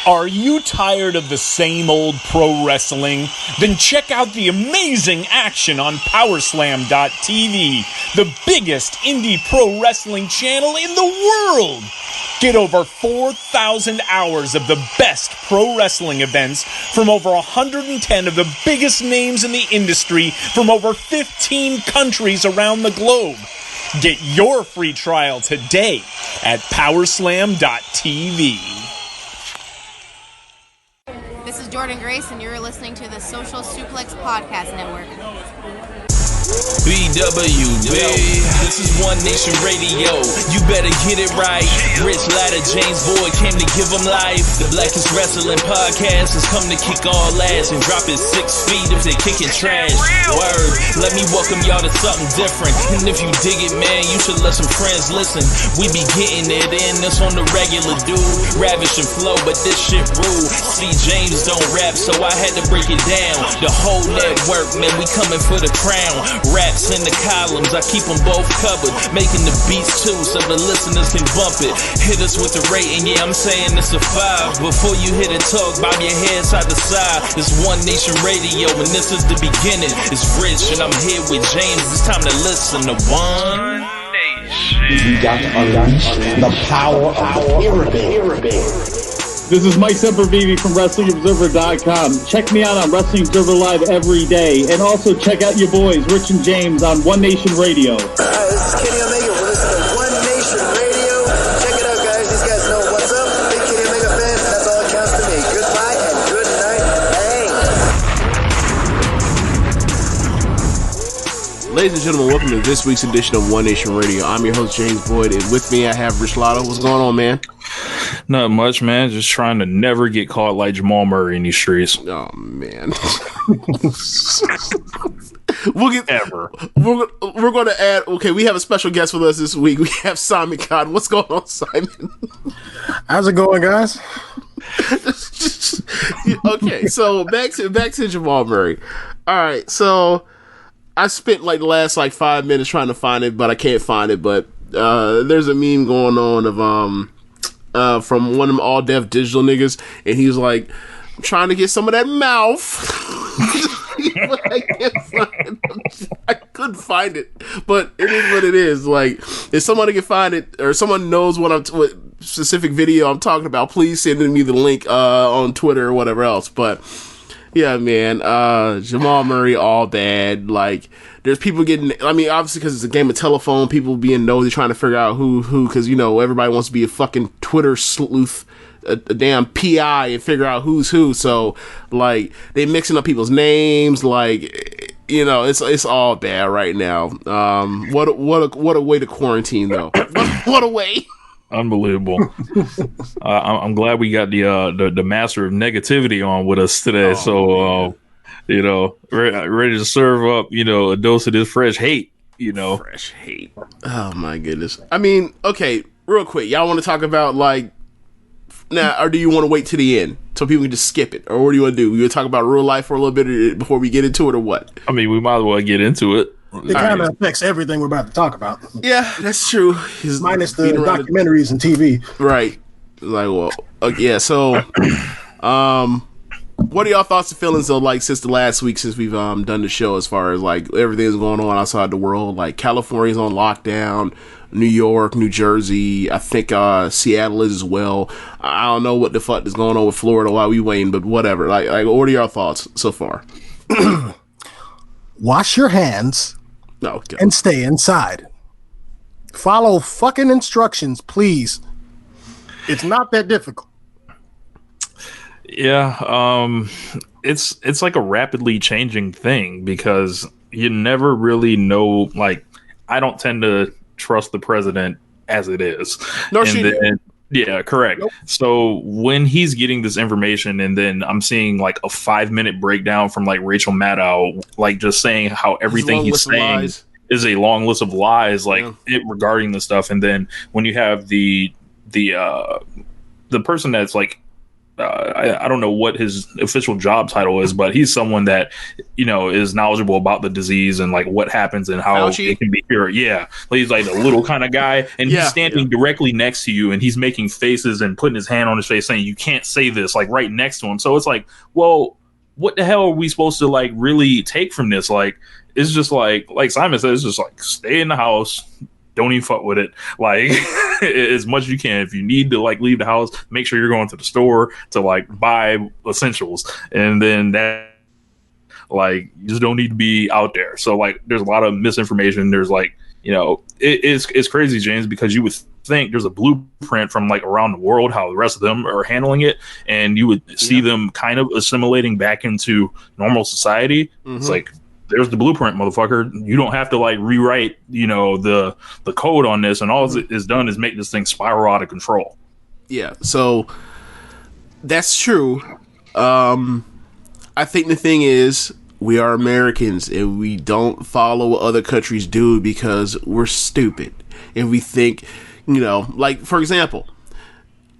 Are you tired of the same old pro wrestling? Then check out the amazing action on Powerslam.tv, the biggest indie pro wrestling channel in the world. Get over 4,000 hours of the best pro wrestling events from over 110 of the biggest names in the industry from over 15 countries around the globe. Get your free trial today at Powerslam.tv. This is Jordan Grace, and you're listening to the Social Suplex Podcast Network. BWB, this is One Nation Radio. You better get it right. Rich Latta, James Boyd came to give them life. The Blackest Wrestling Podcast has come to kick all ass and drop it 6 feet if they're kicking trash. Word, let me welcome y'all to something different. And if you dig it, man, you should let some friends listen. We be getting it in, this on the regular, dude. Ravish and flow, but this shit rude. See, James don't rap, so I had to break it down. The whole network, man, we coming for the crown. Raps in the columns, I keep them both covered. Making the beats too, so the listeners can bump it. Hit us with the rating, yeah, I'm saying it's a 5. Before you hit it, talk, bob your head side to side. It's One Nation Radio, and this is the beginning. It's Rich, and I'm here with James. It's time to listen to One Nation. You got to unleash the power of the pyramid. This is Mike Sempervive from WrestlingObserver.com. Check me out on Wrestling Observer Live every day. And also check out your boys, Rich and James, on One Nation Radio. This is Kenny Omega. We're listening to One Nation Radio. Check it out, guys. These guys know what's up. Big Kenny Omega fan. That's all that counts to me. Goodbye and good night. Bang. Ladies and gentlemen, welcome to this week's edition of One Nation Radio. I'm your host, James Boyd, and with me I have Rich Latta. What's going on, man? Not much, man. Just trying to never get caught like Jamal Murray in these streets. Oh, man. We're going to add, okay, we have a special guest with us this week. We have Simon Cotton. What's going on, Simon? How's it going, guys? Okay, so back to Jamal Murray. All right, so I spent like the last 5 minutes trying to find it, but I can't find it. But there's a meme going on of from one of them all deaf digital niggas, and he was like, I'm trying to get some of that mouth. But I can't find it. I couldn't find it, but it is what it is. Like, if somebody can find it, or someone knows what specific video I'm talking about, please send me the link on Twitter or whatever else. But yeah, man, Jamal Murray, all bad. Like, there's people getting, I mean, obviously because it's a game of telephone, people being nosy trying to figure out who, because, you know, everybody wants to be a fucking Twitter sleuth, a damn PI, and figure out who's who. So, like, they mixing up people's names, like, you know, it's all bad right now. What a way to quarantine, though. What a way. Unbelievable. I'm glad we got the master of negativity on with us today. You know, ready to serve up, you know, a dose of this fresh hate, you know. Fresh hate. Oh, my goodness. I mean, okay, real quick. Y'all want to talk about, like, now, or do you want to wait to the end so people can just skip it? Or what do you want to do? You want to talk about real life for a little bit before we get into it, or what? I mean, we might as well get into it. It kind of affects everything we're about to talk about. Yeah, that's true. Minus the documentaries and TV. Right. Like, well, yeah, so, what are y'all thoughts and feelings, though, like, since the last week, since we've done the show, as far as, like, everything's going on outside the world? Like, California's on lockdown, New York, New Jersey, I think Seattle is as well. I don't know what the fuck is going on with Florida while we waiting, but whatever. Like, what are your thoughts so far? Wash your hands and stay inside. Follow fucking instructions, please. It's not that difficult. Yeah, it's like a rapidly changing thing because you never really know. Like, I don't tend to trust the president as it is. No, she didn't. Yeah, correct. Nope. So when he's getting this information, and then I'm seeing like a 5-minute breakdown from like Rachel Maddow, like just saying how everything he's saying is a long list of lies, like it regarding the stuff. And then when you have the person that's like I don't know what his official job title is, but he's someone that, you know, is knowledgeable about the disease and like what happens and how Fauci? it can be cured. Yeah. He's like a little kind of guy, and he's standing directly next to you, and he's making faces and putting his hand on his face saying, you can't say this, like right next to him. So it's like, well, what the hell are we supposed to like really take from this? Like, it's just like Simon said, it's just like stay in the house. Don't even fuck with it. Like as much as you can. If you need to like leave the house, make sure you're going to the store to like buy essentials. And then that, like, you just don't need to be out there. So like there's a lot of misinformation. There's like, you know, it's crazy, James, because you would think there's a blueprint from like around the world how the rest of them are handling it, and you would see them kind of assimilating back into normal society. It's like, there's the blueprint, motherfucker. You don't have to like rewrite, you know, the code on this, and all it's done is make this thing spiral out of control. Yeah, so that's true. I think the thing is, we are Americans and we don't follow what other countries do because we're stupid. And we think, you know, like for example,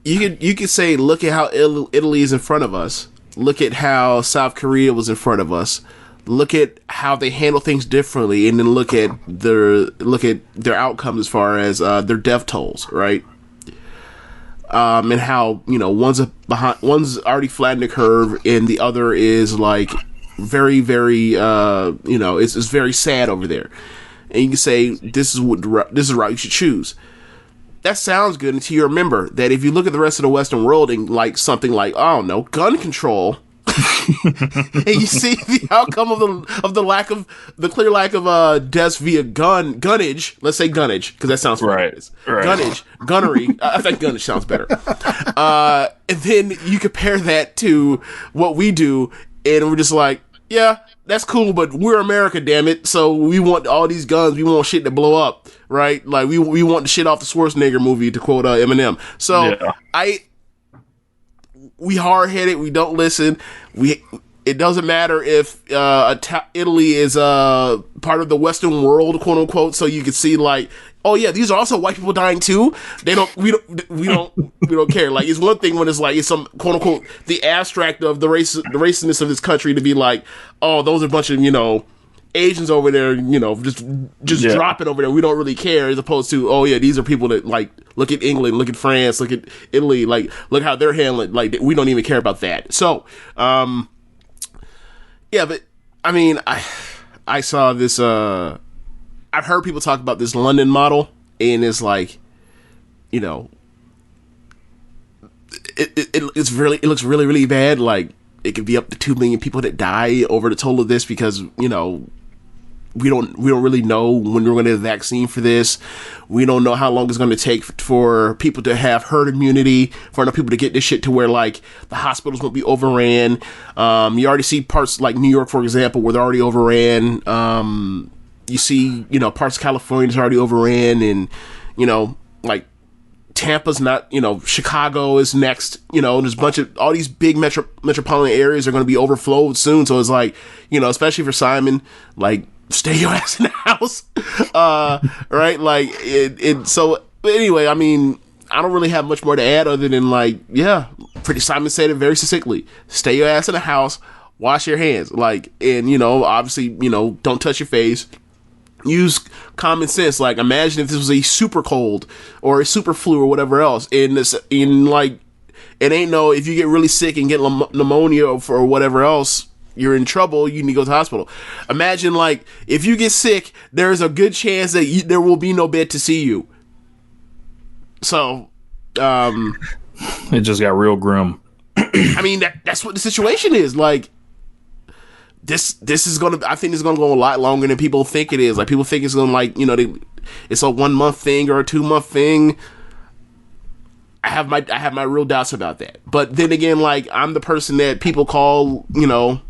you could say, look at how Italy is in front of us. Look at how South Korea was in front of us. Look at how they handle things differently, and then look at their outcomes as far as their death tolls, right? And how, you know, one's already flattened the curve, and the other is like very, very, you know, it's very sad over there. And you can say this is the route you should choose. That sounds good until you remember that if you look at the rest of the Western world and like something like, I don't know, gun control. And you see the outcome of the clear lack of deaths via gunnage. Let's say gunnage, because that sounds right. Gunnery. I think gunnage sounds better. And then you compare that to what we do, and we're just like, yeah, that's cool, but we're America, damn it. So we want all these guns. We want shit to blow up, right? Like we want the shit off the Schwarzenegger movie, to quote Eminem. So we hard-headed. We don't listen. It doesn't matter if Italy is part of the Western world, quote unquote. So you can see like, oh yeah, these are also white people dying too. We don't care. Like, it's one thing when it's like it's some quote unquote the abstract of the racistness of this country to be like, oh, those are a bunch of, you know, Asians over there, you know, just dropping over there. We don't really care, as opposed to, oh yeah, these are people that like, look at England, look at France, look at Italy, like look how they're handling. Like, we don't even care about that. So, yeah, but I mean, I saw this. I've heard people talk about this London model, and it's like, you know, it looks really, really bad. Like, it could be up to 2 million people that die over the total of this because, you know, we don't really know when we're going to have a vaccine for this. We don't know how long it's going to take for people to have herd immunity, for enough people to get this shit to where like the hospitals won't be overran. You already see parts like New York, for example, where they're already overran. You see, you know, parts of California's already overran, and, you know, like Tampa's not, you know, Chicago is next, you know, there's a bunch of, all these big metropolitan areas are going to be overflowed soon. So it's like, you know, especially for Simon, like, stay your ass in the house. Right. Like so anyway, I mean, I don't really have much more to add other than like, yeah, pretty Simon said it very succinctly. Stay your ass in the house, wash your hands. Like, and, you know, obviously, you know, don't touch your face. Use common sense. Like, imagine if this was a super cold or a super flu or whatever else. Like, it ain't no, if you get really sick and get pneumonia or whatever else, you're in trouble. You need to go to the hospital. Imagine, like, if you get sick, there's a good chance that there will be no bed to see you. So, it just got real grim. I mean, that's what the situation is. Like, This is gonna. I think it's gonna go a lot longer than people think it is. Like, people think it's gonna, like, you know, it's a 1 month thing or a 2 month thing. I have my real doubts about that. But then again, like, I'm the person that people call, you know,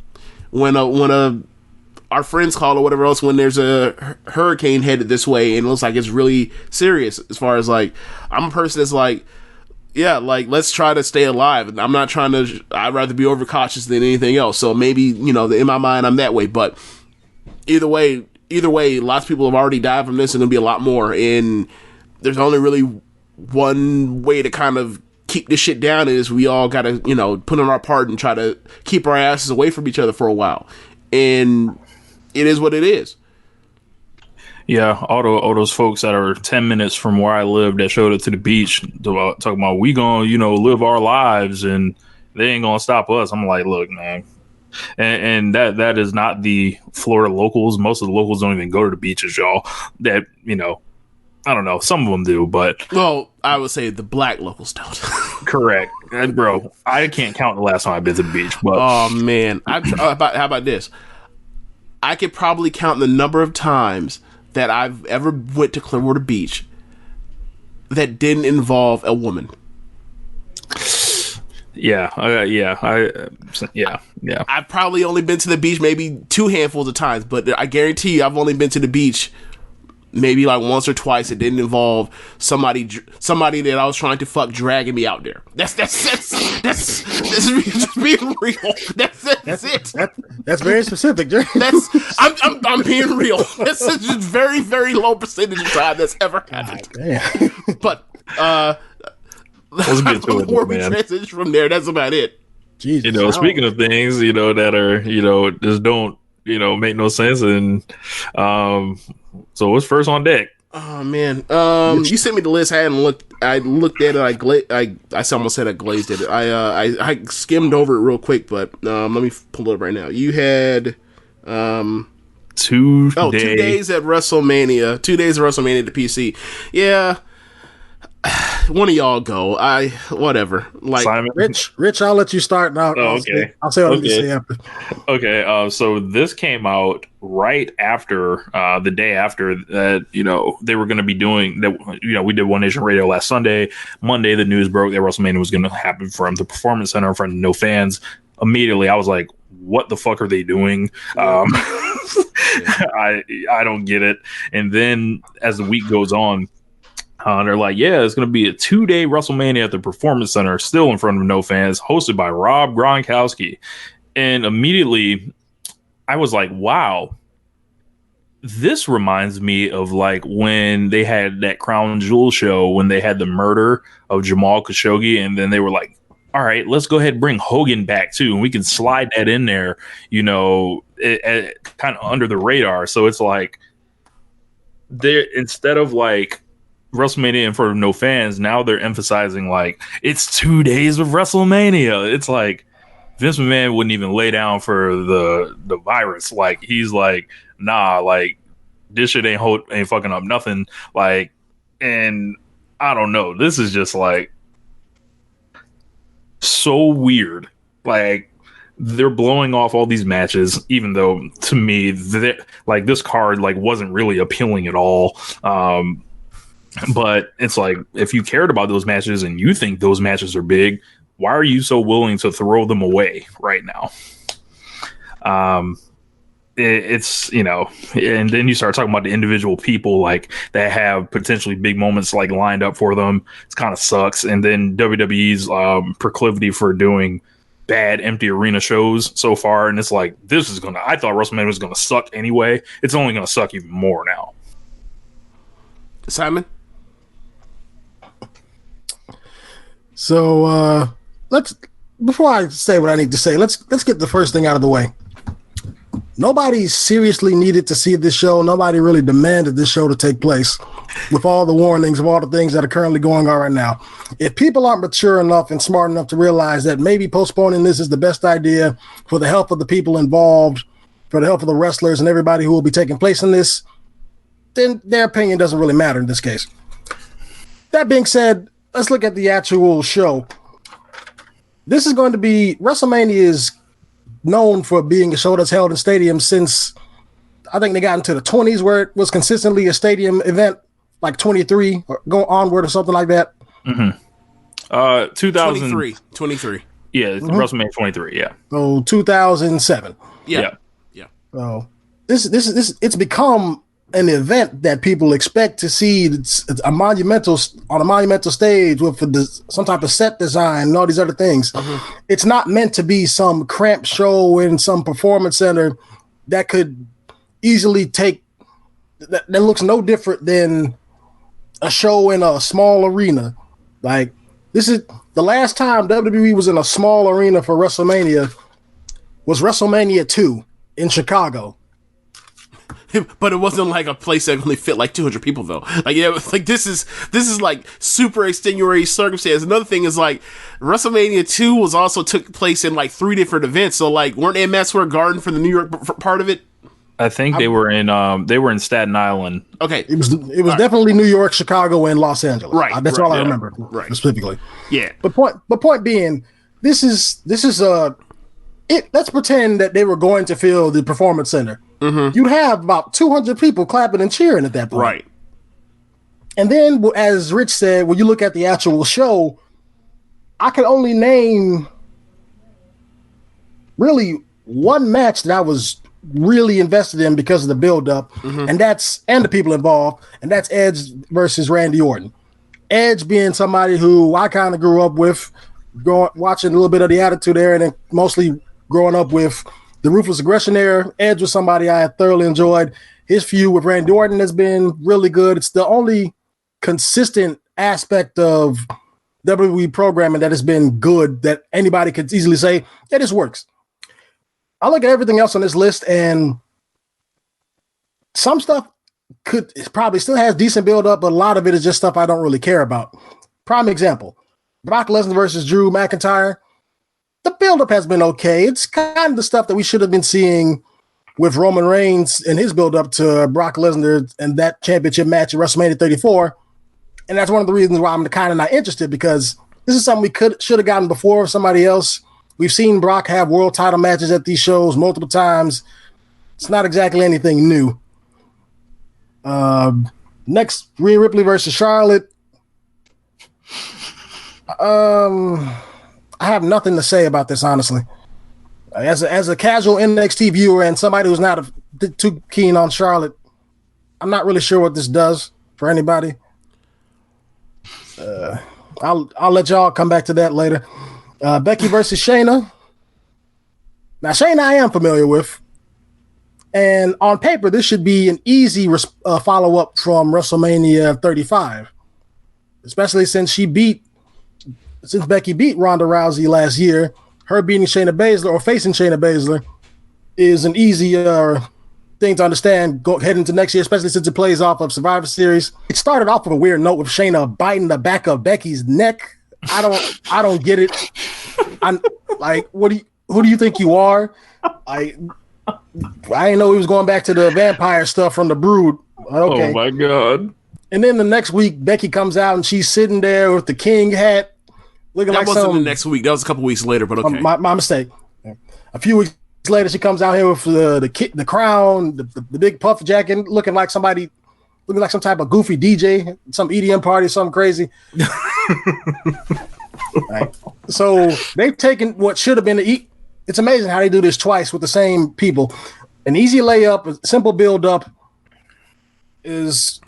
when our friends call or whatever else when there's a hurricane headed this way and it looks like it's really serious. As far as like, I'm a person that's like, yeah, like, let's try to stay alive. I'm not trying to, I'd rather be overcautious than anything else. So maybe, you know, in my mind, I'm that way. But either way, lots of people have already died from this, and there'll be a lot more. And there's only really one way to kind of keep this shit down is we all got to, put in our part and try to keep our asses away from each other for a while. And it is what it is. Yeah, all those folks that are 10 minutes from where I live that showed up to the beach talking about we gonna, live our lives and they ain't gonna stop us. I'm like, look, man. And that is not the Florida locals. Most of the locals don't even go to the beaches, y'all. That, I don't know. Some of them do, but... Well, I would say the black locals don't. Correct. And bro, I can't count the last time I've been to the beach. But oh, man. How about this? I could probably count the number of times that I've ever went to Clearwater Beach that didn't involve a woman. Yeah. I've probably only been to the beach maybe 2 handfuls of times, but I guarantee you I've only been to the beach maybe like once or twice. It didn't involve somebody that I was trying to fuck dragging me out there. That's just being real. That's it. That's very specific, Jerry. I'm being real. This is just very, very low percentage of time that's ever happened. But let's get to it, man. Transition from there. That's about it. Jesus, speaking of things, that are, just don't, make no sense. And so what's first on deck? Oh man, you sent me the list. I looked at it. I almost said I glazed at it. I skimmed over it real quick, but let me pull it up right now. You had 2 days at WrestleMania. 2 days of WrestleMania to PC. Yeah. One of y'all go. Whatever. Like Simon? Rich, I'll let you start now. Oh, okay. I'll say what I'm going to say after. Okay. So this came out right after the day after that. They were going to be doing that. We did One Nation Radio last Sunday. Monday, the news broke that WrestleMania was going to happen from the Performance Center in front of no fans. Immediately, I was like, "What the fuck are they doing?" I don't get it. And then as the week goes on. They're like, yeah, it's going to be a 2-day WrestleMania at the Performance Center, still in front of no fans, hosted by Rob Gronkowski. And immediately, I was like, wow, this reminds me of like when they had that Crown Jewel show, when they had the murder of Jamal Khashoggi, and then they were like, all right, let's go ahead and bring Hogan back too, and we can slide that in there, kind of under the radar. So it's like, instead of like WrestleMania in front of no fans, now they're emphasizing like it's 2 days of WrestleMania. It's like Vince McMahon wouldn't even lay down for the virus. Like he's like, nah, like this shit ain't fucking up nothing. Like, and I don't know. This is just like so weird. Like they're blowing off all these matches, even though to me, like this card like wasn't really appealing at all. But it's like, if you cared about those matches and you think those matches are big, why are you so willing to throw them away right now? It's, and then you start talking about the individual people like that have potentially big moments like lined up for them. It kind of sucks. And then WWE's proclivity for doing bad empty arena shows so far. And it's like, I thought WrestleMania was going to suck anyway. It's only going to suck even more now. Simon? So before I say what I need to say, let's get the first thing out of the way. Nobody seriously needed to see this show. Nobody really demanded this show to take place with all the warnings of all the things that are currently going on right now. If people aren't mature enough and smart enough to realize that maybe postponing this is the best idea for the health of the people involved, for the health of the wrestlers and everybody who will be taking place in this, then their opinion doesn't really matter in this case. That being said, let's look at the actual show. This is going to be, WrestleMania is known for being a show that's held in stadiums since I think they got into the 20s, where it was consistently a stadium event, like 23 or go onward or something like that. Mm-hmm. 23. Yeah, WrestleMania 23. Yeah. So 2007. Yeah. So this it's become an event that people expect to see. It's on a monumental stage with some type of set design and all these other things. Mm-hmm. It's not meant to be some cramped show in some performance center that could easily take that looks no different than a show in a small arena. Like this is The last time WWE was in a small arena for WrestleMania was WrestleMania 2 in Chicago. But it wasn't like a place that only fit like 200 people though. Like yeah, like this is like super extenuating circumstance. Another thing is like WrestleMania 2 was also took place in like 3 different events. So like weren't they in Madison Square Garden for the New York part of it? I think they were in Staten Island. Okay, it was definitely New York, Chicago, and Los Angeles. Right, that's all I remember specifically. Yeah, but point being, this is let's pretend that they were going to fill the Performance Center. Mm-hmm. You'd have about 200 people clapping and cheering at that point. Right. And then, as Rich said, when you look at the actual show, I can only name really one match that I was really invested in because of the build-up, and the people involved, and that's Edge versus Randy Orton. Edge being somebody who I kind of grew up with, watching a little bit of the Attitude Era, and then mostly growing up with the Ruthless Aggression era. Edge was somebody I thoroughly enjoyed. His feud with Randy Orton has been really good. It's the only consistent aspect of WWE programming that has been good that anybody could easily say, yeah, this works. I look at everything else on this list, and some stuff probably still has decent build-up, but a lot of it is just stuff I don't really care about. Prime example, Brock Lesnar versus Drew McIntyre. The build-up has been okay. It's kind of the stuff that we should have been seeing with Roman Reigns and his build-up to Brock Lesnar and that championship match at WrestleMania 34. And that's one of the reasons why I'm kind of not interested, because this is something we should have gotten before somebody else. We've seen Brock have world title matches at these shows multiple times. It's not exactly anything new. Next, Rhea Ripley versus Charlotte. I have nothing to say about this, honestly. As a casual NXT viewer and somebody who's not too keen on Charlotte, I'm not really sure what this does for anybody. I'll let y'all come back to that later. Becky versus Shayna. Now, Shayna I am familiar with. And on paper, this should be an easy follow-up from WrestleMania 35. Especially since Becky beat Ronda Rousey last year, her beating Shayna Baszler or facing Shayna Baszler is an easier thing to understand heading into next year, especially since it plays off of Survivor Series. It started off with a weird note with Shayna biting the back of Becky's neck. I don't get it. I'm like, who do you think you are? I didn't know he was going back to the vampire stuff from the Brood. Okay. Oh my God. And then the next week, Becky comes out and she's sitting there with the king hat. That wasn't the next week. That was a couple weeks later, but okay. My mistake. A few weeks later, she comes out here with the crown, the big puff jacket, looking like some type of goofy DJ, some EDM party, something crazy. Right. So they've taken what should have been it's amazing how they do this twice with the same people. An easy layup, a simple build-up is,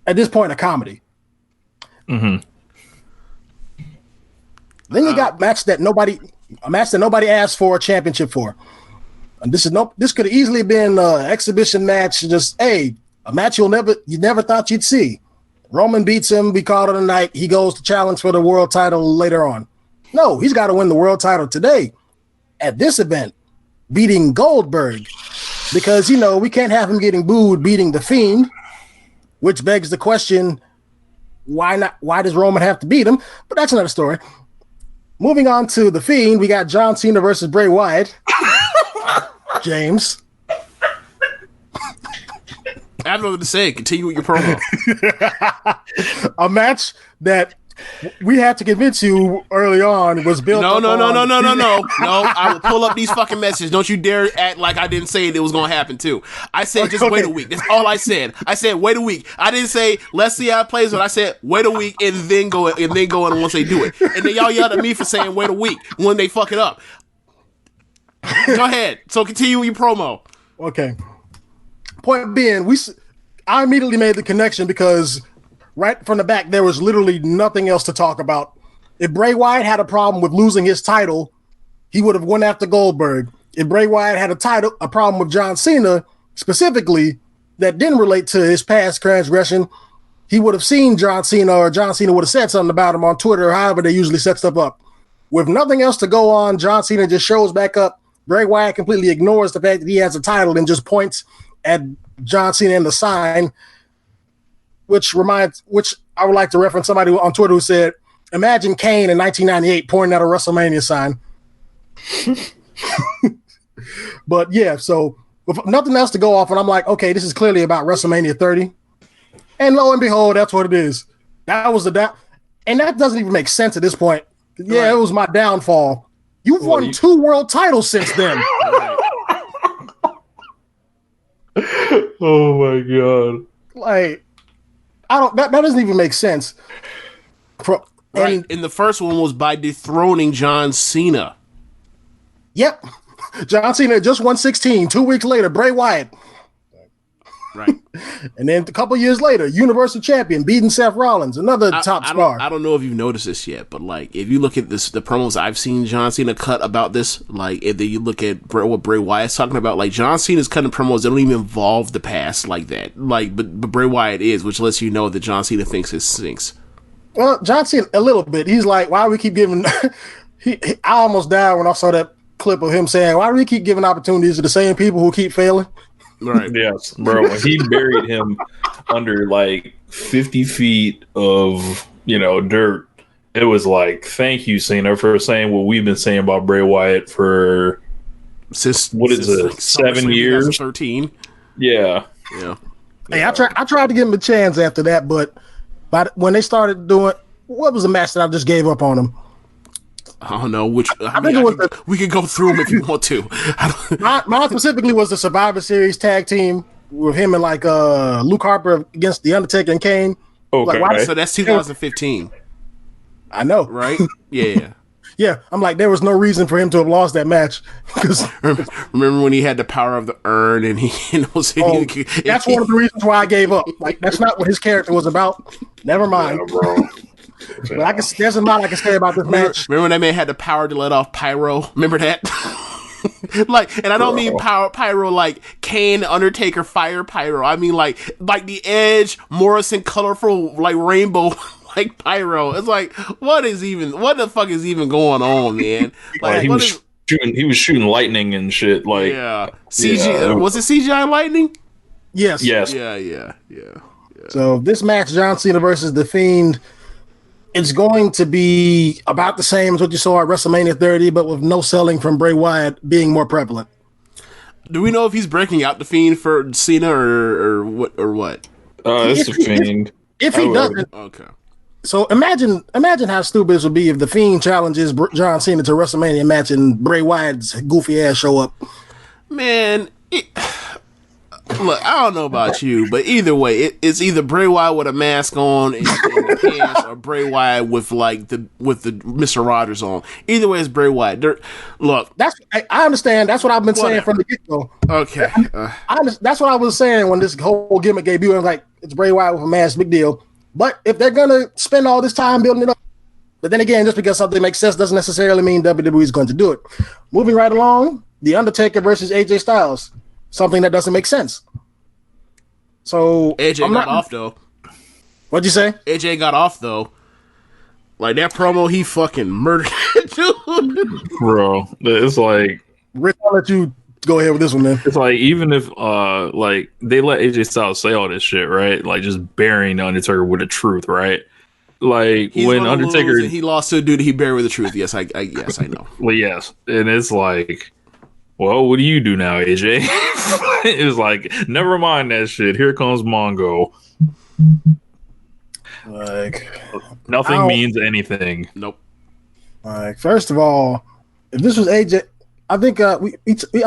at this point, a comedy. Mm-hmm. Then you got a match that nobody asked for a championship for. And this could have easily been an exhibition match, just a match you never thought you'd see. Roman beats him, we called it a night. He goes to challenge for the world title later on. No, he's got to win the world title today at this event, beating Goldberg, because we can't have him getting booed beating the Fiend, which begs the question, why not? Why does Roman have to beat him? But that's another story. Moving on to the Fiend, we got John Cena versus Bray Wyatt. James. I have nothing to say. Continue with your promo. A match that we had to convince you early on was built. No. I will pull up these fucking messages. Don't you dare act like I didn't say it was going to happen too. I said just wait a week. That's all I said. I said wait a week. I didn't say let's see how it plays, but I said wait a week and then go in once they do it. And then y'all yelled at me for saying wait a week when they fuck it up. Go ahead. So continue your promo. Okay. Point being, I immediately made the connection because right from the back, there was literally nothing else to talk about. If Bray Wyatt had a problem with losing his title, he would have went after Goldberg. If Bray Wyatt had a problem with John Cena, specifically, that didn't relate to his past transgression, he would have seen John Cena, or John Cena would have said something about him on Twitter, or however they usually set stuff up. With nothing else to go on, John Cena just shows back up. Bray Wyatt completely ignores the fact that he has a title and just points at John Cena and the sign, which I would like to reference somebody on Twitter who said, imagine Kane in 1998 pointing at a WrestleMania sign. But yeah, so with nothing else to go off, and I'm like, okay, this is clearly about WrestleMania 30. And lo and behold, that's what it is. That was and that doesn't even make sense at this point. Yeah, right. It was my downfall. You've won 2 world titles since then. Oh my god! Like, that doesn't even make sense. And the first one was by dethroning John Cena. Yep, John Cena just won 16. 2 weeks later, Bray Wyatt. Right. And then a couple years later, Universal Champion beating Seth Rollins, another top star. I don't know if you've noticed this yet, but like if you look at the promos I've seen John Cena cut about this, like if you look at what Bray Wyatt's talking about, like John Cena's cutting promos that don't even involve the past like that. Like but Bray Wyatt is, which lets you know that John Cena thinks it stinks. Well, John Cena a little bit. He's like, why do we keep giving I almost died when I saw that clip of him saying, why do we keep giving opportunities to the same people who keep failing? Right. Yes, bro. He buried him under like 50 feet of, dirt. It was like, thank you, Cena, for saying what we've been saying about Bray Wyatt for since like 7 years? 13. Yeah. Yeah. Hey, I tried to give him a chance after that, but when they started doing, what was the match that I just gave up on him? I don't know which. We could go through them if you want to. Mine specifically was the Survivor Series tag team with him and like Luke Harper against The Undertaker and Kane. Okay, like, so that's 2015. I know, right? Yeah. Yeah, I'm like, there was no reason for him to have lost that match. Remember when he had the power of the urn and that's one of the reasons why I gave up. Like, that's not what his character was about. Never mind. Yeah, bro. But there's a lot I can say about this match. Remember when that man had the power to let off pyro? Remember that? And I don't mean pyro like Kane, Undertaker, fire pyro. I mean like the Edge, Morrison, colorful like rainbow like pyro. It's like what the fuck is even going on, man? Like he was shooting lightning and shit. Like CG was it CGI lightning? Yes. Yeah. So this match, John Cena versus The Fiend. It's going to be about the same as what you saw at WrestleMania 30, but with no selling from Bray Wyatt being more prevalent. Do we know if he's breaking out The Fiend for Cena or what? It's The Fiend. If he doesn't, okay. So imagine how stupid this would be if The Fiend challenges John Cena to a WrestleMania match and Bray Wyatt's goofy ass show up. Man, look, I don't know about you, but either way, it's either Bray Wyatt with a mask on and pants, or Bray Wyatt with the Mr. Rogers on. Either way, it's Bray Wyatt. Look, I understand. That's what I've been saying from the get go. Okay, that's what I was saying when this whole gimmick debuted. I was like, it's Bray Wyatt with a mask, big deal. But if they're gonna spend all this time building it up, but then again, just because something makes sense doesn't necessarily mean WWE is going to do it. Moving right along, The Undertaker versus AJ Styles. Something that doesn't make sense. So AJ got off though. What'd you say? AJ got off though. Like that promo, he fucking murdered it, dude. Bro, it's like Rick, I'll let you go ahead with this one, man. It's like even if like they let AJ Styles say all this shit, right? Like just burying the Undertaker with the truth, right? Like he's when Undertaker he lost to a dude he buried with the truth. Yes, I know. Well, yes, and it's like. Well, what do you do now, AJ? It was like, never mind that shit. Here comes Mongo. Like, nothing means anything. Nope. Like, first of all, if this was AJ, I think I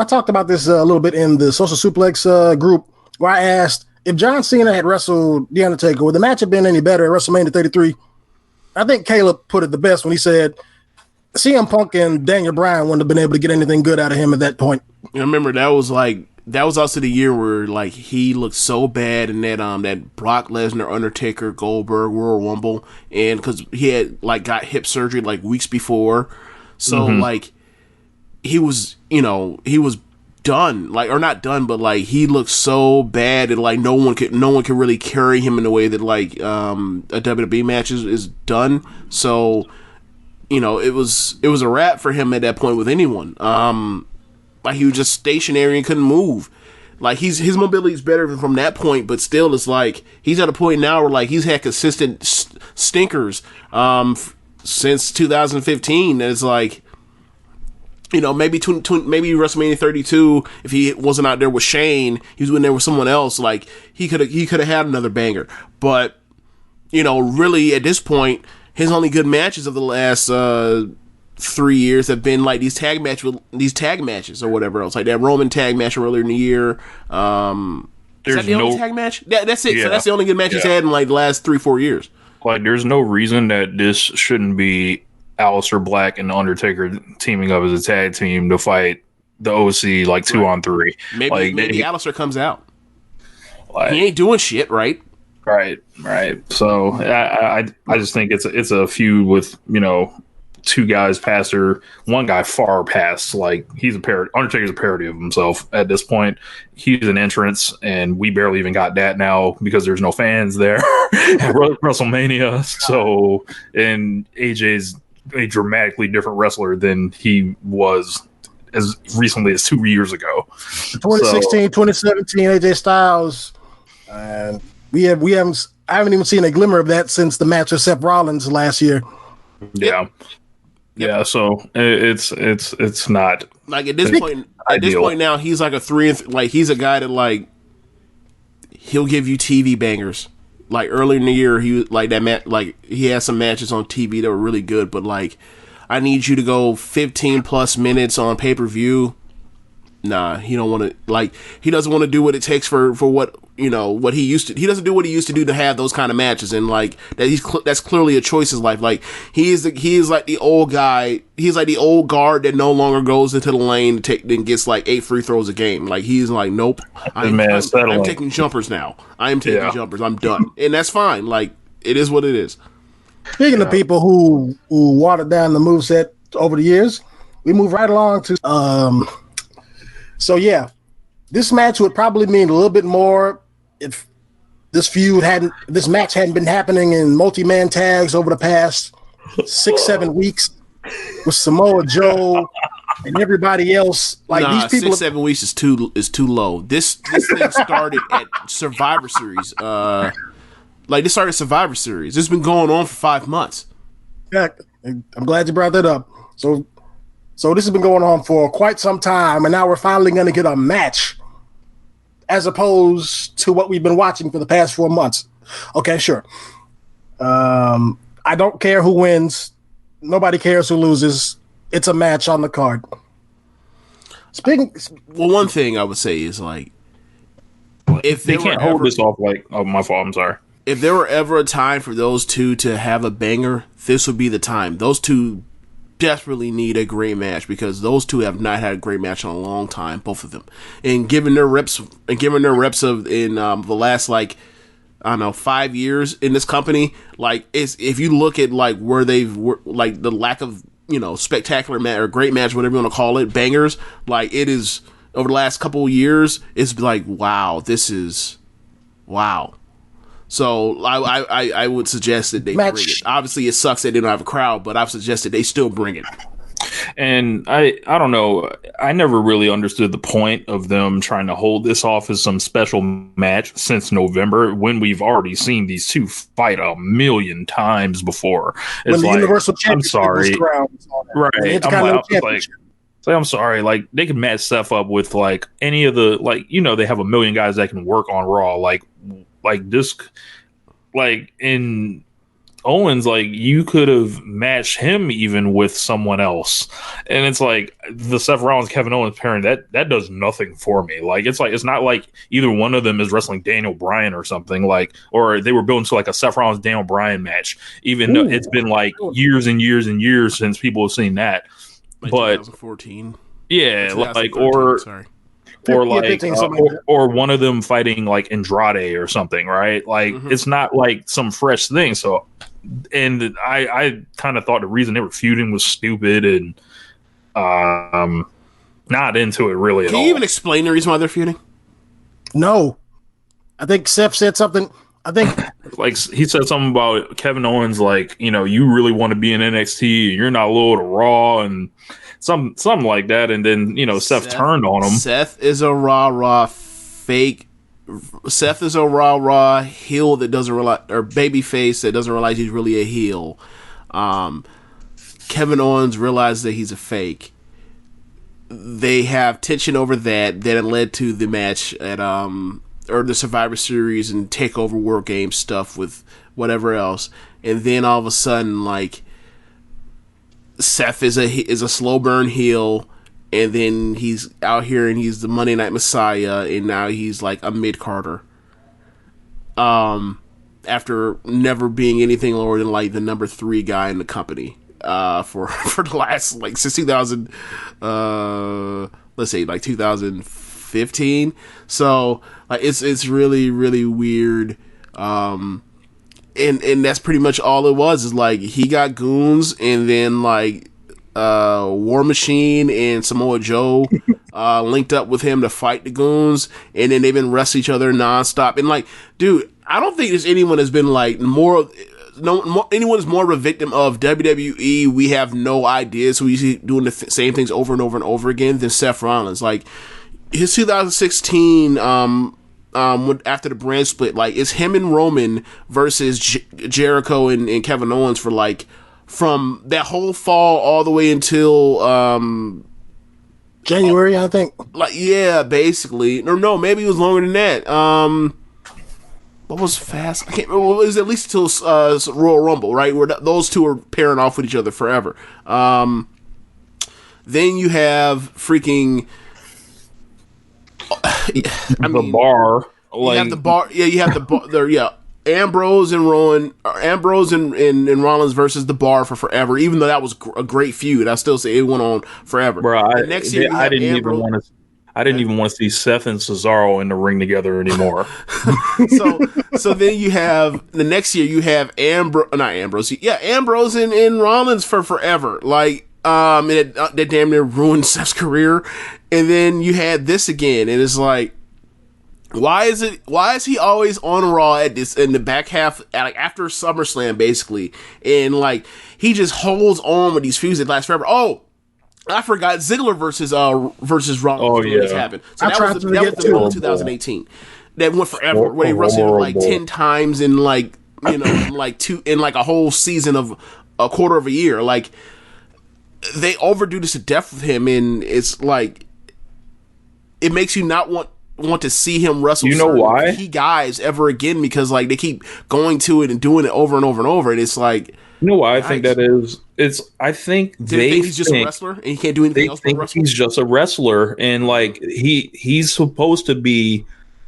talked about this a little bit in the Social Suplex group where I asked if John Cena had wrestled The Undertaker, would the match have been any better at WrestleMania 33? I think Caleb put it the best when he said, CM Punk and Daniel Bryan wouldn't have been able to get anything good out of him at that point. I remember that was also the year where like he looked so bad in that Brock Lesnar, Undertaker, Goldberg Royal Rumble, and because he had like got hip surgery like weeks before, so like he was done, like, or not done, but like he looks so bad that like no one can really carry him in the way that like a WWE match is done. So, you know, it was a wrap for him at that point with anyone. Like he was just stationary and couldn't move. Like his mobility is better from that point, but still, it's like he's at a point now where like he's had consistent stinkers since 2015. It's like, you know, maybe WrestleMania 32, if he wasn't out there with Shane, he was in there with someone else. Like he could have had another banger. But, you know, really at this point, his only good matches of the last 3 years have been like these tag matches or whatever else, like that Roman tag match earlier in the year. Is that the only tag match? That's it. Yeah. So that's the only good match he's had in like the last 3-4 years. Like, there's no reason that this shouldn't be Aleister Black and The Undertaker teaming up as a tag team to fight the OC like 2-on-3. Maybe Aleister comes out. Like, he ain't doing shit, right? Right. So I just think it's a feud with, you know, two guys past her, one guy far past, like, he's a parody. Undertaker's a parody of himself at this point. He's an entrance, and we barely even got that now because there's no fans there at WrestleMania. So, and AJ's a dramatically different wrestler than he was as recently as 2 years ago. 2016, 2017, AJ Styles, and I haven't even seen a glimmer of that since the match with Seth Rollins last year. Yeah. Yeah, so it's not like at this point. At this point now, he's like a 3 and like he's a guy that like he'll give you TV bangers. Like earlier in the year, he was like that like he had some matches on TV that were really good, but like I need you to go 15 plus minutes on pay-per-view. Nah, he don't want to, like, he doesn't want to do what it takes for what, you know, what he used to. He doesn't do what he used to do to have those kind of matches, and like that that's clearly a choice in his life. Like he is like the old guy. He's like the old guard that no longer goes into the lane and gets like 8 free throws a game. Like he's like, nope, I'm taking jumpers now. I am taking jumpers. I'm done, and that's fine. Like it is what it is. Speaking of people who watered down the moveset over the years, we move right along to So yeah, this match would probably mean a little bit more if this match hadn't been happening in multi-man tags over the past 6-7 weeks with Samoa Joe and everybody else. Like these people, 6-7 weeks is too low. This thing started at Survivor Series. This started Survivor Series. This has been going on for 5 months. Yeah, I'm glad you brought that up. So this has been going on for quite some time, and now we're finally going to get a match as opposed to what we've been watching for the past 4 months. Okay, sure. I don't care who wins. Nobody cares who loses. It's a match on the card. One thing I would say is, like, if they can't hold this off, like, oh, my fault, I'm sorry. If there were ever a time for those two to have a banger, this would be the time. Those two desperately need a great match because those two have not had a great match in a long time, both of them. And given their reps of the last, like, I don't know, 5 years in this company, like, if you look at like where like the lack of, you know, spectacular match or great match, whatever you want to call it, bangers, like it is over the last couple of years, it's like, wow, this is wow. So I would suggest that they bring it. Obviously, it sucks that they don't have a crowd, but I've suggested they still bring it. And I don't know. I never really understood the point of them trying to hold this off as some special match since November when we've already seen these two fight a million times before. It's the like, Universal Championship I'm sorry. Right. I'm sorry. Like, they could match stuff up with like any of the, like, you know, they have a million guys that can work on Raw. Like this, like in Owens, like you could have matched him even with someone else, and it's like the Seth Rollins Kevin Owens pairing that does nothing for me. Like it's not like either one of them is wrestling Daniel Bryan or something, like, or they were building to like a Seth Rollins Daniel Bryan match, even though it's been like years and years and years since people have seen that. Like but 2014, yeah, like or like or one of them fighting like Andrade or something, right? Like it's not like some fresh thing. So, and I kind of thought the reason they were feuding was stupid, and not into it really at all. Can you even explain the reason why they're feuding? No. I think Seth said something. I think like he said something about Kevin Owens, like, you know, you really want to be in NXT and you're not loyal to Raw and something like that. And then, you know, Seth turned on him. Seth is a rah fake. Seth is a rah heel that doesn't realize, or baby face that doesn't realize he's really a heel. Kevin Owens realized that he's a fake. They have tension over that. Then it led to the match at or the Survivor Series and Takeover War Game stuff with whatever else. And then all of a sudden, like, Seth is a slow burn heel, and then he's out here and he's the Monday Night Messiah, and now he's like a mid-carder. After never being anything lower than like the number 3 guy in the company. For the last, like, since 2000, let's say like 2015. So like it's really, really weird. And that's pretty much all it was, is like he got goons, and then like War Machine and Samoa Joe linked up with him to fight the goons, and then they've been wrestling each other nonstop. And like, dude, I don't think there's anyone that's been like anyone is more of a victim of WWE. We have no idea, so we see doing the same things over and over and over again than Seth Rollins. Like his 2016, after the brand split, like it's him and Roman versus Jericho and Kevin Owens for like from that whole fall all the way until January, I think. Like, yeah, basically. No, maybe it was longer than that. What was fast? I can't remember. It was at least until Royal Rumble, right? Where those two are pairing off with each other forever. Then you have freaking. The bar. You have the bar. Yeah, you have the bar. Yeah, Ambrose and Rollins versus the Bar for forever. Even though that was a great feud, I still say it went on forever. Bro, next year I didn't even want to see Seth and Cesaro in the ring together anymore. so then you have the next year you have Ambrose and Rollins for forever. Like and that damn near ruined Seth's career. And then you had this again, and it's like, why is he always on Raw at this in the back half, like after SummerSlam basically, and like he just holds on with these feuds that last forever. Oh, I forgot Ziggler versus Rollins. Oh yeah, happened. So that was the one in 2018 that went forever, where they wrestled like 10 times in like, you know, like a whole season of a quarter of a year. Like they overdo this to death with him, and it's like it makes you not want to see him wrestle. You know why? Key guys ever again, because like they keep going to it and doing it over and over and over, and it's like, you know why I think that is? I think they think he's just a wrestler and he can't do anything else. They think he's just a wrestler, and like he's supposed to be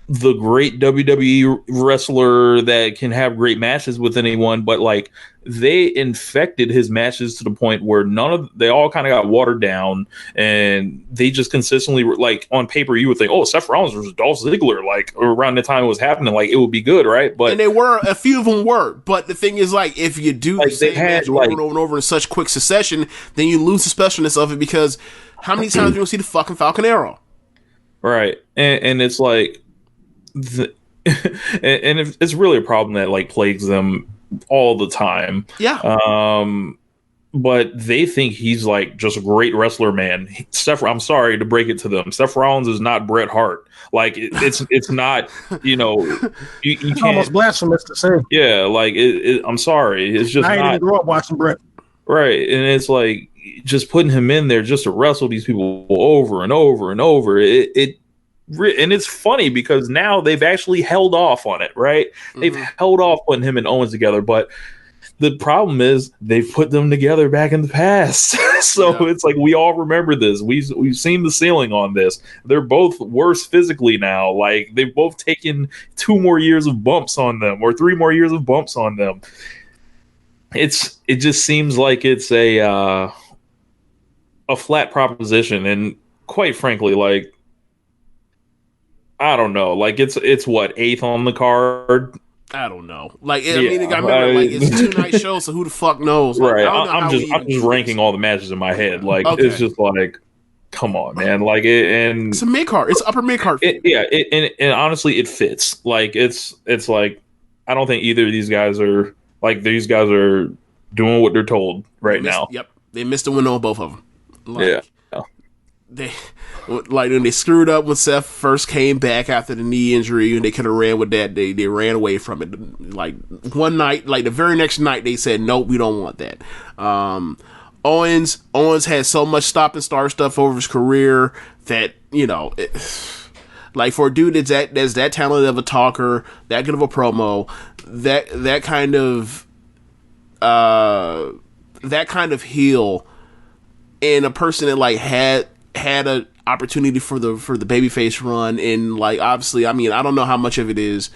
the great WWE wrestler that can have great matches with anyone, but like they infected his matches to the point where they all kind of got watered down, and they just consistently were like, on paper you would think, oh, Seth Rollins versus Dolph Ziggler, like around the time it was happening, like it would be good, right? But and a few of them were, but the thing is, like, if you do like the same match over and over and over in such quick succession, then you lose the specialness of it, because how many times do you see the fucking Falcon Arrow? Right, and it's like and it's really a problem that like plagues them all the time. Yeah. But they think he's like just a great wrestler, man. I'm sorry to break it to them. Seth Rollins is not Bret Hart. Like it's not, you know, you can't, almost blasphemous to say. Yeah, like I'm sorry. It's just I didn't grow up watching Bret. Right, and it's like just putting him in there just to wrestle these people over and over and over. And it's funny because now they've actually held off on it, right? Mm-hmm. They've held off putting him and Owens together, but the problem is they've put them together back in the past. So It's like we all remember this. We've seen the ceiling on this. They're both worse physically now. Like they've both taken 2 more years of bumps on them, or 3 more years of bumps on them. It just seems like it's a flat proposition, and quite frankly, like, I don't know. Like it's what, 8th on the card. I don't know. Like I mean, I remember like it's a 2-night show, so who the fuck knows? Like, right. I'm just ranking all the matches in my head. Like it's just like, come on, man. Like it's a mid card. It's upper mid card. And honestly, it fits. Like it's like I don't think either of these guys are doing what they're told now. Yep, they missed the window on both of them. Yeah. They when they screwed up when Seth first came back after the knee injury, and they could have ran with that. They ran away from it. Like one night, like the very next night, they said, "Nope, we don't want that." Owens had so much stop and start stuff over his career that like for a dude that's that talented of a talker, that good of a promo, that kind of heel, and a person that like had an opportunity for the babyface run, and like obviously, I mean, I don't know how much of it is,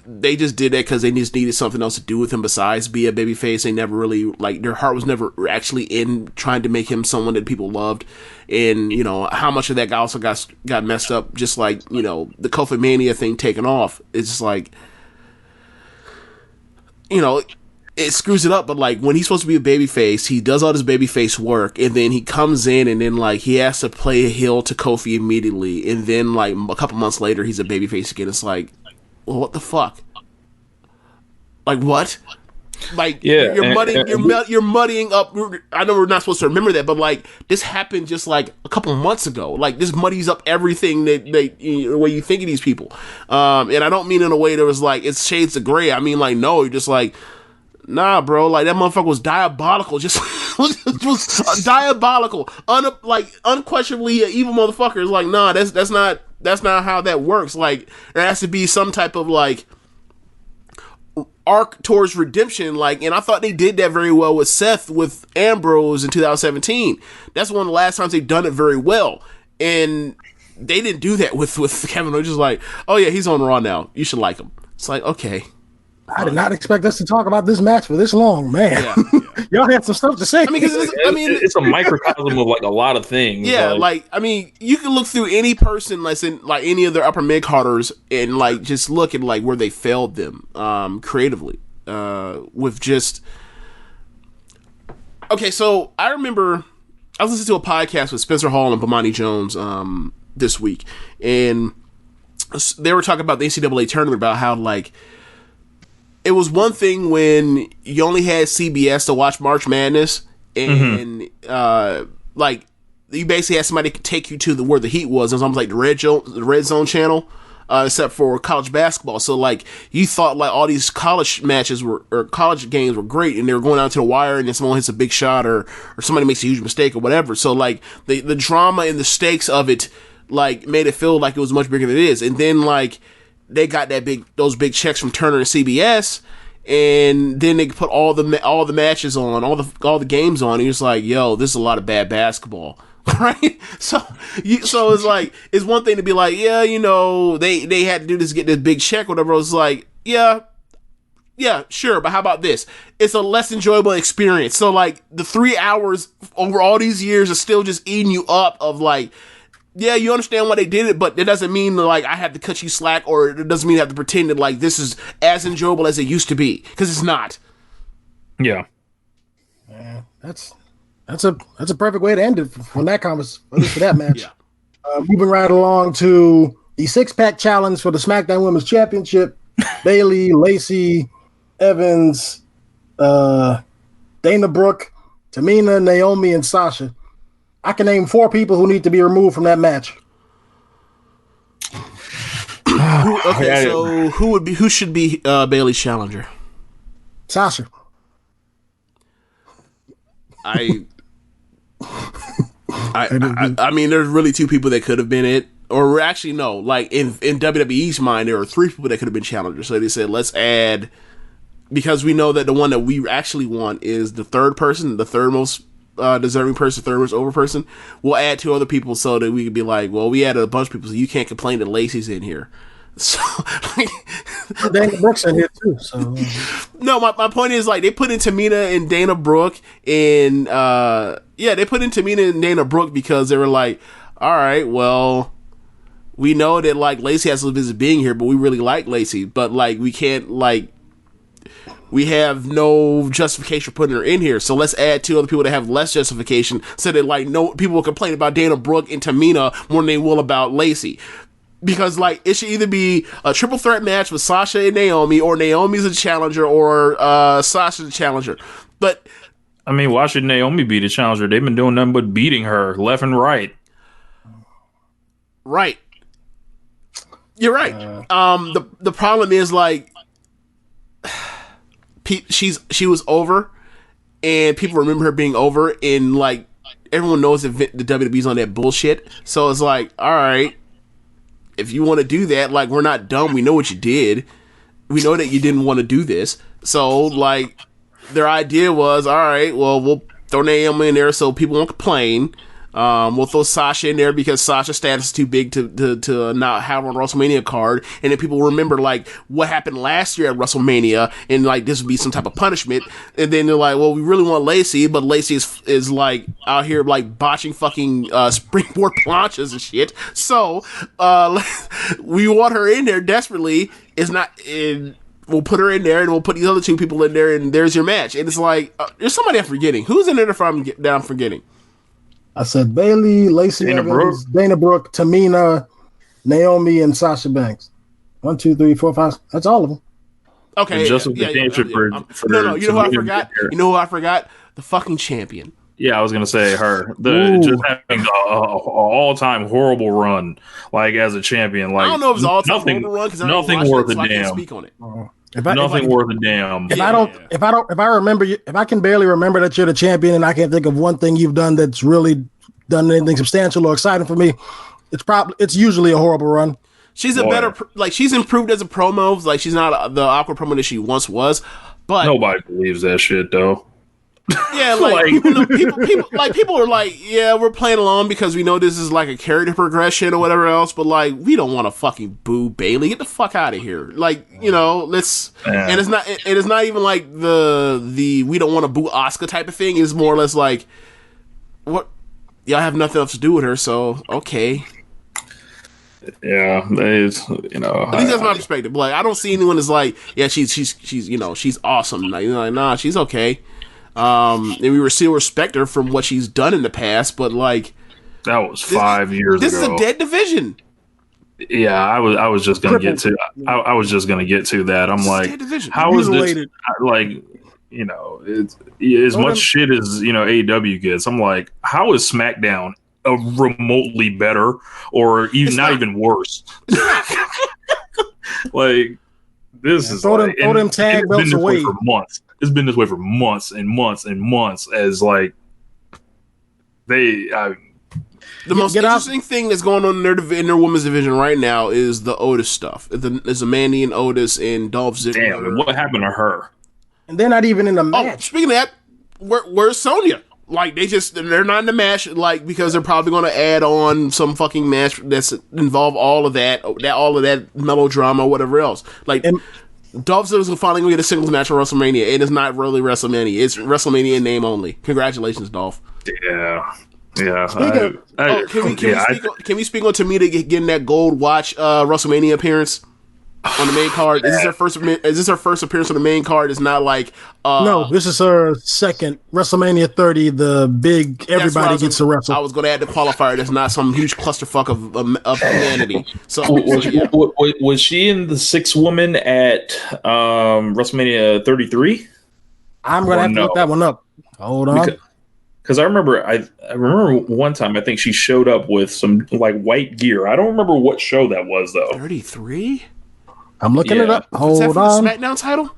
they just did that because they just needed something else to do with him besides be a babyface. They never really, like, their heart was never actually in trying to make him someone that people loved. And, how much of that guy also got messed up, just like, the Kofi Mania thing taking off. It's just like, it screws it up, but like when he's supposed to be a babyface, he does all this babyface work, and then he comes in and then like he has to play a heel to Kofi immediately, and then like a couple months later he's a babyface again. It's like, well, what the fuck? Like what? Like you're muddying up. I know we're not supposed to remember that, but like this happened just like a couple months ago. Like this muddies up everything that the way you think of these people. And I don't mean in a way that was like it's shades of gray. I mean like no, you're just like. Nah, bro, like that motherfucker was diabolical. Just was diabolical, unquestionably an evil motherfucker. It's like, nah, that's not how that works. Like there has to be some type of like arc towards redemption. Like, and I thought they did that very well with Seth with Ambrose in 2017. That's one of the last times they've done it very well, and they didn't do that with Kevin. They're just like, oh yeah, he's on Raw now. You should like him. It's like, okay. I did not expect us to talk about this match for this long, man. Yeah. Y'all had some stuff to say. I mean, it's a microcosm of like a lot of things. Yeah, like I mean, you can look through any person, like any of their upper mid carders, and like just look at like where they failed them creatively with just. Okay, so I remember I was listening to a podcast with Spencer Hall and Bomani Jones this week, and they were talking about the NCAA tournament, about how like. It was one thing when you only had CBS to watch March Madness, and like you basically had somebody could take you to where the heat was. It was almost like the Red Zone channel, except for college basketball. So like you thought like all these college matches or college games were great, and they were going out to the wire, and then someone hits a big shot or somebody makes a huge mistake or whatever. So like the drama and the stakes of it like made it feel like it was much bigger than it is, and then like. They got those big checks from Turner and CBS, and then they put all the matches on, all the games on. And you're just like, yo, this is a lot of bad basketball, right? So it's like it's one thing to be like, yeah, they had to do this to get this big check, whatever. It was like, yeah, sure, but how about this? It's a less enjoyable experience. So like the 3 hours over all these years is still just eating you up. Of like. Yeah, you understand why they did it, but it doesn't mean like I have to cut you slack, or it doesn't mean I have to pretend that like this is as enjoyable as it used to be, because it's not. Yeah, that's a perfect way to end it for that conversation, at least for that match. Yeah. Moving right along to the 6-pack challenge for the SmackDown Women's Championship: Bayley, Lacey, Evans, Dana Brooke, Tamina, Naomi, and Sasha. I can name 4 people who need to be removed from that match. So who should be Bayley's challenger? Sasha. I mean, there's really 2 people that could have been it, or actually no. Like in WWE's mind, there are 3 people that could have been challengers. So they said let's add, because we know that the one that we actually want is the third person, the third most. Deserving person, third most over person. We'll add 2 other people so that we can be like, well, we added a bunch of people, so you can't complain that Lacey's in here. So, like, Dana Brooke's in here too. So, no, my point is like they put in Tamina and Dana Brooke, and they put in Tamina and Dana Brooke because they were like, all right, well, we know that like Lacey has a business being here, but we really like Lacey, but like we can't like. we have no justification for putting her in here. So let's add 2 other people that have less justification, so that like no people will complain about Dana Brooke and Tamina more than they will about Lacey. Because like it should either be a triple threat match with Sasha and Naomi, or Naomi's a challenger, or Sasha's a challenger. But I mean, why should Naomi be the challenger? They've been doing nothing but beating her left and right. Right. You're right. The problem is like she was over, and people remember her being over, and like everyone knows that the WWE's on that bullshit. So it's like, all right, if you want to do that, like, we're not dumb. We know what you did. We know that you didn't want to do this. So like, their idea was, all right, well, we'll throw Naomi in there so people won't complain. We'll throw Sasha in there because Sasha's status is too big to not have on WrestleMania card, and then people remember like what happened last year at WrestleMania, and like this would be some type of punishment. And then they're like, well, we really want Lacey, but Lacey is like out here like botching fucking springboard planches and shit. So we want her in there desperately. It's not in. We'll put her in there, and we'll put these other 2 people in there, and there's your match. And it's like, there's somebody I'm forgetting. Who's in there that I'm forgetting? I said Bayley, Lacey Evans, Dana Brooke, Tamina, Naomi, and Sasha Banks. 1, 2, 3, 4, 5. That's all of them. Okay. And justification for no. You know who I forgot? You know who I forgot? The fucking champion. Yeah, I was gonna say her. Just having an all-time horrible run, like as a champion. Like, I don't know if it's all-time horrible run because nothing worth a damn. I can't speak on it. Nothing worth a damn. If I can barely remember that you're the champion, and I can't think of one thing you've done that's really done anything substantial or exciting for me, it's usually a horrible run. She's she's improved as a promo. Like, she's not the awkward promo that she once was. But nobody believes that shit though. Yeah, like people are like, yeah, we're playing along because we know this is like a character progression or whatever else, but like, we don't want to fucking boo Bayley. Get the fuck out of here. Like, you know, let's. Yeah. And it's not even like the we don't want to boo Asuka type of thing. It's more or less like, what, y'all have nothing else to do with her, so okay. Yeah, it's, you know, at least that's my perspective. Like, I don't see anyone that's like, yeah, she's you know, she's awesome. Like, you know, like, nah, she's okay. And we still respect her from what she's done in the past, but like, that was 5 years ago. This is a dead division. Yeah, I was just gonna get to. I was just gonna get to that. I'm like, how is this? Like, you know, it's as much shit as, you know, AEW gets. I'm like, how is SmackDown remotely better, or even not even worse? Like, this is throw them tag belts away for months. It's been this way for months and months and months. As like the most interesting thing that's going on in their women's division right now is the Otis stuff. It's Amanda and Otis and Dolph Ziggler. Damn, and what happened to her? And they're not even in the match. Oh, speaking of that, where's Sonya? Like, they're not in the match, like, because they're probably going to add on some fucking match that's involve all of that melodrama, whatever else. Like, Dolph Ziggler's finally going to get a singles match on WrestleMania. It is not really WrestleMania. It's WrestleMania in name only. Congratulations, Dolph. Yeah. Yeah. Can we speak on Tamina getting that gold watch WrestleMania appearance on the main card? Is this her first appearance on the main card? It's not like no, this is her second WrestleMania 30. The big everybody gets to wrestle. I was going to add the qualifier. That's not some huge clusterfuck of humanity. So was she in the sixth woman at WrestleMania 33? I'm going to have to look that one up. Hold on. Because I remember one time I think she showed up with some like white gear. I don't remember what show that was though. 33? I'm looking it up. Hold on. The SmackDown title?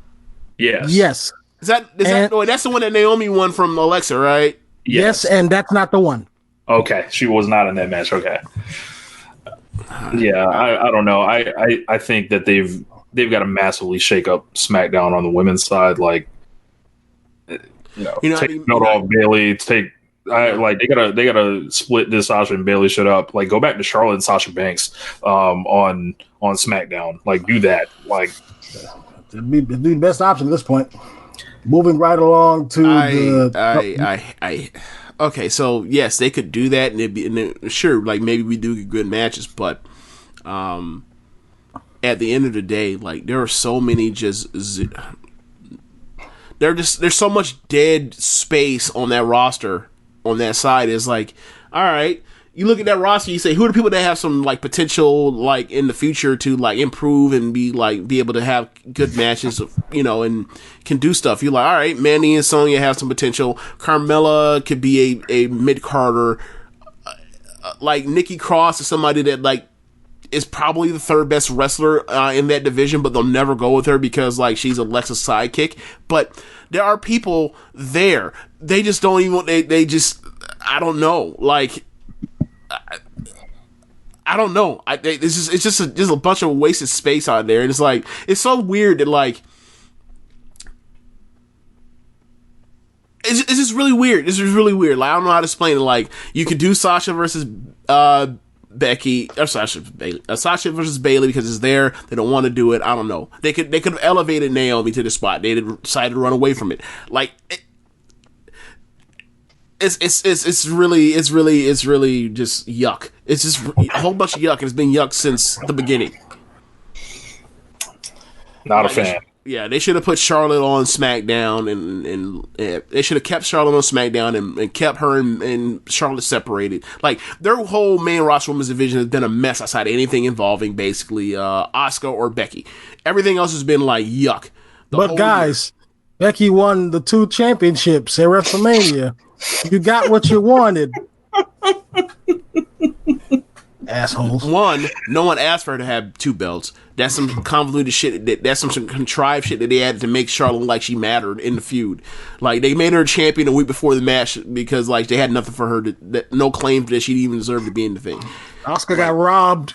Yes. Yes. That's the one that Naomi won from Alexa, right? Yes, and that's not the one. Okay, she was not in that match. Okay. Yeah, I don't know. I think that they've got to massively shake up SmackDown on the women's side. Like, take note off Bayley. They gotta split this Sasha and Bayley shit up. Like, go back to Charlotte and Sasha Banks on SmackDown. Like, do that. Like, it'd be the best option at this point. Moving right along to okay, so yes, they could do that, and sure, like, maybe we do get good matches, but at the end of the day, like, there are so many just there's so much dead space on that roster on that side. It's like, all right, you look at that roster, you say, who are the people that have some like potential like in the future to like improve and be able to have good matches, you know, and can do stuff. You're like, all right, Mandy and Sonya have some potential. Carmella could be a mid-carder. Like Nikki Cross is somebody that like is probably the third best wrestler in that division, but they'll never go with her because like she's Alexa's sidekick. But there are people there. They just don't even. They just. I don't know. Like. I don't know. It's just a bunch of wasted space out there, and it's like it's so weird that like it's just really weird. It's just really weird. Like I don't know how to explain it. Like you could do Sasha versus Becky or Sasha versus Bayley because it's there. They don't want to do it. I don't know. They could have elevated Naomi to the spot. They decided to run away from it. Like. It's really just yuck. It's just a whole bunch of yuck, and it's been yuck since the beginning. Not a fan. Yeah, they should have put Charlotte on SmackDown, and they should have kept Charlotte on SmackDown and kept her and Charlotte separated. Like their whole main roster women's division has been a mess outside of anything involving basically Asuka or Becky. Everything else has been like yuck. But guys, Becky won the 2 championships at WrestleMania. You got what you wanted. Assholes. One, no one asked for her to have 2 belts. That's some convoluted shit. That's some contrived shit that they added to make Charlotte look like she mattered in the feud. Like, they made her a champion a week before the match because, like, they had nothing for her no claim that she'd even deserve to be in the thing. Asuka got robbed.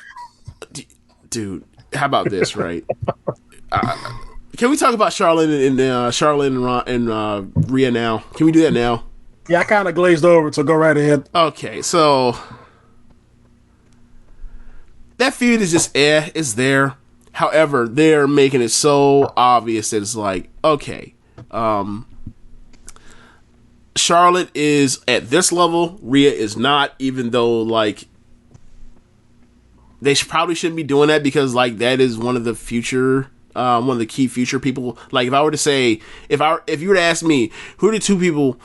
Dude, how about this, right? Can we talk about Charlotte and Rhea now? Can we do that now? Yeah, I kind of glazed over it, so go right ahead. Okay, so that feud is just it's there. However, they're making it so obvious that it's like, okay, Charlotte is at this level, Rhea is not, even though, like, they probably shouldn't be doing that because, like, that is one of the future... one of the key future people. Like, if I were to say, if you were to ask me, who are the 2 people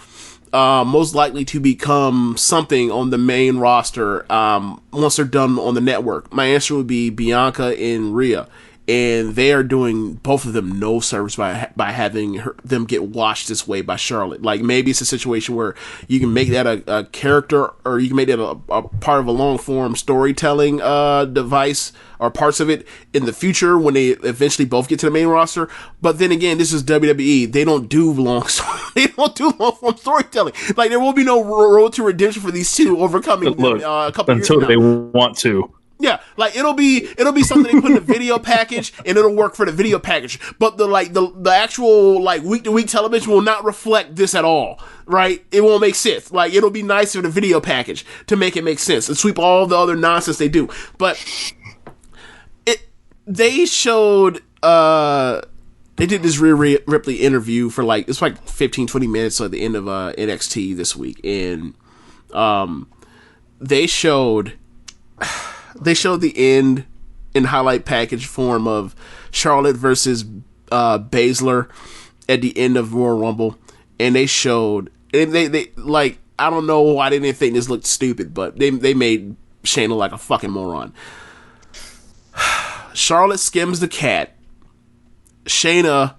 most likely to become something on the main roster once they're done on the network, my answer would be Bianca and Rhea. And they are doing both of them no service by having them get watched this way by Charlotte. Like, maybe it's a situation where you can make that a character, or you can make that a part of a long form storytelling device or parts of it in the future when they eventually both get to the main roster. But then again, this is WWE. They don't do long form storytelling. Like, there will be no road to redemption for these 2 overcoming a couple years until now. they want to. Yeah, like it'll be something they put in a video package, and it'll work for the video package. But the actual like week to week television will not reflect this at all, right? It won't make sense. Like, it'll be nice for the video package to make it make sense and sweep all the other nonsense they do. But they showed they did this Rhea Ripley interview for like it's like 15-20 minutes at the end of NXT this week, and they showed the end in highlight package form of Charlotte versus Baszler at the end of Royal Rumble, and they showed they like, I don't know why they didn't think this looked stupid, but they made Shayna like a fucking moron. Charlotte skims the cat. Shayna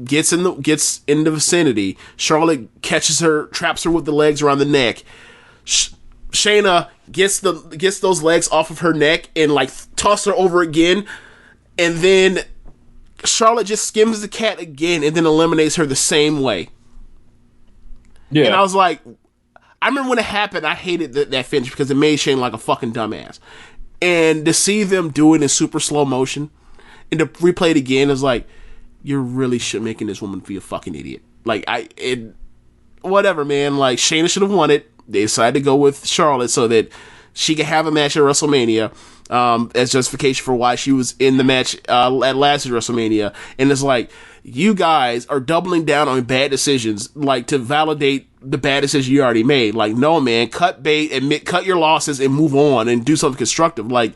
gets in the vicinity. Charlotte catches her, traps her with the legs around the neck. Shayna gets those legs off of her neck and like toss her over again, and then Charlotte just skims the cat again and then eliminates her the same way. Yeah, and I was like, I remember when it happened, I hated that finish because it made Shayna like a fucking dumbass, and to see them do it in super slow motion and to replay it again is like, you're really making this woman be a fucking idiot. Like, whatever, man. Like, Shayna should have won it. They decided to go with Charlotte so that she could have a match at WrestleMania as justification for why she was in the match at last year's WrestleMania. And it's like, you guys are doubling down on bad decisions, like, to validate the bad decision you already made. Like, no, man, cut bait, cut your losses and move on and do something constructive. Like,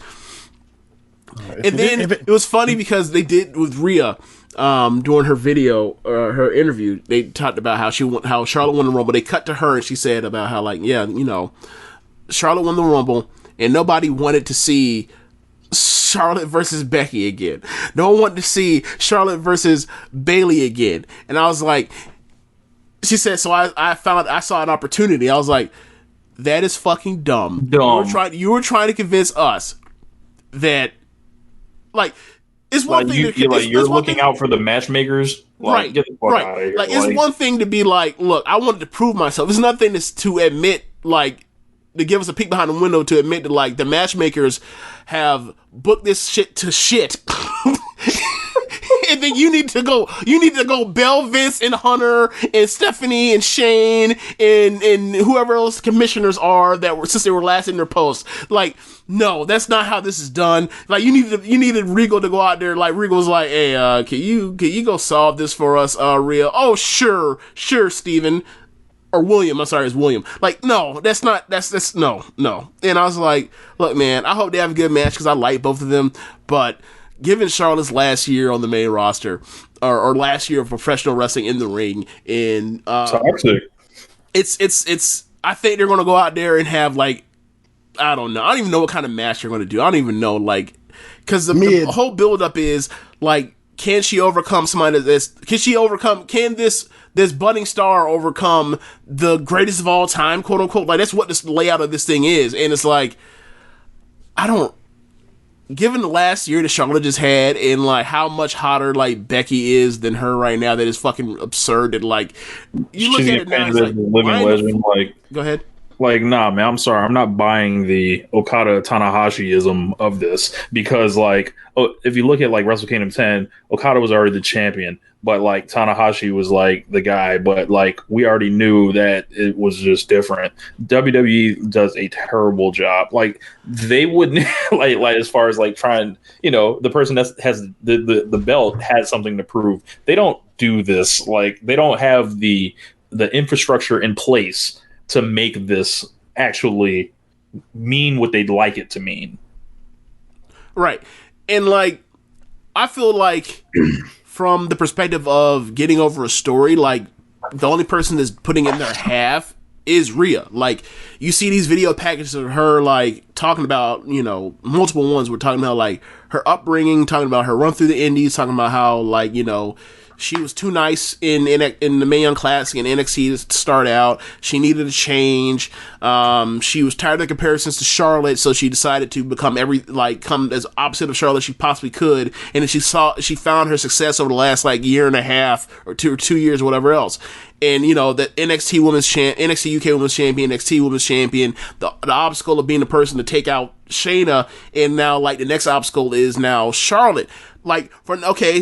and then it was funny because they did with Rhea. during her video, her interview, they talked about how Charlotte won the Rumble. They cut to her and she said about how, like, yeah, you know, Charlotte won the Rumble and nobody wanted to see Charlotte versus Becky again. No one wanted to see Charlotte versus Bayley again. And I was like, she said, so I saw an opportunity. I was like, that is fucking dumb. You were trying to convince us that, like, it's one thing you're looking out for the matchmakers. Like, right. Get the fuck out of here. Like, it's one thing to be like, look, I wanted to prove myself. It's another thing to admit, like, to give us a peek behind the window to admit that, like, the matchmakers have booked this shit to shit. And then you need to go Bell, Vince, and Hunter, and Stephanie, and Shane, and whoever else commissioners are since they were last in their post. Like, no, that's not how this is done. Like, you needed Regal to go out there. Like, Regal's like, hey, can you go solve this for us, Rhea? Oh, sure, Steven. Or William, I'm sorry, it's William. Like, no, that's no. And I was like, look, man, I hope they have a good match because I like both of them. But given Charlotte's last year on the main roster, or last year of professional wrestling in the ring, and it's I think they're gonna go out there and have, like, I don't know. I don't even know what kind of match they're gonna do. I don't even know, like, because the whole build up is like, can she overcome somebody that's can this budding star overcome the greatest of all time, quote unquote? Like, that's what this layout of this thing is. And it's like, given the last year that Charlotte just had, and like how much hotter like Becky is than her right now, that is fucking absurd. And like, you look at it now, it's like, living legend. Like, go ahead. Like, nah, man, I'm sorry. I'm not buying the Okada Tanahashi-ism of this, because, like, if you look at, like, Wrestle Kingdom 10, Okada was already the champion, but, like, Tanahashi was, like, the guy, but, like, we already knew that it was just different. WWE does a terrible job. Like, they wouldn't, like, as far as, like, trying, you know, the person that has the belt has something to prove. They don't do this. Like, they don't have the infrastructure in place to make this actually mean what they'd like it to mean. Right. And, like, I feel like from the perspective of getting over a story, like, the only person that's putting in their half is Rhea. Like, you see these video packages of her, like, talking about, you know, multiple ones. We're talking about, like, her upbringing, talking about her run through the indies, talking about how, like, you know, she was too nice in the Mae Young Classic and NXT to start out. She needed a change. She was tired of the comparisons to Charlotte, so she decided to come as opposite of Charlotte she possibly could. And then she found her success over the last, like, year and a half or 2 years or whatever else. And, you know, the NXT UK Women's Champion, NXT Women's Champion, the obstacle of being the person to take out Shayna, and now, like, the next obstacle is now Charlotte. Like,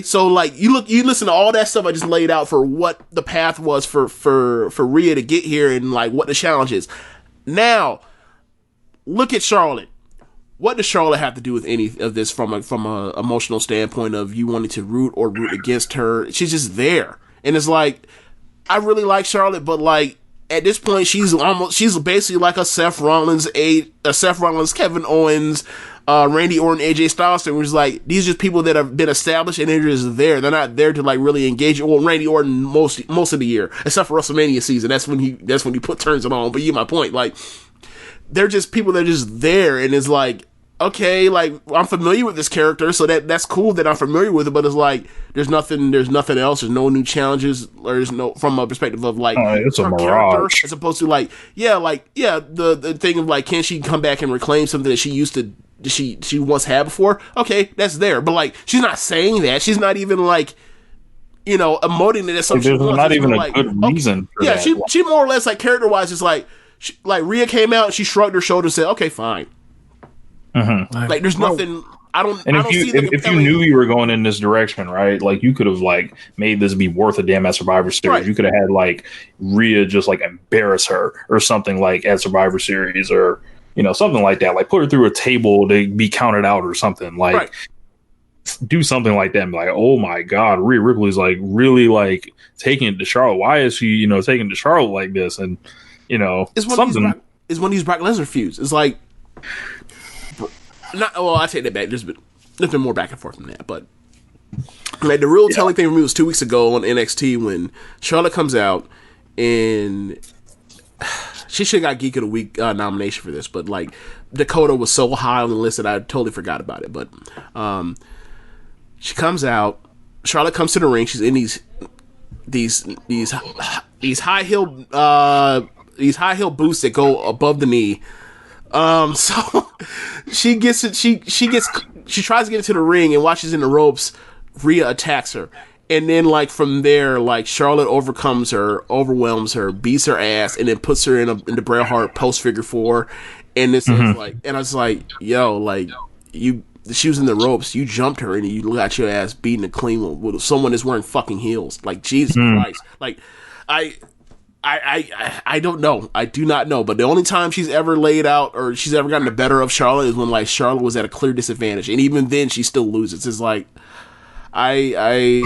so, like, you listen to all that stuff I just laid out for what the path was for Rhea to get here, and, like, what the challenge is. Now, look at Charlotte. What does Charlotte have to do with any of this from a emotional standpoint of you wanting to root against her? She's just there. And it's like, I really like Charlotte, but, like, at this point, she's basically like a Seth Rollins, Kevin Owens, Randy Orton, AJ Styles, which is like, these are just people that have been established and they're just there. They're not there to, like, really engage. Well, Randy Orton most of the year, except for WrestleMania season. That's when he turns it on. But you get my point. Like, they're just people that are just there, and it's like, okay, like, I'm familiar with this character, so that's cool that I'm familiar with it, but it's like, there's nothing else, there's no new challenges, or there's no, from a perspective of, like, it's her a character, mirage. as opposed to, like, the thing of, like, can she come back and reclaim something that she once had before? Okay, that's there, but, like, she's not saying that, she's not even, like, you know, emoting it as something. There's not even a good reason for that. She more or less, like, character-wise, is like, Rhea came out and she shrugged her shoulders and said, okay, fine. Mm-hmm. Like, there's nothing. If you knew you were going in this direction, right? Like, you could have, like, made this be worth a damn at Survivor Series. Right. You could have had, like, Rhea just, like, embarrass her or something, like, at Survivor Series, or, you know, something like that. Like, put her through a table to be counted out or something. Like, right. Do something like that. And be like, oh my God, Rhea Ripley's, like, really, like, taking it to Charlotte. Why is she, you know, taking it to Charlotte like this? And, you know, it's one of these Brock Lesnar feuds. It's like, I take that back. There's been more back and forth than that, but Like the real telling thing for me was 2 weeks ago on NXT when Charlotte comes out and she should have got Geek of the Week nomination for this, but like Dakota was so high on the list that I totally forgot about it. But she comes out, Charlotte comes to the ring. She's in these high heel boots that go above the knee. So she gets it. She tries to get into the ring, and while she's in the ropes, Rhea attacks her. And then, like, from there, like, Charlotte overcomes her, overwhelms her, beats her ass, and then puts her in the Bret Hart post figure 4. And this is like, and I was like, yo, like, she was in the ropes, you jumped her, and you got your ass beaten and clean with someone that's wearing fucking heels. Like, Jesus Christ. Like, I don't know. I do not know. But the only time she's ever laid out or she's ever gotten the better of Charlotte is when, like, Charlotte was at a clear disadvantage. And even then, she still loses. It's like, I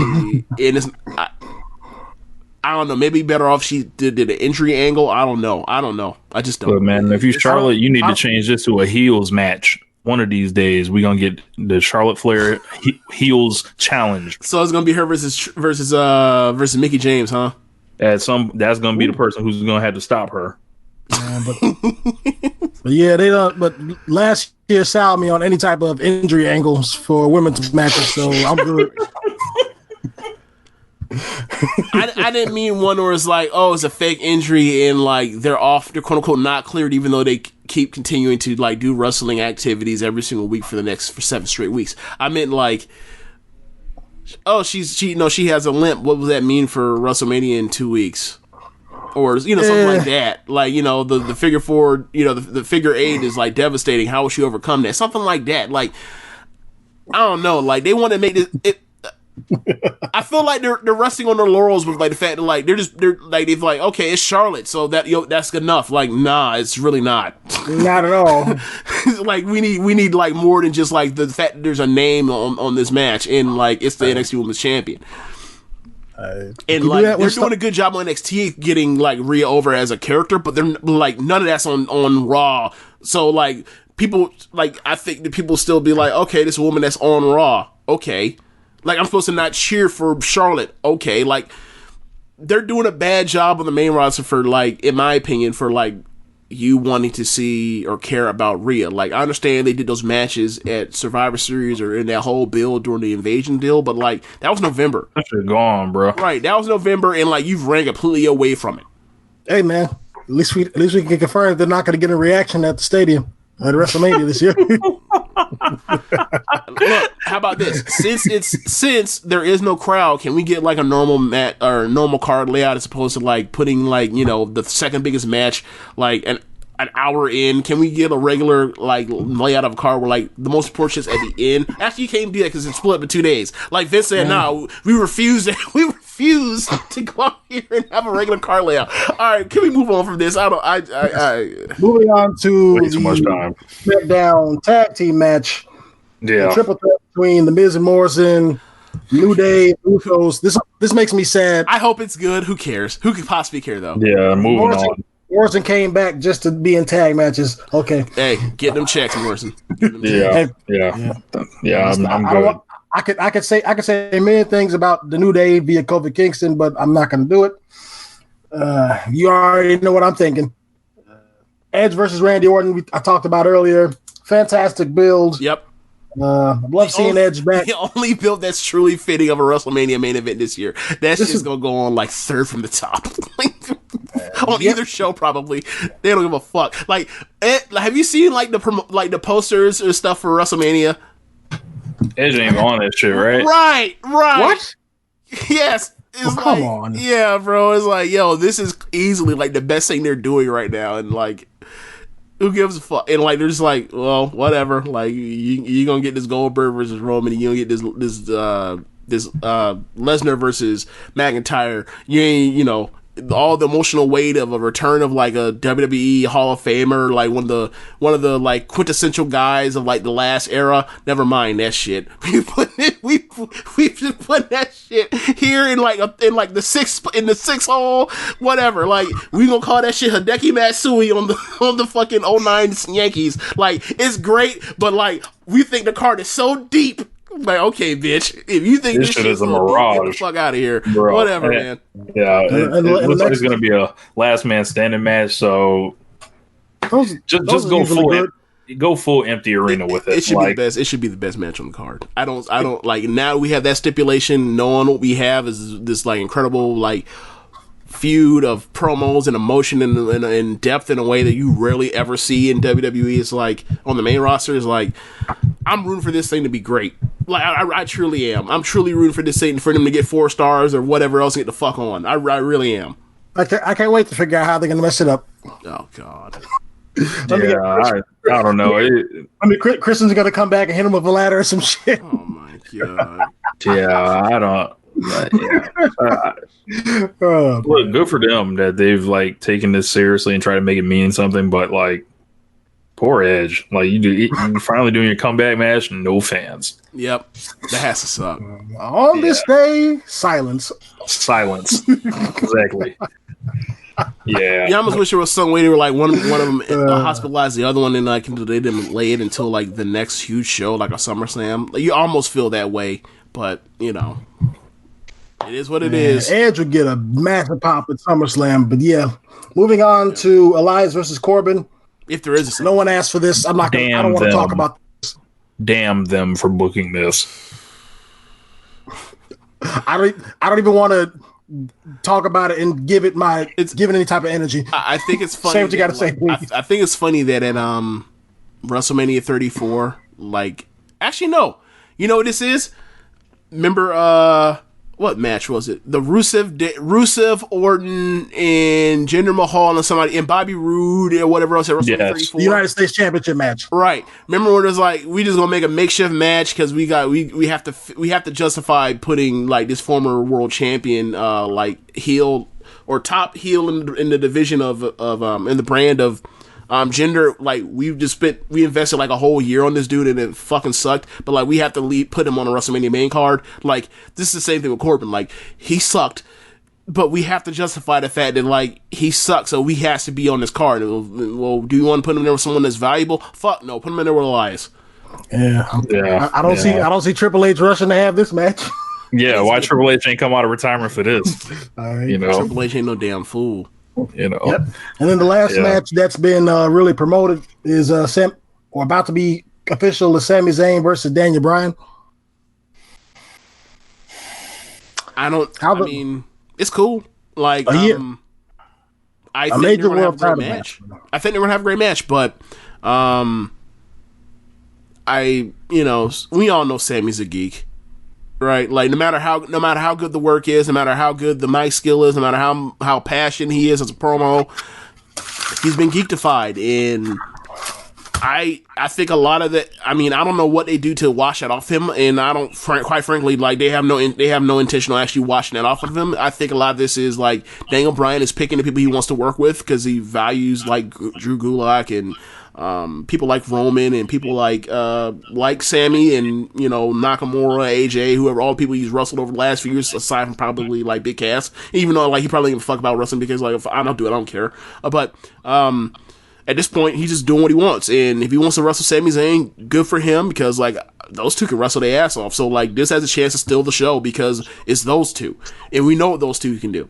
don't know. Maybe better off she did an injury angle. I don't know. I just don't. But man, if you're Charlotte, you need to change this to a heels match. One of these days, we're gonna get the Charlotte Flair heels challenge. So it's gonna be her versus Mickey James, huh? That's gonna be the person who's gonna have to stop her. But yeah, they don't. But last year soured me on any type of injury angles for women's matches, so I'm good. I didn't mean one where it's like, oh, it's a fake injury and like they're quote unquote not cleared, even though they keep continuing to like do wrestling activities every single week for 7 straight weeks. I meant like, oh, she has a limp. What would that mean for WrestleMania in 2 weeks? Or, something like that. Like, the figure 4, the figure 8 is, like, devastating. How will she overcome that? Something like that. Like, I don't know. Like, they want to make this... I feel like they're resting on their laurels with, like, the fact that, like, they're like, okay, it's Charlotte, so that's good enough. Like, nah, it's really not. Not at all. Like, we need, like, more than just, like, the fact that there's a name on this match, and, like, it's the NXT Women's Champion. And like they're doing a good job on NXT getting like Rhea over as a character, but they're like none of that's on Raw. So like people, like I think that people still be like, okay, this woman that's on Raw, okay. Like I'm supposed to not cheer for Charlotte, okay. Like they're doing a bad job on the main roster for like, in my opinion, for like you wanting to see or care about Rhea. Like I understand they did those matches at Survivor Series or in that whole build during the Invasion deal, but like that was November. That shit gone, bro. Right, that was November, and like you've ran completely away from it. Hey man, at least we can confirm they're not going to get a reaction at the stadium at WrestleMania this year. Look, how about this? Since there is no crowd, can we get like a normal mat or normal card layout as opposed to like putting like the second biggest match like an hour in? Can we get a regular like layout of a card where like the most important shit's at the end? Actually, you can't do that because it's split up in 2 days. Like Vince said, no, we refuse to go out here and have a regular card layout. All right, can we move on from this? Moving on to way too much time. SmackDown tag team match. Yeah, the triple threat between The Miz and Morrison, New Day, Usos. This makes me sad. I hope it's good. Who cares? Who could possibly care though? Yeah, moving on. Morrison came back just to be in tag matches. Okay. Hey, get them checks, Morrison. Yeah. I'm good. I could say many things about the New Day via Kofi Kingston, but I'm not going to do it. You already know what I'm thinking. Edge versus Randy Orton. I talked about earlier. Fantastic build. Yep. I love seeing Edge back. The only build that's truly fitting of a WrestleMania main event this year. That's just going to go on like third from the top. On either show, probably. They don't give a fuck. Like, have you seen like the posters or stuff for WrestleMania? Edge ain't on that shit, right? Right. What? Yes. It's come on. Yeah, bro. It's like, yo, this is easily like the best thing they're doing right now, and like, who gives a fuck? And like, they're just like, well, whatever. Like, you gonna get this Goldberg versus Roman, and you gonna get this Lesnar versus McIntyre. You ain't, all the emotional weight of a return of like a WWE Hall of Famer, like one of the like quintessential guys of like the last era. Never mind that shit. We've just put that shit here in the sixth hole, whatever. Like we gonna call that shit Hideki Matsui on the fucking 09 Yankees. Like it's great, but like we think the card is so deep. Like, okay, bitch, if you think this shit is a get mirage, the fuck out of here. bro. Whatever, man. Yeah, it looks like it's gonna be a last man standing match. So just go full. Go full empty arena with it. It should be the best. It should be the best match on the card. I don't like now we have that stipulation. Knowing what we have is this like incredible like feud of promos and emotion and depth in a way that you rarely ever see in WWE. It's like on the main roster is like I'm rooting for this thing to be great. Like I truly am. I'm truly rooting for this thing for them to get 4 stars or whatever else and get the fuck on. I really am. I can't wait to figure out how they're gonna mess it up. Oh God. I don't know. Kristen's gonna come back and hit him with a ladder or some shit. Oh my God. Yeah, I don't. Look, good for them that they've like taken this seriously and try to make it mean something. But like, poor Edge, like you finally doing your comeback match, no fans. Yep, that has to suck. On this day, silence. Exactly. Yeah, I almost wish there was some way they were like one of them hospitalized the other one and like they didn't lay it until like the next huge show like a SummerSlam. Like, you almost feel that way, but you know, it is what it is. Edge would get a massive pop at SummerSlam, but yeah. Moving on to Elias versus Corbin. If there is, no one asked for this. I'm not. I don't want to talk about this. Damn them for booking this. I don't even want to talk about it and give it any type of energy. I think it's funny. Say what you got to say. I think it's funny that at WrestleMania 34, like, actually no, you know what this is? Remember what match was it? The Rusev, Orton, and Jinder Mahal and somebody and Bobby Roode or whatever else at WrestleMania 34. The United States Championship match. Right. Remember when it was like we just gonna make a makeshift match because we have to justify putting like this former world champion like heel or top heel in the division of in the brand of Jinder. Like we invested like a whole year on this dude and it fucking sucked, but like we have to put him on a WrestleMania main card. Like this is the same thing with Corbin. Like he sucked, but we have to justify the fact that like he sucks, so he has to be on this card. Well, do you want to put him there with someone that's valuable? Fuck no, put him in there with Elias. Yeah. I don't see Triple H rushing to have this match. Yeah, why Triple H ain't come out of retirement for this? You know, Triple H ain't no damn fool. You know. Yep. And then the last match that's been really promoted is about to be official is Sami Zayn versus Daniel Bryan. I mean, it's cool. Like, I think they're gonna have a great match. I think they're gonna have a great match, but we all know Sammy's a geek. Right, like no matter how good the work is, no matter how good the mic skill is, no matter how passionate he is as a promo, he's been geektified, and I think a lot of that. I mean, I don't know what they do to wash that off him, and I don't, quite frankly, like they have no intention of actually washing that off of him. I think a lot of this is like Daniel Bryan is picking the people he wants to work with because he values like Drew Gulak and people like Roman and people like Sammy and Nakamura, AJ, whoever, all the people he's wrestled over the last few years, aside from probably like Big Cass. Even though like he probably didn't fuck about wrestling because like if I don't do it, I don't care. But at this point, he's just doing what he wants, and if he wants to wrestle Sami Zayn, good for him because like those two can wrestle their ass off. So like this has a chance to steal the show because it's those two, and we know what those two can do.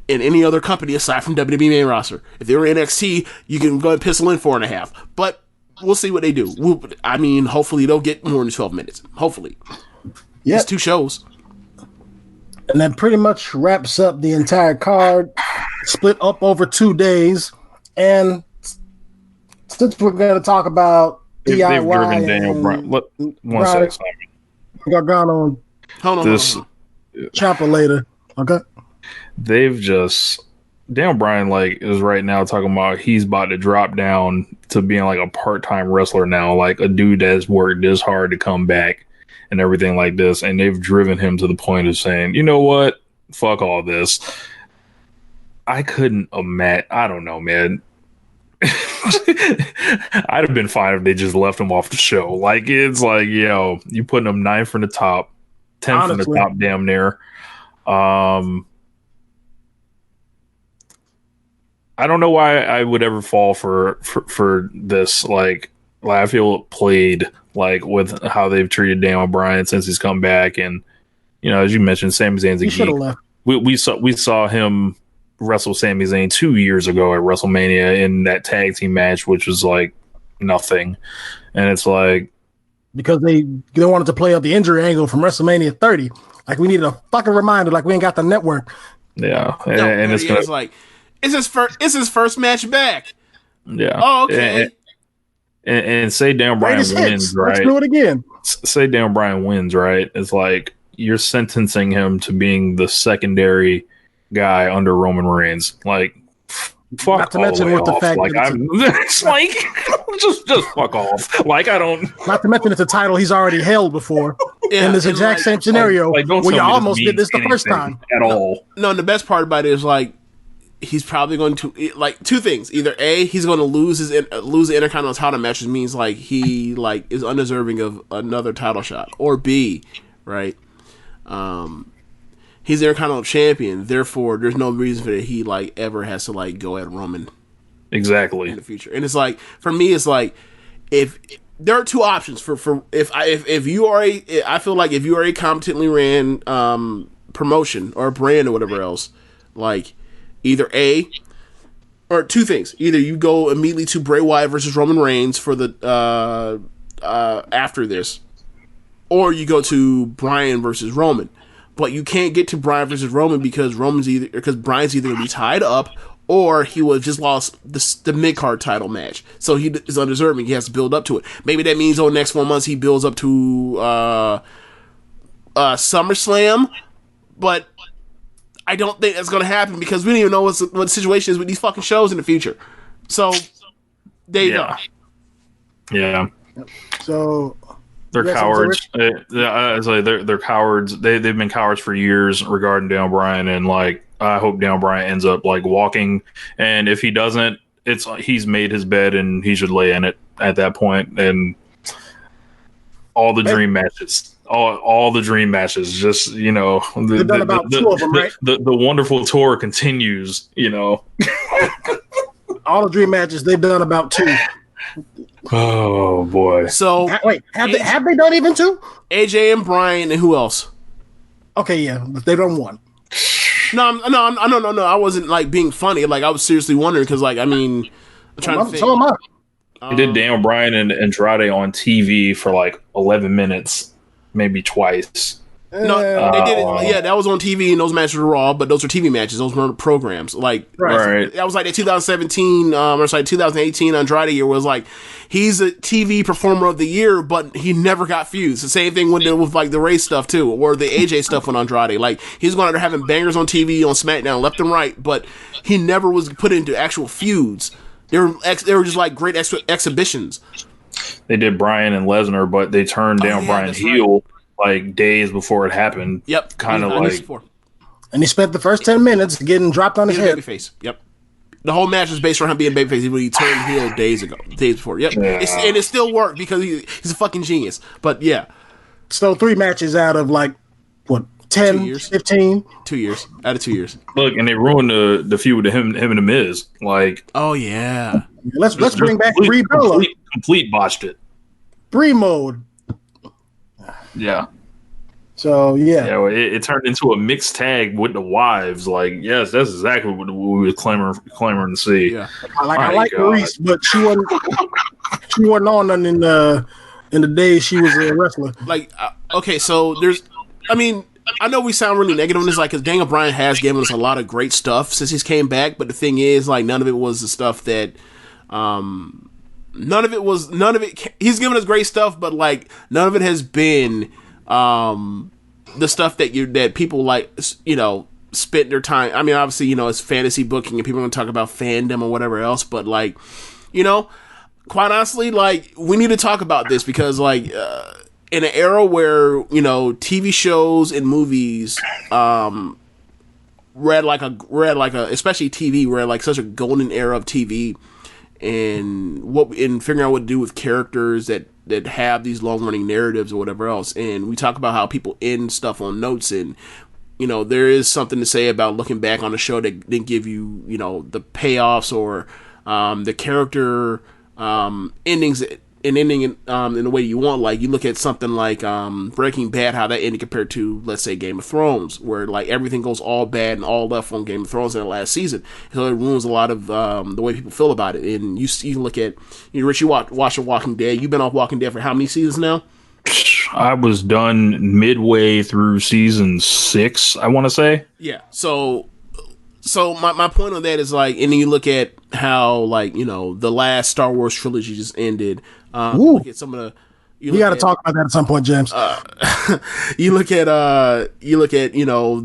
In any other company aside from WWE main roster. If they were NXT, you can go and pistol in 4.5. But we'll see what they do. Hopefully they'll get more than 12 minutes. Hopefully. Yeah. It's 2 shows. And that pretty much wraps up the entire card, split up over 2 days. And since we're going to talk about DIY driven Daniel Bryan. One second, Simon. Gargano and Ciampa later. Okay. They've just Daniel Bryan like is right now talking about he's about to drop down to being like a part-time wrestler now, like a dude that's worked this hard to come back and everything like this, and they've driven him to the point of saying, you know what, fuck all this. I couldn't imagine. I don't know, man. I'd have been fine if they just left him off the show. Like it's like, yo, you putting him 9 from the top, 10 from the top, damn near. I don't know why I would ever fall for this. Like, like I feel it played like with how they've treated Daniel Bryan since he's come back, and as you mentioned, Sami Zayn's a geek. Left. We saw him wrestle Sami Zayn 2 years ago at WrestleMania in that tag team match, which was like nothing, and it's like because they wanted to play up the injury angle from WrestleMania 30. Like we needed a fucking reminder, like we ain't got the network. Yeah, and it's like it's his first match back. Yeah. Oh, okay. And say Daniel Bryan wins, right? Let's do it again. Say Daniel Bryan wins, right? It's like you're sentencing him to being the secondary guy under Roman Reigns. Like, fuck. Not to mention with the fact like I'm it's like just fuck off. Like I don't. Not to mention it's a title he's already held before in this exact same scenario where you almost did this the first time at all. No, and the best part about it is like he's probably going to like two things. Either A, he's going to lose the Intercontinental title match, which means like he like is undeserving of another title shot, or B, right? He's the Intercontinental champion, therefore there's no reason that he like ever has to like go at Roman exactly in the future. And it's like for me, it's like if there are two options for if you are I feel like if you are a competently ran promotion or brand or whatever else, like either A or two things. Either you go immediately to Bray Wyatt versus Roman Reigns for the after this, or you go to Bryan versus Roman. But you can't get to Bryan versus Roman because Bryan's either going to be tied up or he would have just lost the mid-card title match. So he is undeserving. He has to build up to it. Maybe that means over the next 1 month he builds up to SummerSlam, but I don't think that's going to happen because we don't even know what the situation is with these fucking shows in the future. So there you go. Yeah. So they're cowards. They're cowards. They've been cowards for years regarding Daniel Bryan, and like I hope Daniel Bryan ends up like walking. And if he doesn't, he's made his bed and he should lay in it at that point. And all the dream matches, all the dream matches. Just they've done about two of them, right? The wonderful tour continues. All the dream matches they've done about two. Oh boy! So wait, have they done even two? AJ and Bryan and who else? Okay, yeah, but they've done one. No. I wasn't like being funny. Like I was seriously wondering because, like, I mean, I'm trying to think. So am I. They did Daniel Bryan and Andrade on TV for like 11 minutes, maybe twice. No, they did it. Yeah, that was on TV, and those matches were Raw, but those were TV matches. Those weren't programs. Like, right. That was like the 2017, or sorry, 2018 Andrade year was like, he's a TV performer of the year, but he never got feuds. The same thing with like the race stuff too, or the AJ stuff on Andrade. Like, he's going to having bangers on TV on SmackDown left and right, but he never was put into actual feuds. They were just like great exhibitions. They did Bryan and Lesnar, but they turned down Bryan heel. Right. Like days before it happened. Yep. Kind of like. And he spent the first 10 minutes getting dropped on his head. Babyface. Yep. The whole match was based around him being babyface when he turned heel days before. Yep. Yeah. And it still worked because he's a fucking genius. But yeah. So 3 matches out of like, what, 10, 2 years? 15? 2 years. Out of 2 years. Look, and they ruined the feud with him and The Miz. Like. Oh, yeah. Let's bring back Brie Bella. Complete botched it. Brie mode. Yeah. So yeah, it turned into a mixed tag with the wives. Like, yes, that's exactly what we were clamoring to see. Yeah, I like Maurice, but she wasn't on none in the days she was a wrestler. Like, okay, so I know we sound really negative on this, like, because Daniel Bryan has given us a lot of great stuff since he's came back, but the thing is, like, none of it was the stuff that, he's given us great stuff, but, like, none of it has been, the stuff that people, like, spent their time. I mean, obviously, it's fantasy booking and people are going to talk about fandom or whatever else, but, like, quite honestly, like, we need to talk about this because, like, in an era where, TV shows and movies, especially TV, we're at like such a golden era of TV, and figuring out what to do with characters that have these long running narratives or whatever else. And we talk about how people end stuff on notes, and there is something to say about looking back on a show that didn't give you the payoffs or the character endings an ending in the way you want. Like, you look at something like Breaking Bad, how that ended compared to, let's say, Game of Thrones, where like everything goes all bad and all left on Game of Thrones in the last season. So it ruins a lot of the way people feel about it. And you look at, Rich, you watch The Walking Dead. You've been off Walking Dead for how many seasons now? I was done midway through season 6, I want to say. Yeah. So my point on that is like, and then you look at how, like, the last Star Wars trilogy just ended. Look at some of the. You got to talk about that at some point, James. You look at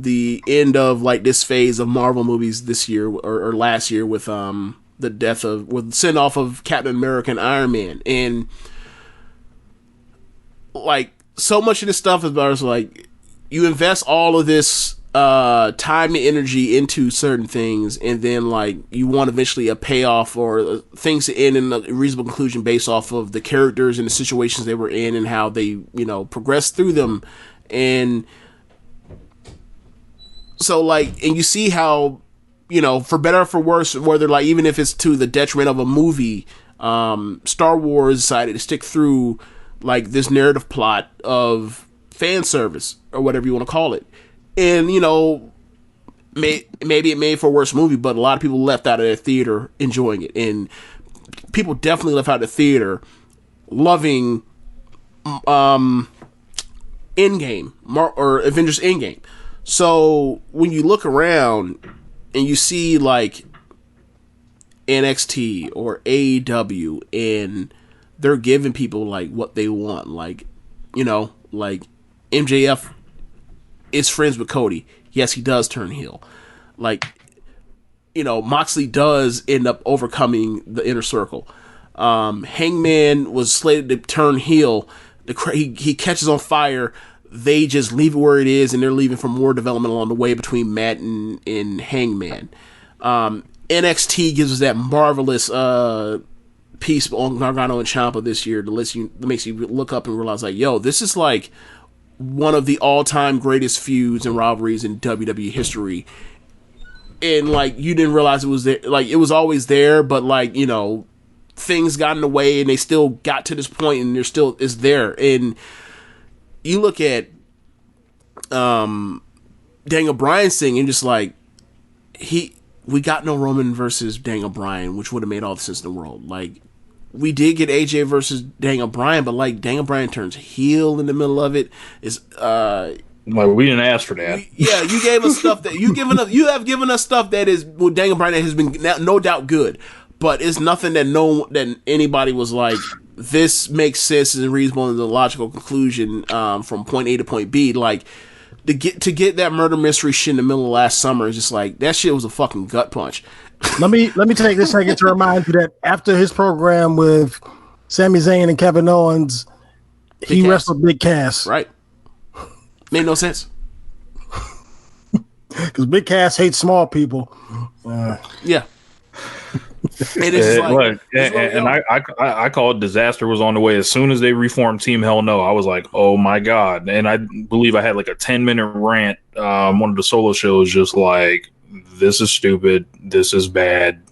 the end of like this phase of Marvel movies this year or last year with the send off of Captain America and Iron Man, and like so much of this stuff is like you invest all of this time and energy into certain things, and then like you want eventually a payoff or things to end in a reasonable conclusion based off of the characters and the situations they were in and how they progress through them. And so like, and you see how for better or for worse, whether like even if it's to the detriment of a movie, Star Wars decided to stick through like this narrative plot of fan service or whatever you want to call it. And, maybe it made for a worse movie, but a lot of people left out of the theater enjoying it. And people definitely left out of the theater loving Endgame or Avengers Endgame. So when you look around and you see like NXT or AEW and they're giving people like what they want, like, like MJF is friends with Cody. Yes, he does turn heel. Like, Moxley does end up overcoming the Inner Circle. Hangman was slated to turn heel. He catches on fire. They just leave it where it is, and they're leaving for more development along the way between Matt and Hangman. NXT gives us that marvelous piece on Gargano and Ciampa this year that makes you look up and realize, like, yo, this is like one of the all-time greatest feuds and rivalries in WWE history. And like, you didn't realize it was there. Like, it was always there, but like, things got in the way and they still got to this point and is there. And you look at Daniel Bryan's thing and just like, we got no Roman versus Daniel Bryan, which would have made all the sense in the world. Like, we did get AJ versus Daniel Bryan, but like Daniel Bryan turns heel in the middle of it. Is like, we didn't ask for that. Yeah, you gave us stuff that you have given us stuff that is with Daniel Bryan that has been no doubt good, but it's nothing that anybody was like, this makes sense and reasonable in the logical conclusion from point A to point B. Like, to get that murder mystery shit in the middle of last summer is just like, that shit was a fucking gut punch. Let me take this second to remind you that after his program with Sami Zayn and Kevin Owens, he wrestled Big Cass. Right. Made no sense. Because Big Cass hates small people. Yeah. And it's like, I called disaster was on the way as soon as they reformed Team Hell No. I was like, oh my god! And I believe I had like a 10-minute rant. One of the solo shows, just like, this is stupid. This is bad.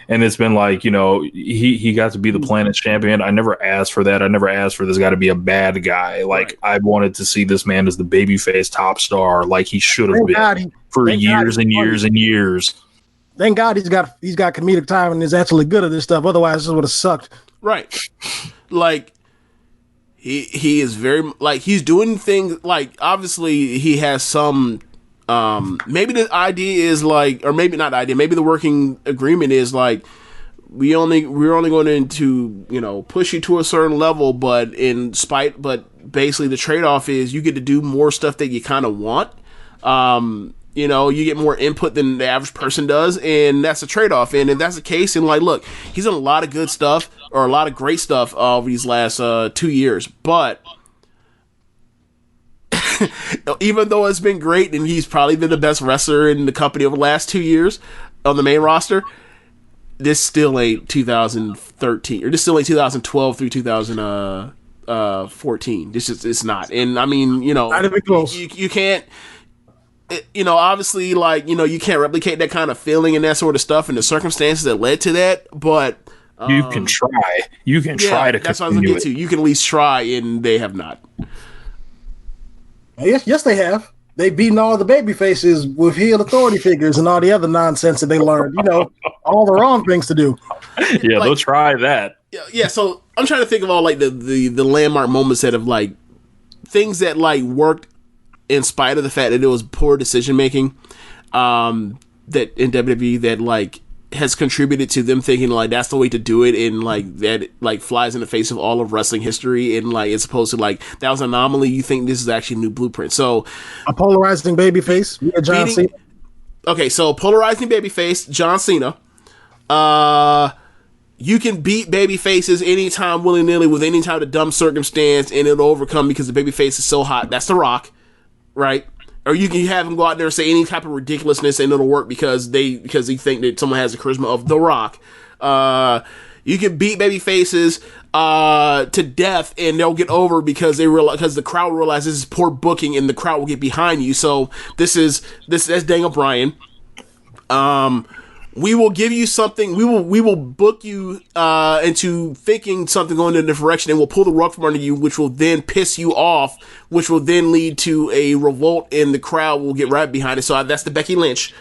And it's been like, he got to be the Planet Champion. I never asked for that. I never asked for this guy to be a bad guy. Like, right. I wanted to see this man as the babyface top star, like he should have been for years and years and years. Thank God he's got comedic time and is actually good at this stuff. Otherwise, this would have sucked. Right. Like, he is very, like, he's doing things, like, obviously he has some, maybe the idea is like, or maybe not the idea, maybe the working agreement is like, we're only going to, push you to a certain level, but basically the trade-off is you get to do more stuff that you kind of want. You get more input than the average person does, and that's a trade-off. And if that's the case, and like, look, he's done a lot of good stuff, or a lot of great stuff over these last 2 years, but even though it's been great, and he's probably been the best wrestler in the company over the last 2 years on the main roster, this still ain't 2013, or this still ain't 2012 through 2014. It's not. And I mean, not even close. You can't, obviously, like, you can't replicate that kind of feeling and that sort of stuff and the circumstances that led to that, but You can try. You can try to. That's what I was going to get to. You can at least try, and they have not. Yes, they have. They've beaten all the baby faces with heel authority figures and all the other nonsense that they learned. All the wrong things to do. Yeah, they'll try that. Yeah. So I'm trying to think of all like the landmark moments that have like things that like worked in spite of the fact that it was poor decision making. That in WWE that like has contributed to them thinking like that's the way to do it, and like that like flies in the face of all of wrestling history, and like it's supposed to like that was an anomaly. You think this is actually a new blueprint? So a polarizing babyface, John Cena. Okay, so polarizing babyface, John Cena. You can beat baby faces anytime, willy nilly, with any type of dumb circumstance, and it'll overcome because the baby face is so hot. That's The Rock, right? Or you can have them go out there and say any type of ridiculousness and it'll work because they think that someone has the charisma of The Rock. You can beat baby faces to death and they'll get over because the crowd realizes this is poor booking and the crowd will get behind you. So that's Daniel Bryan. We will give you something. We will book you into thinking something going in a different direction, and we'll pull the rug from under you, which will then piss you off, which will then lead to a revolt, and the crowd will get right behind it. So that's the Becky Lynch.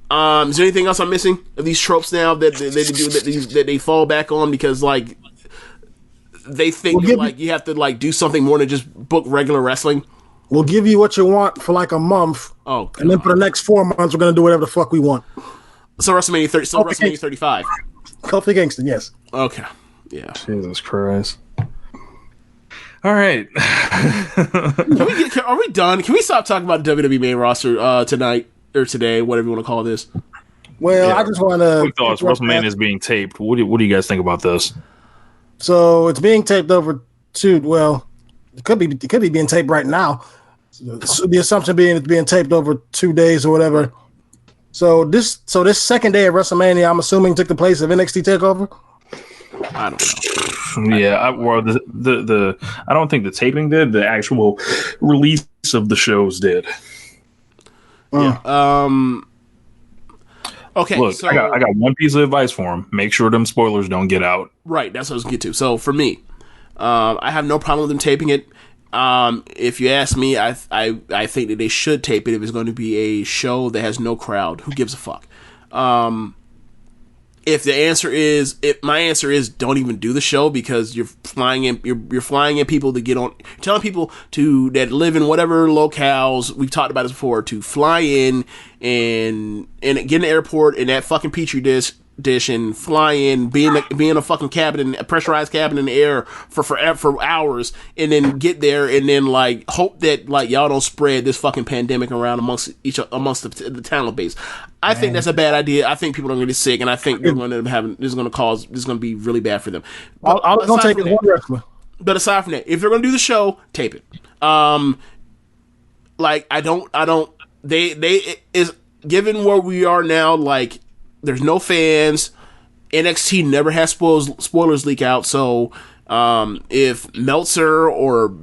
Is there anything else I'm missing of these tropes now that they fall back on because like they think you have to like do something more than just book regular wrestling? We'll give you what you want for like a month. Oh, God. And then for the next 4 months, we're gonna do whatever the fuck we want. So WrestleMania 30. So WrestleMania 35. Kofi Kingston, yes. Okay. Yeah. Jesus Christ. All right. Are we done? Can we stop talking about the WWE main roster tonight or today, whatever you want to call this? Well, I just want to. Quick thoughts. WrestleMania is being taped. What do you guys think about this? So it's being taped over two. Well, it could be being taped right now. So the assumption being it's being taped over 2 days or whatever. So this second day of WrestleMania, I'm assuming took the place of NXT TakeOver. I don't know. Yeah, I don't think the taping did. The actual release of the shows did. Yeah. Okay. Look, so, I got one piece of advice for him. Make sure them spoilers don't get out. Right. That's what I was going to get to. So for me, I have no problem with them taping it. If you ask me, I think that they should tape it if it's going to be a show that has no crowd. Who gives a fuck? If my answer is don't even do the show because you're flying in people to get on, telling people that live in whatever locales, we've talked about this before, to fly in and get in the airport in that fucking petri dish and fly in, be in a fucking cabin, a pressurized cabin in the air for hours, and then get there and then like hope that like y'all don't spread this fucking pandemic around amongst the talent base. I think that's a bad idea. I think people are going to get sick, and I think they're going to this is going to be really bad for them. I'll take it one wrestler. But aside from that, if they're going to do the show, tape it. Like they is given where we are now, like. There's no fans. NXT never has spoilers leak out. So if Meltzer or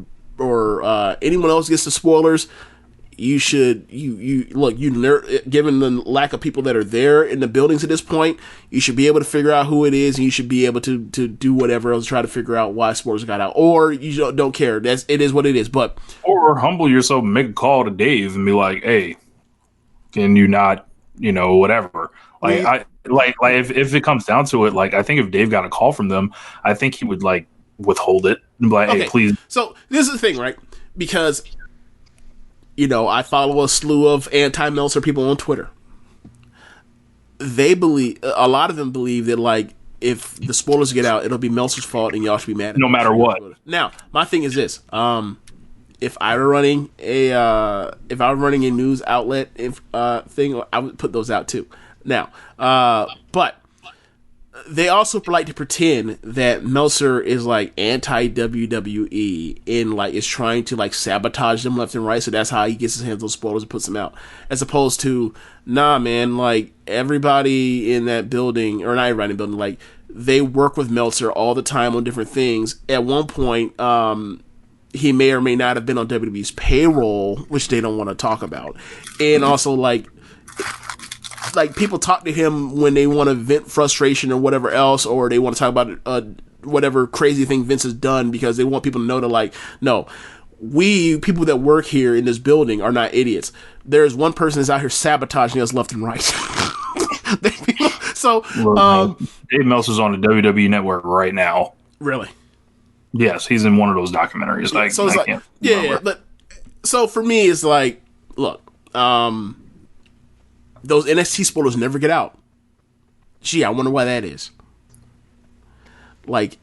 anyone else gets the spoilers, you should given the lack of people that are there in the buildings at this point, you should be able to figure out who it is, and you should be able to do whatever else to try to figure out why spoilers got out. Or you don't care. It is what it is. But or humble yourself and make a call to Dave and be like, hey, can you not, whatever. Like if it comes down to it, like I think if Dave got a call from them, I think he would like withhold it and be like, hey, please. So this is the thing, right? Because I follow a slew of anti-Meltzer people on Twitter. A lot of them believe that like if the spoilers get out, it'll be Meltzer's fault and y'all should be mad at no matter what. Now, my thing is this: if I were running a news outlet thing, I would put those out too. Now, but they also like to pretend that Meltzer is like anti-WWE and like is trying to like sabotage them left and right. So that's how he gets his hands on spoilers and puts them out. As opposed to, nah, man, like everybody in that building, or not everybody in the building, like they work with Meltzer all the time on different things. At one point, he may or may not have been on WWE's payroll, which they don't want to talk about. And also like, like people talk to him when they want to vent frustration or whatever else, or they want to talk about whatever crazy thing Vince has done, because they want people to know that, like, no, we people that work here in this building are not idiots. There's one person that's out here sabotaging us left and right. So Dave Meltzer's on the WWE Network right now. Really? Yes, he's in one of those documentaries. So it's like, yeah. But so for me, it's like, look, those NXT spoilers never get out. Gee, I wonder why that is. Like,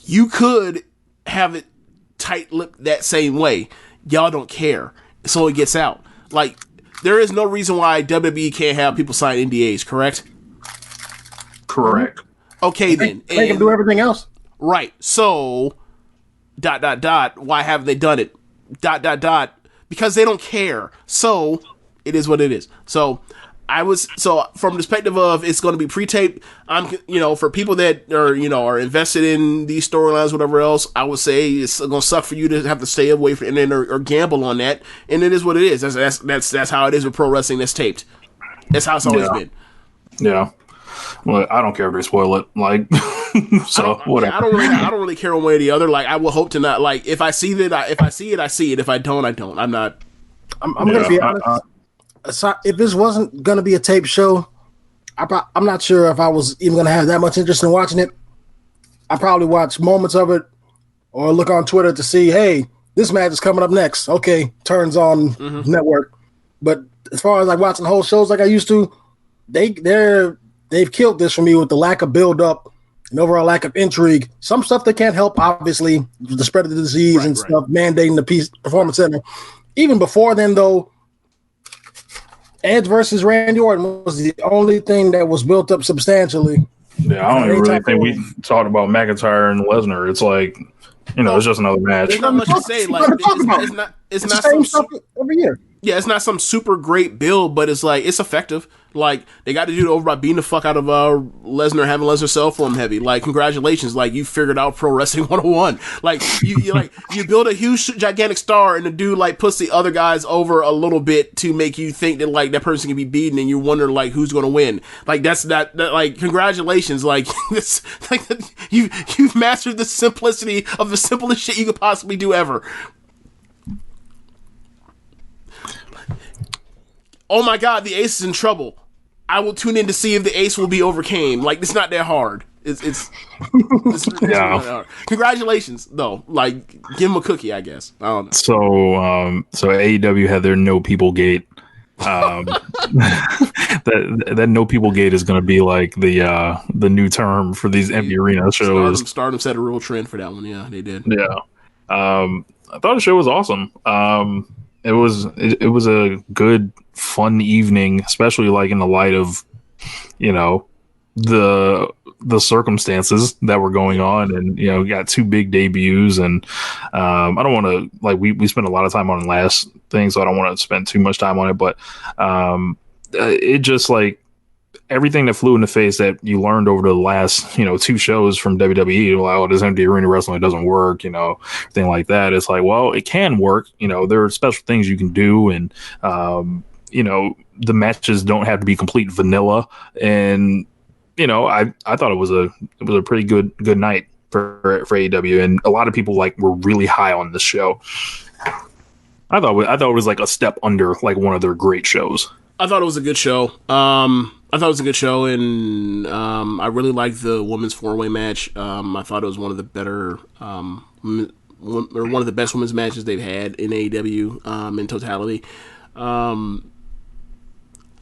you could have it tight-lipped that same way. Y'all don't care, so it gets out. Like, there is no reason why WWE can't have people sign NDAs, correct? Correct. Okay, then. They can do everything else. Right. So, ... why haven't they done it? ... Because they don't care. So, it is what it is. So, from the perspective of it's going to be pre-taped, for people that are invested in these storylines, whatever else, I would say it's going to suck for you to have to stay away from it or gamble on that. And it is what it is. That's how it is with pro wrestling that's taped. That's how it's always been. Yeah. Well, I don't care if they spoil it. Like, so whatever. I don't really care one way or the other. Like, I will hope to not. Like, if I see it, I see it. If I don't, I don't. I'm not. I'm going to be honest. If this wasn't going to be a tape show, I'm not sure if I was even going to have that much interest in watching it. I probably watch moments of it or look on Twitter to see, hey, this match is coming up next. Okay, turns on network. But as far as like watching whole shows like I used to, they've killed this for me with the lack of build up and overall lack of intrigue. Some stuff they can't help, obviously, the spread of the disease and stuff, mandating the Performance Center. Even before then, though, Edge versus Randy Orton was the only thing that was built up substantially. Yeah, I don't even really think we talked about McIntyre and Lesnar. It's like, it's just another match. There's not much to say. Like, it's not the same stuff every year. Yeah, it's not some super great build, but it's like, it's effective. Like, they got to do it over by beating the fuck out of Lesnar, having Lesnar sell for him heavy. Like, congratulations, like, you figured out Pro Wrestling 101. Like, you build a huge, gigantic star, and the dude, like, puts the other guys over a little bit to make you think that, like, that person can be beaten, and you wonder, like, who's going to win. Like, that's that, like, congratulations. Like, this, like, you've mastered the simplicity of the simplest shit you could possibly do ever. Oh my God, the Ace is in trouble. I will tune in to see if the Ace will be overcame. Like, it's not that hard. It's not hard. Congratulations, though. Like, give him a cookie, I guess. I don't know. So AEW had their No People Gate. That No People Gate is going to be like the new term for these empty arena shows. Stardom set a real trend for that one. Yeah, they did. Yeah. I thought the show was awesome. It was a good, fun evening, especially like in the light of, the circumstances that were going on, and we got two big debuts, and I don't want to, like, we spent a lot of time on the last thing, so I don't want to spend too much time on it, but it just, like, everything that flew in the face that you learned over the last, two shows from WWE, like, oh, this empty arena wrestling doesn't work, thing like that. It's like, well, it can work. There are special things you can do, and the matches don't have to be complete vanilla. And I thought it was a pretty good night for AEW, and a lot of people were really high on this show. I thought it was like a step under like one of their great shows. I thought it was a good show. And I really liked the women's four-way match. I thought it was one of the better, or one of the best women's matches they've had in AEW in totality.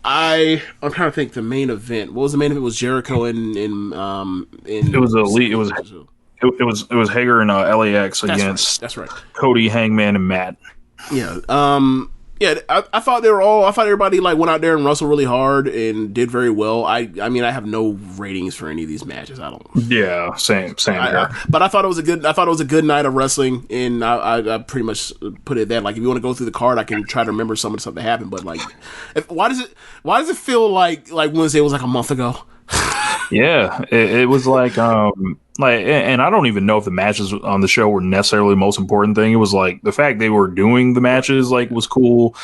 I'm trying to think the main event. What was the main event? It was Jericho and it was elite. It was Hager and LAX against that's right. Cody, Hangman, and Matt. Yeah. I thought everybody went out there and wrestled really hard and did very well. I mean, I have no ratings for any of these matches. I don't. Yeah, same here. But I thought it was a good night of wrestling, and I pretty much put it that. Like, if you want to go through the card, I can try to remember some of the stuff that happened. But why does it feel like Wednesday was like a month ago? Yeah, it was like and I don't even know if the matches on the show were necessarily the most important thing. It was like the fact they were doing the matches like was cool.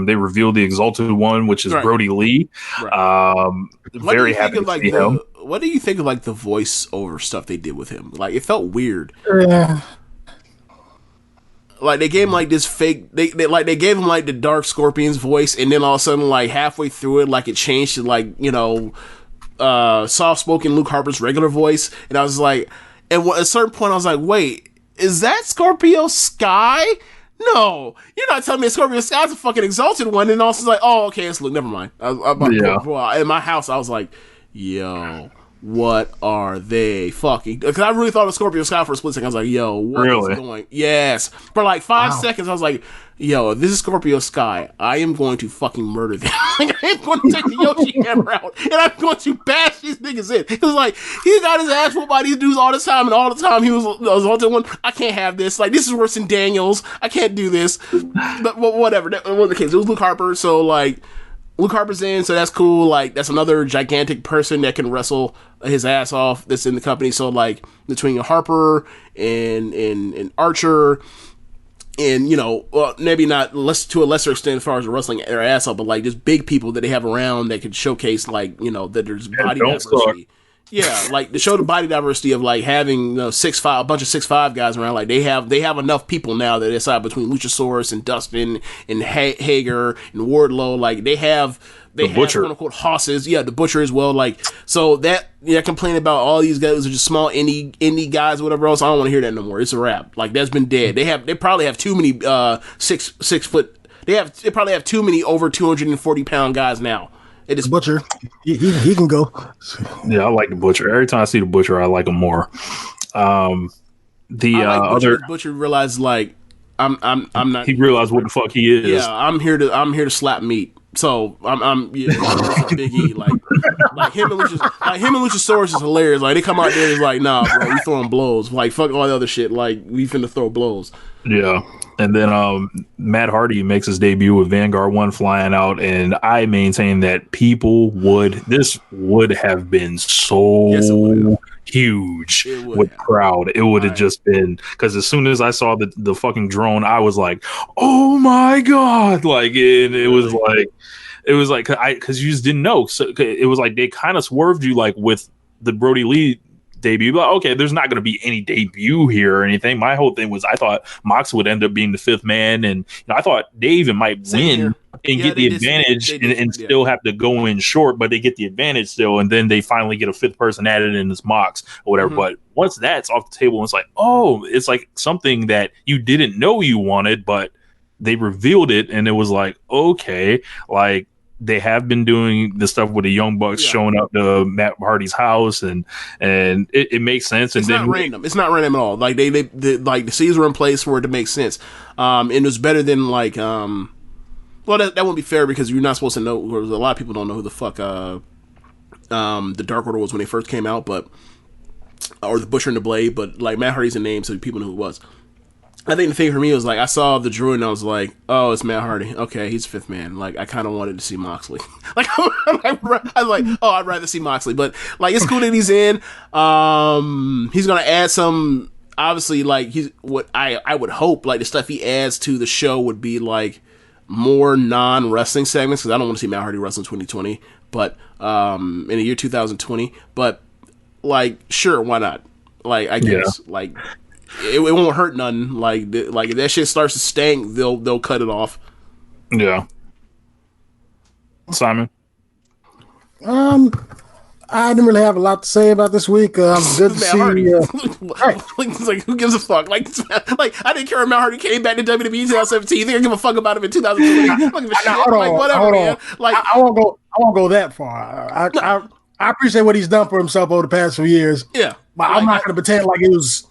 They revealed the Exalted One, which is Brodie Lee. Very happy to see him. What do you think of like the voiceover stuff they did with him? Like, it felt weird. Like, they gave him like this fake. They gave him like the Dark Scorpion's voice, and then all of a sudden, like halfway through it, like it changed to like, you know, soft-spoken Luke Harper's regular voice, and I was like, at a certain point, I was like, wait, is that Scorpio Sky? No, you're not telling me Scorpio Sky's a fucking Exalted One. And also like, oh, okay, it's Luke. Never mind. In my house, I was like, yo, what are they fucking? Because I really thought of Scorpio Sky for a split second. I was like, yo, what is going? Yes, for like 5 seconds, I was like, yo, if this is Scorpio Sky, I am going to fucking murder them. Like, I am going to take the Yoshi hammer out, and I'm going to bash these niggas in. It was like, he got his ass whooped by these dudes all the time, and all the time he was the one. I can't have this. Like, this is worse than Daniels. I can't do this. But whatever. That wasn't the case. It was Luke Harper, so like, Luke Harper's in, so that's cool. Like, that's another gigantic person that can wrestle his ass off that's in the company. So like, between Harper and Archer, and, you know, well, maybe not less to a lesser extent as far as wrestling their ass off, but like just big people that they have around that could showcase, like, you know, that there's body diversity. Yeah, like to show the body diversity of like having, you know, 6'5", a bunch of 6'5" guys around. Like they have enough people now that decide between Luchasaurus and Dustin and Hager and Wardlow. Like they have quote unquote hosses. Yeah, the Butcher as well. Like, so that, complaining about all these guys are just small indie guys or whatever else, I don't want to hear that no more. It's a wrap. Like, that's been dead. They probably have too many 6 foot. They probably have too many over 240-pound guys now. It is Butcher. He can go. Yeah, I like the Butcher. Every time I see the Butcher, I like him more. Other Butcher realized, like, I'm not. He realized what the fuck he is. Yeah, I'm here to slap meat. So I'm Big E, like him and Luchasaurus is hilarious. Like, they come out there and it's like, nah, bro, we throwing blows. Like, fuck all the other shit. Like, we finna throw blows. Yeah. And then Matt Hardy makes his debut with Vanguard 1 flying out, and I maintain that this would have been so huge with crowd. It would have just been, because as soon as I saw the fucking drone, I was like, oh my god, like, and it was like because you just didn't know. So it was like they kind of swerved you, like with the Brodie Lee debut, but okay, there's not going to be any debut here or anything. My whole thing was I thought Mox would end up being the fifth man, and I thought they even might win and get the advantage and still have to go in short, but they get the advantage still, and then they finally get a fifth person added in this Mox or whatever. Mm-hmm. But once that's off the table, it's like, oh, it's like something that you didn't know you wanted, but they revealed it, and it was like, okay, like, they have been doing the stuff with the Young Bucks showing up to Matt Hardy's house, and it makes sense. And it's not random. It's not random at all. Like they like the seeds were in place for it to make sense. And it was better than like well, that wouldn't be fair because you're not supposed to know. A lot of people don't know who the fuck the Dark Order was when they first came out, but or the Butcher and the Blade. But like Matt Hardy's a name, so people knew who it was. I think the thing for me was like I saw the Druid and I was like, oh, it's Matt Hardy. Okay, he's fifth man. Like I kind of wanted to see Moxley. Like I was like, oh, I'd rather see Moxley. But like it's cool that he's in. He's gonna add some. Obviously, like he's what I would hope like the stuff he adds to the show would be like more non-wrestling segments because I don't want to see Matt Hardy wrestle in 2020, but in the year 2020. But like, sure, why not? Like I guess like. It won't hurt nothing. Like if that shit starts to stank, they'll cut it off. Yeah. Simon? I didn't really have a lot to say about this week. Good to see. Like, who gives a fuck? Like I didn't care if Matt Hardy came back to WWE in 2017. You think I give a fuck about him in 2020? Whatever, man. Like I won't go that far. I appreciate what he's done for himself over the past few years. Yeah, but I'm not going to pretend like it was.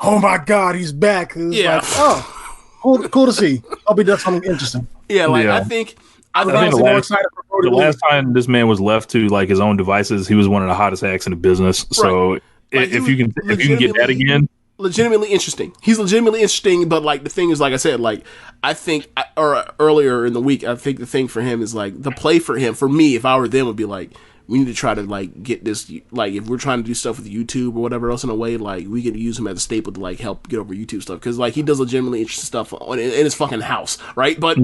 Oh my God, he's back. It was like, oh, cool to see. Hope he does something interesting. Yeah, like I think the last time this man was left to like his own devices, he was one of the hottest acts in the business. Right. So like, if you can get that again, legitimately interesting. He's legitimately interesting, but like the thing is, like I said, like I think or earlier in the week, I think the thing for him is like the play for him, for me, if I were them, would be like we need to try to like get this, like if we're trying to do stuff with YouTube or whatever else in a way, like we could use him as a staple to like help get over YouTube stuff, because like he does legitimately interesting stuff in his fucking house, right? But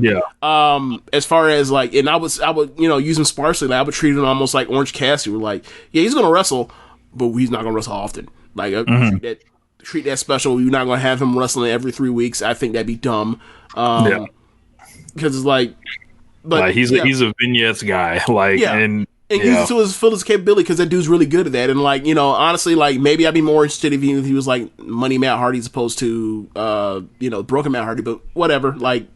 as far as like, and I would use him sparsely. Like, I would treat him almost like Orange Cassidy. We're like, yeah, he's gonna wrestle, but he's not gonna wrestle often. Like treat that special. We're not gonna have him wrestling every 3 weeks. I think that'd be dumb. Because it's like, but he's a vignettes guy, like, and use it to his full capability, because that dude's really good at that. And like, honestly, like maybe I'd be more interested if he was like Money Matt Hardy as opposed to Broken Matt Hardy, but whatever. Like,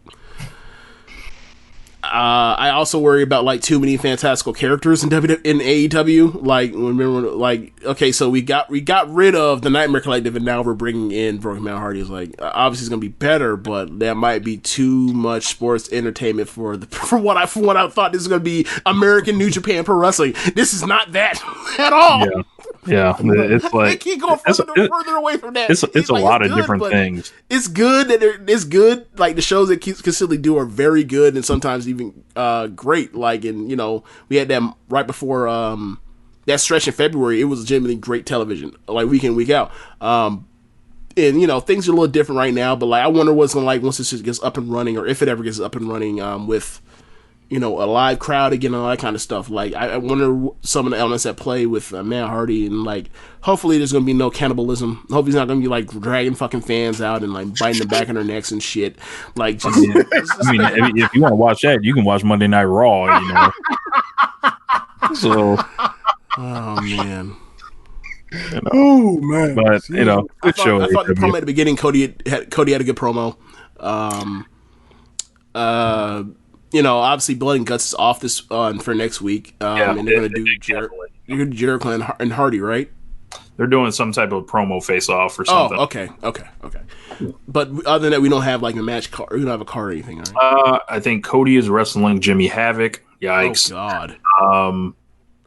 I also worry about like too many fantastical characters in AEW. Like, remember, like, okay, so we got rid of the Nightmare Collective, and now we're bringing in Broken Matt Hardy. It's like, obviously it's gonna be better, but that might be too much sports entertainment for what I thought this was gonna be. American New Japan Pro Wrestling. This is not that at all. Yeah, it's like they keep going further away from that. It's like, a lot of different things. It's good that it's good. Like the shows that keeps consistently do are very good, and sometimes even great. Like we had that right before that stretch in February. It was legitimately great television, like week in, week out. And things are a little different right now. But like, I wonder what's gonna like once this just gets up and running, or if it ever gets up and running with a live crowd again, all that kind of stuff. Like, I wonder some of the elements at play with Matt Hardy, and like, hopefully there's gonna be no cannibalism. Hopefully he's not gonna be like dragging fucking fans out and like biting them back in their necks and shit. Like, just, I mean, if you want to watch that, you can watch Monday Night Raw. So, oh man. Oh man! But good show. I thought the promo at the beginning, Cody had a good promo. Obviously Blood and Guts is off this for next week. And they're gonna do Jericho and Hardy, right? They're doing some type of promo face-off or something. Oh, okay. But other than that, we don't have like a match card. We don't have a card or anything, right? I think Cody is wrestling Jimmy Havoc. Yikes!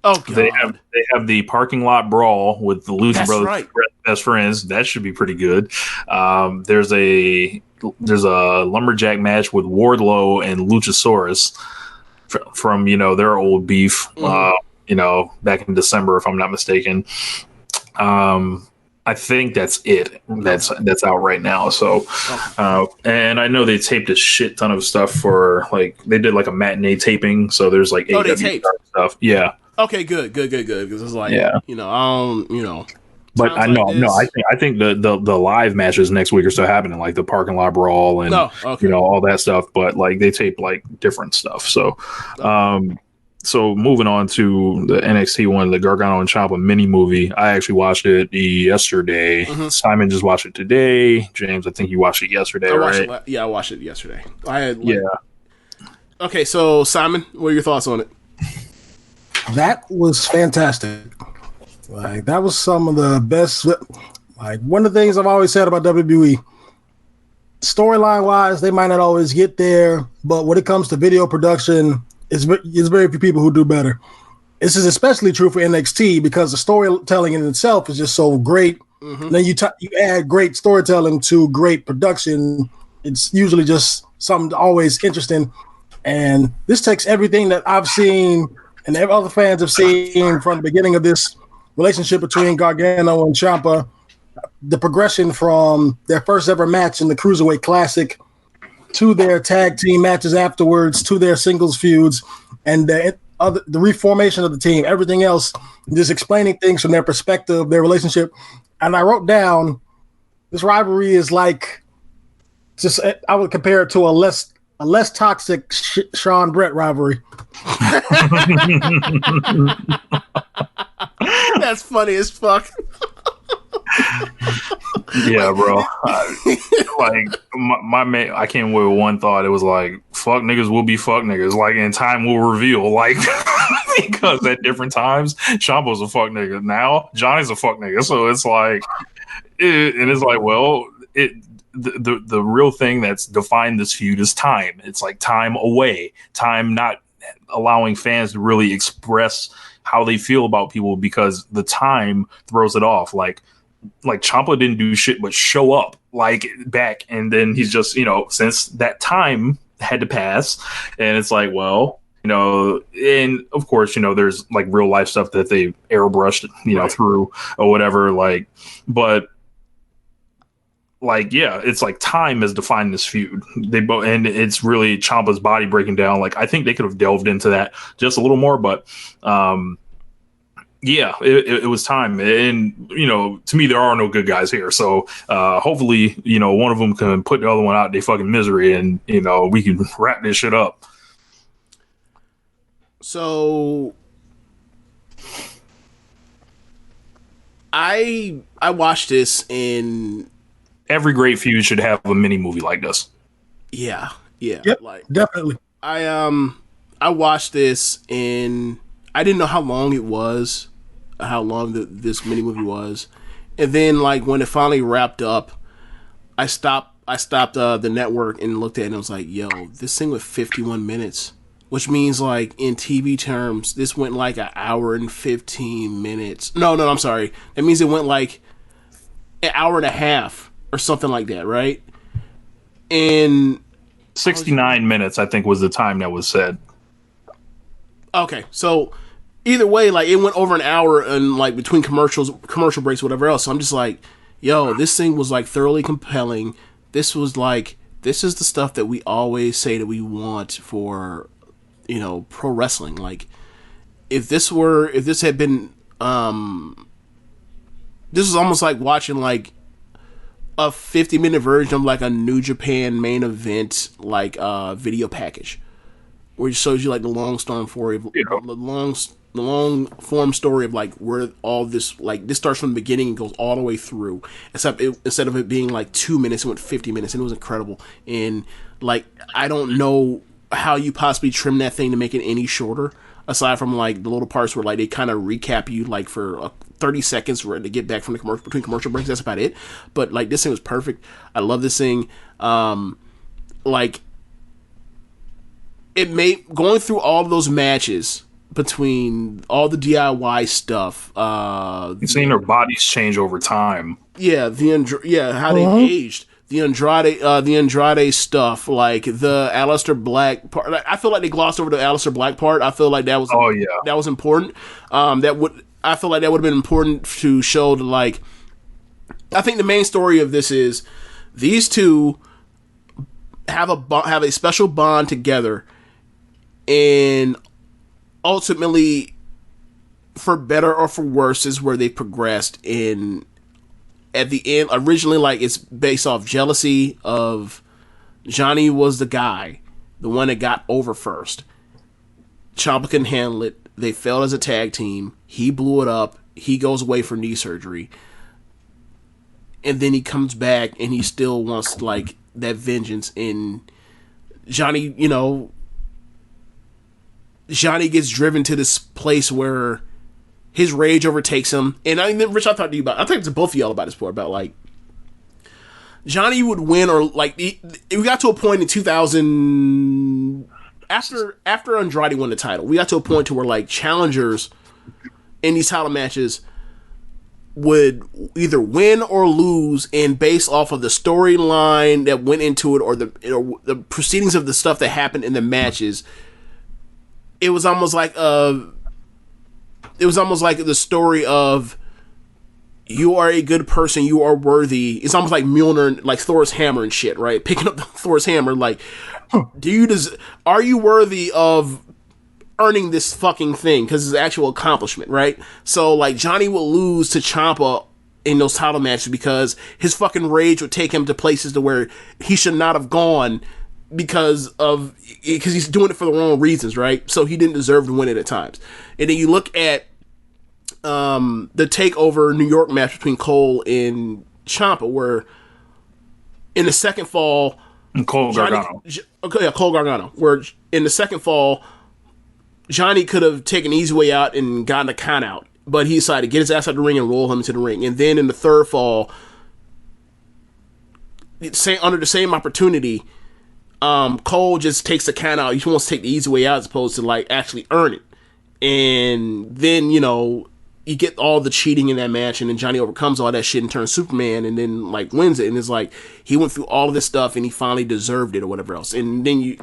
Oh God. They have the parking lot brawl with the Lucha Brothers, right. best friends. That should be pretty good. There's a lumberjack match with Wardlow and Luchasaurus from their old beef. Back in December, if I'm not mistaken. I think that's it. That's out right now. So, and I know they taped a shit ton of stuff for like they did like a matinee taping. So there's like AEW stuff. Yeah. Okay, good. Because it's like, But I know, I think the live matches next week are still happening, like the parking lot brawl and all that stuff. But like they tape like different stuff. So, so moving on to the NXT one, the Gargano and Ciampa mini movie. I actually watched it yesterday. Mm-hmm. Simon just watched it today. James, I think you watched it yesterday, right? I watched it yesterday. Okay, so Simon, what are your thoughts on it? That was fantastic. Like, that was some of the best. Like, one of the things I've always said about WWE, storyline wise, they might not always get there, but when it comes to video production, it's very few people who do better. This is especially true for NXT because the storytelling in itself is just so great. Mm-hmm. Then you add great storytelling to great production. It's usually just something always interesting. And this takes everything that I've seen and other fans have seen from the beginning of this relationship between Gargano and Ciampa, the progression from their first ever match in the Cruiserweight Classic to their tag team matches afterwards, to their singles feuds, and the reformation of the team, everything else, just explaining things from their perspective, their relationship. And I wrote down, this rivalry is like, just I would compare it to a less toxic Sean Brett rivalry. That's funny as fuck. Yeah, bro. Like my man, I came with one thought. It was like, fuck niggas will be fuck niggas. Like, in time will reveal. Like, because at different times, Ciampa's a fuck nigga. Now Johnny's a fuck nigga. So it's like, and it's like, well, the real thing that's defined this feud is time. It's like time away, time not allowing fans to really express how they feel about people because the time throws it off. Like Ciampa didn't do shit but show up like back, and then he's just, since that time had to pass, and it's like, well, and of course, there's like real life stuff that they airbrushed, through or whatever. Like, but like, yeah, it's like time has defined this feud. And it's really Ciampa's body breaking down. Like, I think they could have delved into that just a little more, but yeah, it was time. And, to me, there are no good guys here. So hopefully, one of them can put the other one out in their fucking misery and, we can wrap this shit up. So I watched this in... Every great feud should have a mini movie like this. Yeah. Yep, definitely. I watched this and I didn't know how long it was, how long this mini movie was, and then like when it finally wrapped up, I stopped the network and looked at it and I was like, yo, this thing was 51 minutes, which means like in TV terms, this went like an hour and 15 minutes. No, I'm sorry. That means it went like an hour and a half. Or something like that, right? And 69 minutes, I think, was the time that was said. Okay, so either way, like it went over an hour and like between commercial breaks, whatever else. So I'm just like, yo, this thing was like thoroughly compelling. This is the stuff that we always say that we want for, pro wrestling. Like if this had been, this is almost like watching like a 50-minute version of like a New Japan main event, like video package, where it shows you like the long story of the long form story of like where all this, like this starts from the beginning and goes all the way through. Instead of it being like 2 minutes, it went 50 minutes, and it was incredible. And like I don't know how you possibly trim that thing to make it any shorter, aside from like the little parts where like they kind of recap you like for 30 seconds to get back from the between commercial breaks. That's about it. But like this thing was perfect. I love this thing. Like it made going through all of those matches between all the DIY stuff. You've seen their bodies change over time. Yeah, how they aged. The Andrade stuff, like the Aleister Black part. I feel like they glossed over the Aleister Black part. I feel like that was that was important. I feel like that would have been important to show to like. I think the main story of this is these two have a special bond together, and ultimately, for better or for worse, is where they progressed in. At the end, originally, like, it's based off jealousy of Johnny was the guy, the one that got over first. Ciampa couldn't handle it. They failed as a tag team. He blew it up. He goes away for knee surgery. And then he comes back and he still wants, like, that vengeance. And Johnny, Johnny gets driven to this place where his rage overtakes him. And Rich, I talked to you about, I talked to both of y'all about this before, about like Johnny would win, or like we got to a point in 2000 after Andrade won the title, we got to a point to where like challengers in these title matches would either win or lose, and based off of the storyline that went into it or the proceedings of the stuff that happened in the matches, it was almost like the story of you are a good person, you are worthy. It's almost like Mjolnir, like Thor's hammer and shit, right? Picking up Thor's hammer, like, are you worthy of earning this fucking thing? Because it's an actual accomplishment, right? So, like, Johnny will lose to Ciampa in those title matches because his fucking rage would take him to places to where he should not have gone because he's doing it for the wrong reasons, right? So he didn't deserve to win it at times. And then you look at the TakeOver New York match between Cole and Ciampa, where in the second fall, Cole Gargano, where in the second fall, Johnny could have taken the easy way out and gotten a count out, but he decided to get his ass out of the ring and roll him into the ring. And then in the third fall, under the same opportunity, Cole just takes the count out. He wants to take the easy way out as opposed to like actually earn it. And then, you get all the cheating in that match, and then Johnny overcomes all that shit and turns Superman, and then like wins it. And it's like he went through all of this stuff and he finally deserved it or whatever else. And then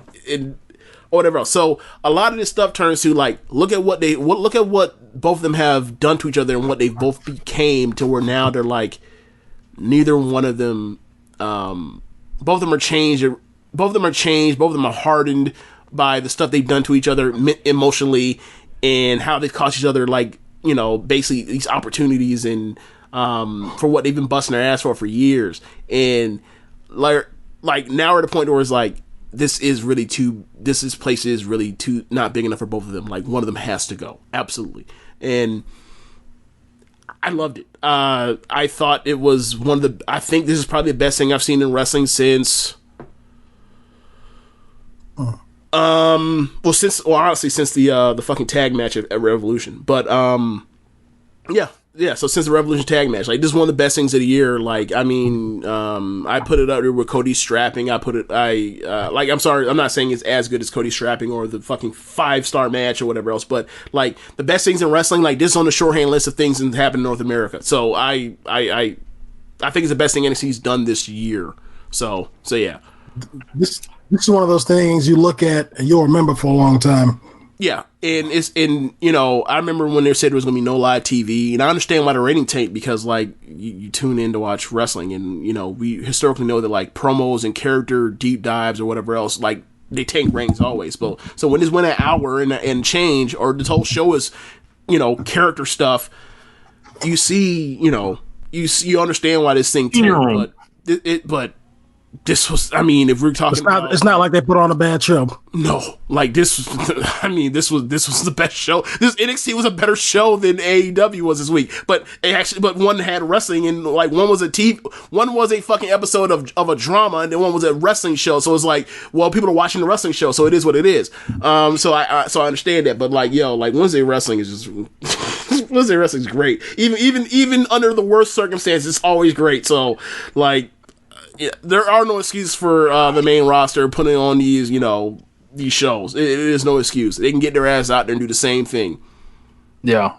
or whatever else. So a lot of this stuff turns to like, look at what both of them have done to each other and what they both became, to where now they're like, neither one of them, both of them are changed. Both of them are hardened by the stuff they've done to each other emotionally, and how they've cost each other, like, you know, basically these opportunities, and for what they've been busting their ass for years. And like now we're at a point where it's like, this place is really too not big enough for both of them. Like, one of them has to go. Absolutely. And I loved it. I thought it was I think this is probably the best thing I've seen in wrestling since, honestly, since the fucking tag match at Revolution. But, yeah, so since the Revolution tag match, like, this is one of the best things of the year. Like, I mean, I put it up there with Cody strapping. I'm sorry, I'm not saying it's as good as Cody strapping or the fucking 5-star match or whatever else, but, like, the best things in wrestling, like, this is on the shorthand list of things that happen in North America. So I think it's the best thing NXT's done this year. So yeah. This is one of those things you look at and you'll remember for a long time. Yeah, and you know, I remember when they said there was going to be no live TV, and I understand why the rating tanked, because, like, you tune in to watch wrestling, and, you know, we historically know that, like, promos and character deep dives or whatever else, like, they tank ratings always. But so when this went an hour and change, or this whole show is, you know, character stuff, you see, you know, you understand why this thing tanked, but this was, I mean, if we're talking it's not like they put on a bad show. No, like, this was the best show. This NXT was a better show than AEW was this week. But one had wrestling, and, like, one was a fucking episode of a drama, and then one was a wrestling show. So it's like, well, people are watching the wrestling show, so it is what it is. So I understand that, but, like, yo, like, Wednesday wrestling is just Wednesday wrestling is great. Even under the worst circumstances, it's always great. So, like, yeah, there are no excuses for the main roster putting on these, you know, these shows. It is no excuse. They can get their ass out there and do the same thing. Yeah.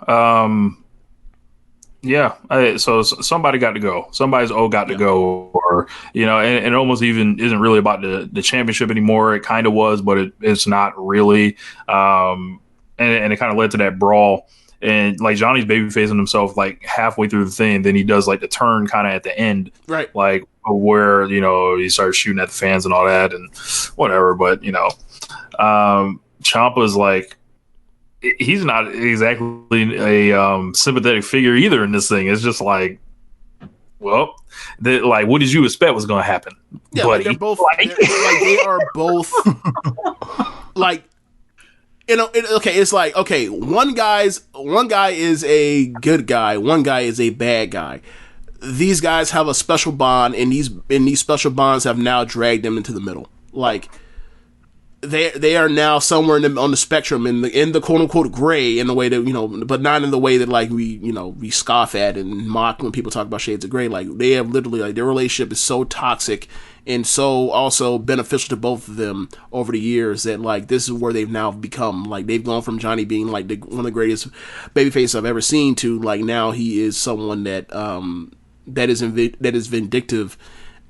So somebody got to go. Somebody's got to go, or, you know, and it almost even isn't really about the championship anymore. It kind of was, but it's not really. And it kind of led to that brawl. And, like, Johnny's babyfacing himself, like, halfway through the thing. Then he does, like, the turn kind of at the end. Right. Like, where, you know, he starts shooting at the fans and all that and whatever. But, you know, Ciampa's, like, he's not exactly a sympathetic figure either in this thing. It's just like, well, like, what did you expect was going to happen? Yeah, buddy? They're both, they are both, like, you know, it's like, okay, one guy is a good guy, one guy is a bad guy. These guys have a special bond, and these special bonds have now dragged them into the middle. Like, they are now somewhere on the spectrum, in the quote unquote gray, in the way that, you know, but not in the way that, like, we scoff at and mock when people talk about shades of gray. Like, they have literally, like, their relationship is so toxic and so also beneficial to both of them over the years that, like, this is where they've now become. Like, they've gone from Johnny being, like, one of the greatest babyface I've ever seen to, like, now he is someone that is vindictive,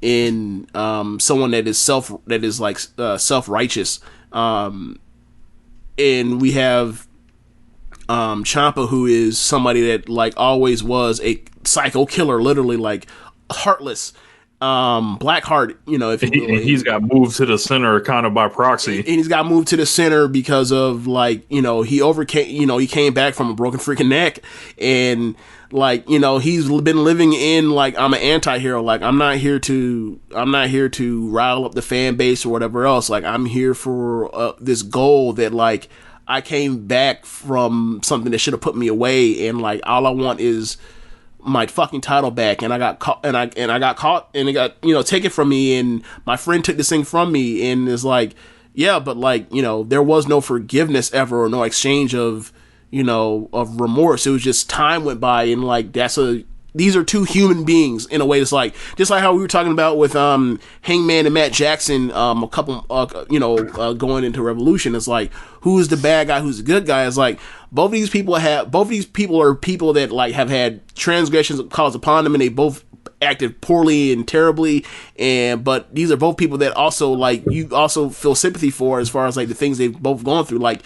in someone that is self-righteous, and we have Ciampa, who is somebody that, like, always was a psycho killer, literally, like, heartless, black heart, you know, if he's got moved to the center kind of by proxy, and he's got moved to the center because of, like, you know, he came back from a broken freaking neck, and, like, you know, he's been living in, like, I'm an anti-hero. Like, I'm not here to rile up the fan base or whatever else. Like, I'm here for this goal that, like, I came back from something that should have put me away, and, like, all I want is my fucking title back, and I got caught, and I got caught, and it got, you know, taken from me, and my friend took this thing from me, and it's like, yeah, but, like, you know, there was no forgiveness ever, or no exchange of, you know, of remorse. It was just time went by, and, like, that's a these are two human beings in a way. That's like, just like how we were talking about with Hangman and Matt Jackson a couple going into Revolution. It's like, who's the bad guy, who's the good guy? It's like both of these people are people that like have had transgressions caused upon them, and they both acted poorly and terribly, but these are both people that also like you also feel sympathy for as far as like the things they've both gone through. Like,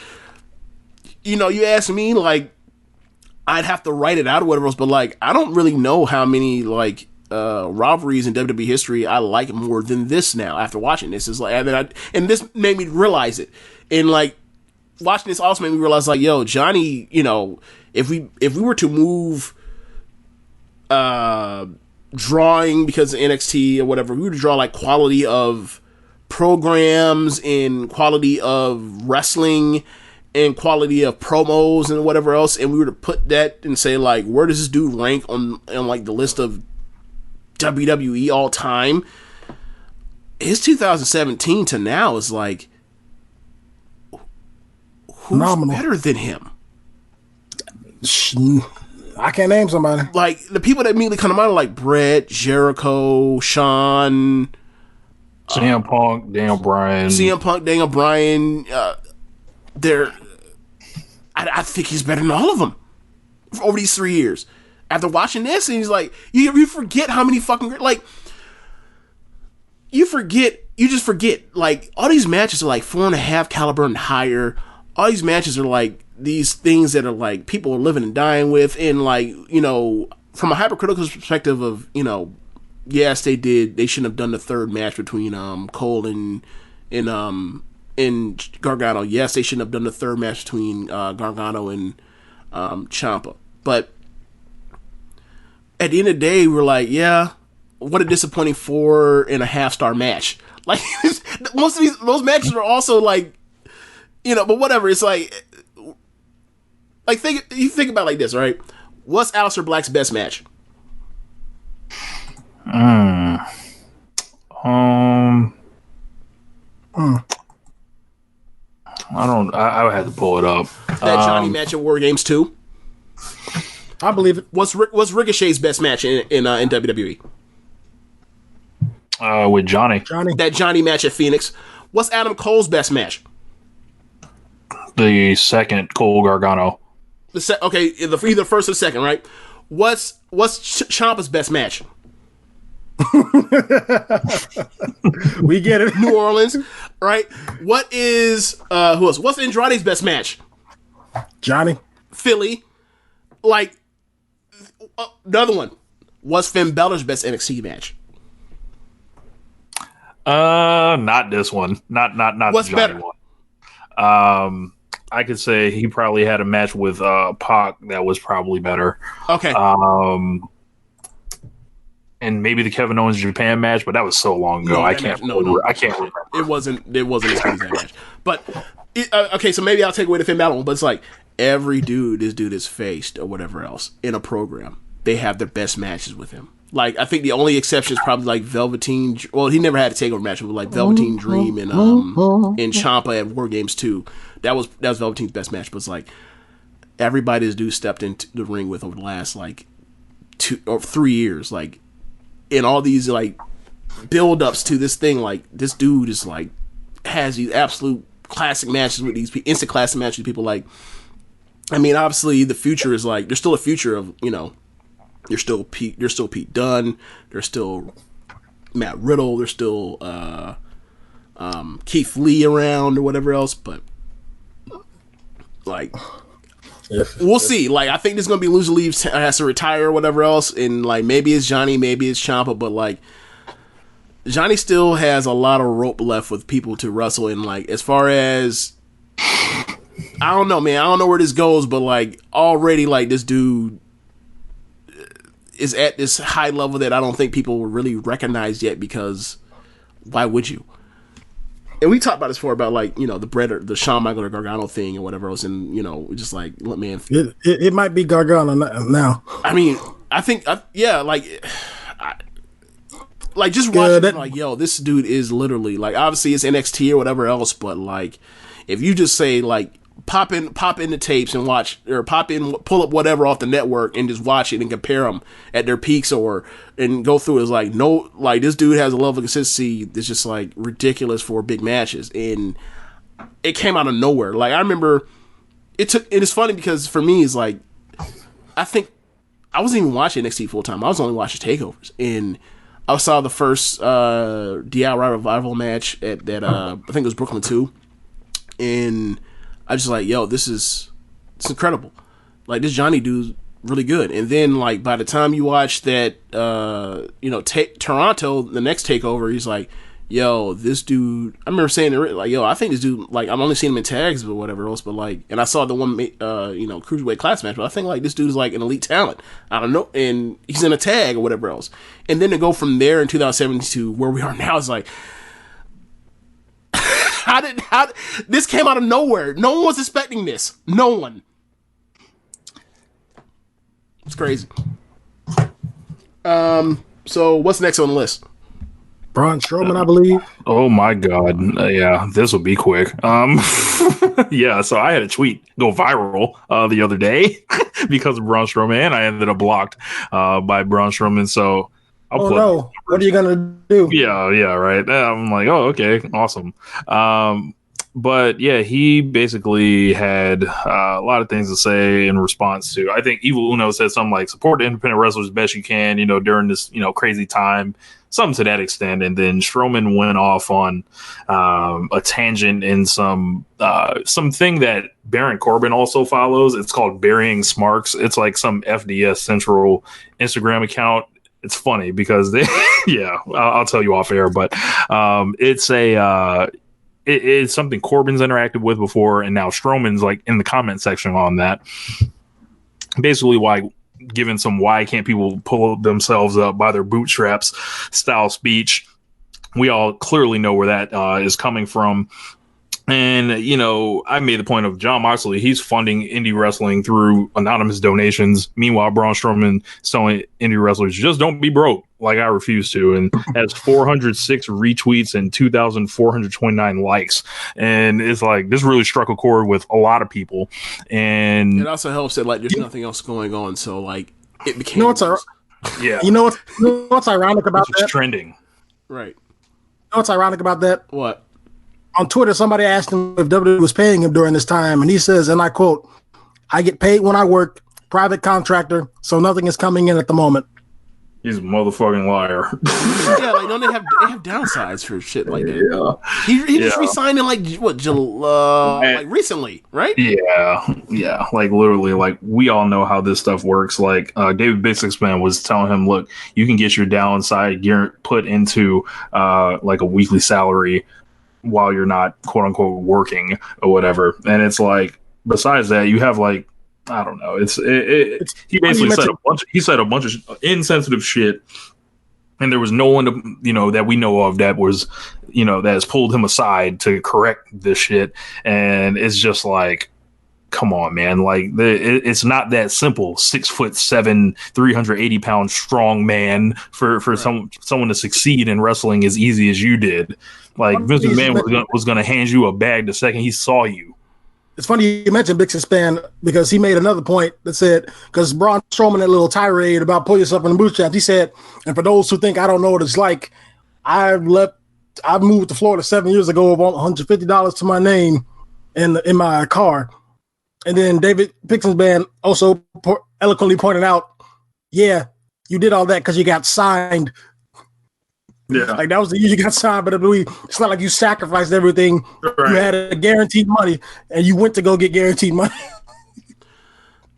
you ask me, like, I'd have to write it out or whatever else, but like I don't really know how many like rivalries in WWE history I like more than this now after watching this. Is like, and this made me realize it, and like watching this also made me realize like, yo, Johnny, if we were to move drawing because of NXT or whatever, we were to draw like quality of programs and quality of wrestling and quality of promos and whatever else, and we were to put that and say like, where does this dude rank on like the list of WWE all time? His 2017 to now is like, who's phenomenal. Better than him? I can't name somebody. Like the people that immediately come to mind are like Brett, Jericho, Shawn, CM Punk, Daniel Bryan. I think he's better than all of them over these 3 years. After watching this, and he's like, you forget how many fucking, like, you just forget, like, all these matches are like 4.5 caliber and higher. All these matches are like these things that are like people are living and dying with, and like, from a hypercritical perspective of, yes, they shouldn't have done the third match between Cole and Gargano. Yes, they shouldn't have done the third match between Gargano and Ciampa. But at the end of the day, we're like, yeah, what a disappointing 4.5-star match. Like, most of those matches are also like, but whatever. It's like you think about it like this, right? What's Aleister Black's best match? I would have to pull it up. That Johnny match at War Games 2. I believe it. What's Ricochet's best match in WWE? With Johnny. That Johnny match at Phoenix. What's Adam Cole's best match? The second Cole Gargano. Either first or second, right? What's Ciampa's best match? We get it. New Orleans, right? What is who else? What's Andrade's best match? Johnny. Philly. Like another one. What's Finn Balor's best NXT match? Not this one. Not What's the Johnny better? One. I could say he probably had a match with Pac that was probably better. Okay. And maybe the Kevin Owens Japan match, but that was so long ago. I can't remember. It wasn't as good as that match. But okay, so maybe I'll take away the Finn Balor one. But it's like every dude this dude has faced or whatever else in a program, they have their best matches with him. Like I think the only exception is probably like Velveteen. Well, he never had a takeover match with like Velveteen Dream and Ciampa at War Games 2. That was Velveteen's best match. But it's like everybody this dude stepped into the ring with over the last like 2 or 3 years, like. In all these like build-ups to this thing, like this dude is like has these absolute classic matches with these instant classic matches with people. Like, I mean, obviously the future is like there's still a future of there's still Pete Dunne, there's still Matt Riddle, there's still Keith Lee around or whatever else, but like. We'll see. Like, I think there's gonna be loser leaves has to retire or whatever else, and like maybe it's Johnny, maybe it's Ciampa, but like Johnny still has a lot of rope left with people to wrestle. And like as far as I don't know, man, I don't know where this goes, but like already like this dude is at this high level that I don't think people will really recognize yet, because why would you? And we talked about this before about like the Brett or the Shawn Michaels or Gargano thing or whatever else, and just like man, it might be Gargano now. I mean, I think just watching like this dude is literally like obviously it's NXT or whatever else, but like if you just say like pop in the tapes and watch, or pull up whatever off the network and just watch it and compare them at their peaks, and go through it. It's like, no, like this dude has a level of consistency that's just like ridiculous for big matches, and it came out of nowhere. Like I remember it is funny because for me it's like, I think I wasn't even watching NXT full time. I was only watching takeovers, and I saw the first DIY Revival match at that I think it was Brooklyn 2, and I just like, yo, it's incredible. Like this Johnny dude's really good. And then like by the time you watch that Toronto, the next takeover, he's like, yo, this dude, I remember saying it like, yo, I think this dude, like I'm only seeing him in tags or whatever else, but like, and I saw the one cruiserweight class match, but I think like this dude is like an elite talent. I don't know, and he's in a tag or whatever else. And then to go from there in 2017 to where we are now is like, how this came out of nowhere. No one was expecting this. No one. It's crazy. So what's next on the list? Braun Strowman, I believe. Oh my God. Yeah, this will be quick. Yeah, so I had a tweet go viral the other day because of Braun Strowman, and I ended up blocked by Braun Strowman. So no, what are you gonna do? Yeah, right. I'm like, oh, okay, awesome. But yeah, he basically had a lot of things to say in response to, I think Evil Uno said something like, support the independent wrestlers as best you can, during this, crazy time, something to that extent. And then Strowman went off on a tangent in something that Baron Corbin also follows. It's called Burying Smarks. It's like some FDS Central Instagram account. It's funny because I'll tell you off air, but it's something Corbin's interacted with before, and now Strowman's like in the comment section on that. Basically, giving some why can't people pull themselves up by their bootstraps style speech. We all clearly know where that is coming from. And, I made the point of Jon Moxley. He's funding indie wrestling through anonymous donations. Meanwhile, Braun Strowman is telling indie wrestlers, just don't be broke, like I refuse to. And has 406 retweets and 2,429 likes. And it's like, this really struck a chord with a lot of people. And it also helps that, like, there's nothing else going on. So, like, it became... what's ironic about that? It's trending. Right. You know what's ironic about that? What? On Twitter, somebody asked him if WWE was paying him during this time, and he says, and I quote, "I get paid when I work, private contractor, so nothing is coming in at the moment." He's a motherfucking liar. Yeah, like don't they have downsides for shit like that? Yeah. He just re-signed in like recently, right? Yeah. Like literally, like we all know how this stuff works. Like David Bixenspan was telling him, look, you can get your downside put into like a weekly salary while you're not quote unquote working or whatever. And it's like, besides that, you have like, I don't know. He basically said a bunch of insensitive shit, and there was no one that we know of that was, that has pulled him aside to correct this shit. And it's just like, come on, man. Like it's not that simple. 6'7", 380-pound strong man for right. someone to succeed in wrestling as easy as you did. Like Vince McMahon was going to hand you a bag the second he saw you. It's funny you mentioned Bixenspan because he made another point that said, because Braun Strowman, that little tirade about pull yourself in the bootstraps, he said, and for those who think I don't know what it's like, I moved to Florida 7 years ago with $150 to my name in my car. And then David Bixenspan also eloquently pointed out, yeah, you did all that because you got signed. Yeah, like that was the year you got signed by WWE. It's not like you sacrificed everything. Right. You had a guaranteed money, and you went to go get guaranteed money.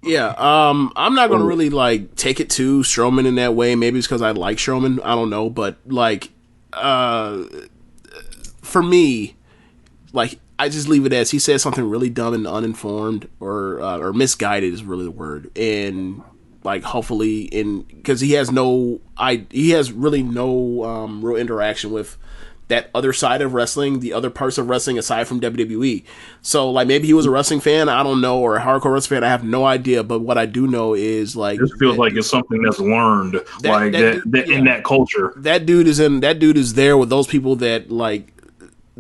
Yeah, I'm not gonna really like take it to Strowman in that way. Maybe it's because I like Strowman. I don't know, but like, for me, like I just leave it as he said something really dumb and uninformed or misguided is really the word, and like hopefully because he has really no real interaction with that other side of wrestling, the other parts of wrestling aside from WWE. So like maybe he was a wrestling fan, I don't know, or a hardcore wrestling fan, I have no idea. But what I do know is like this feels like it's something that's learned in that culture. That dude is there with those people that like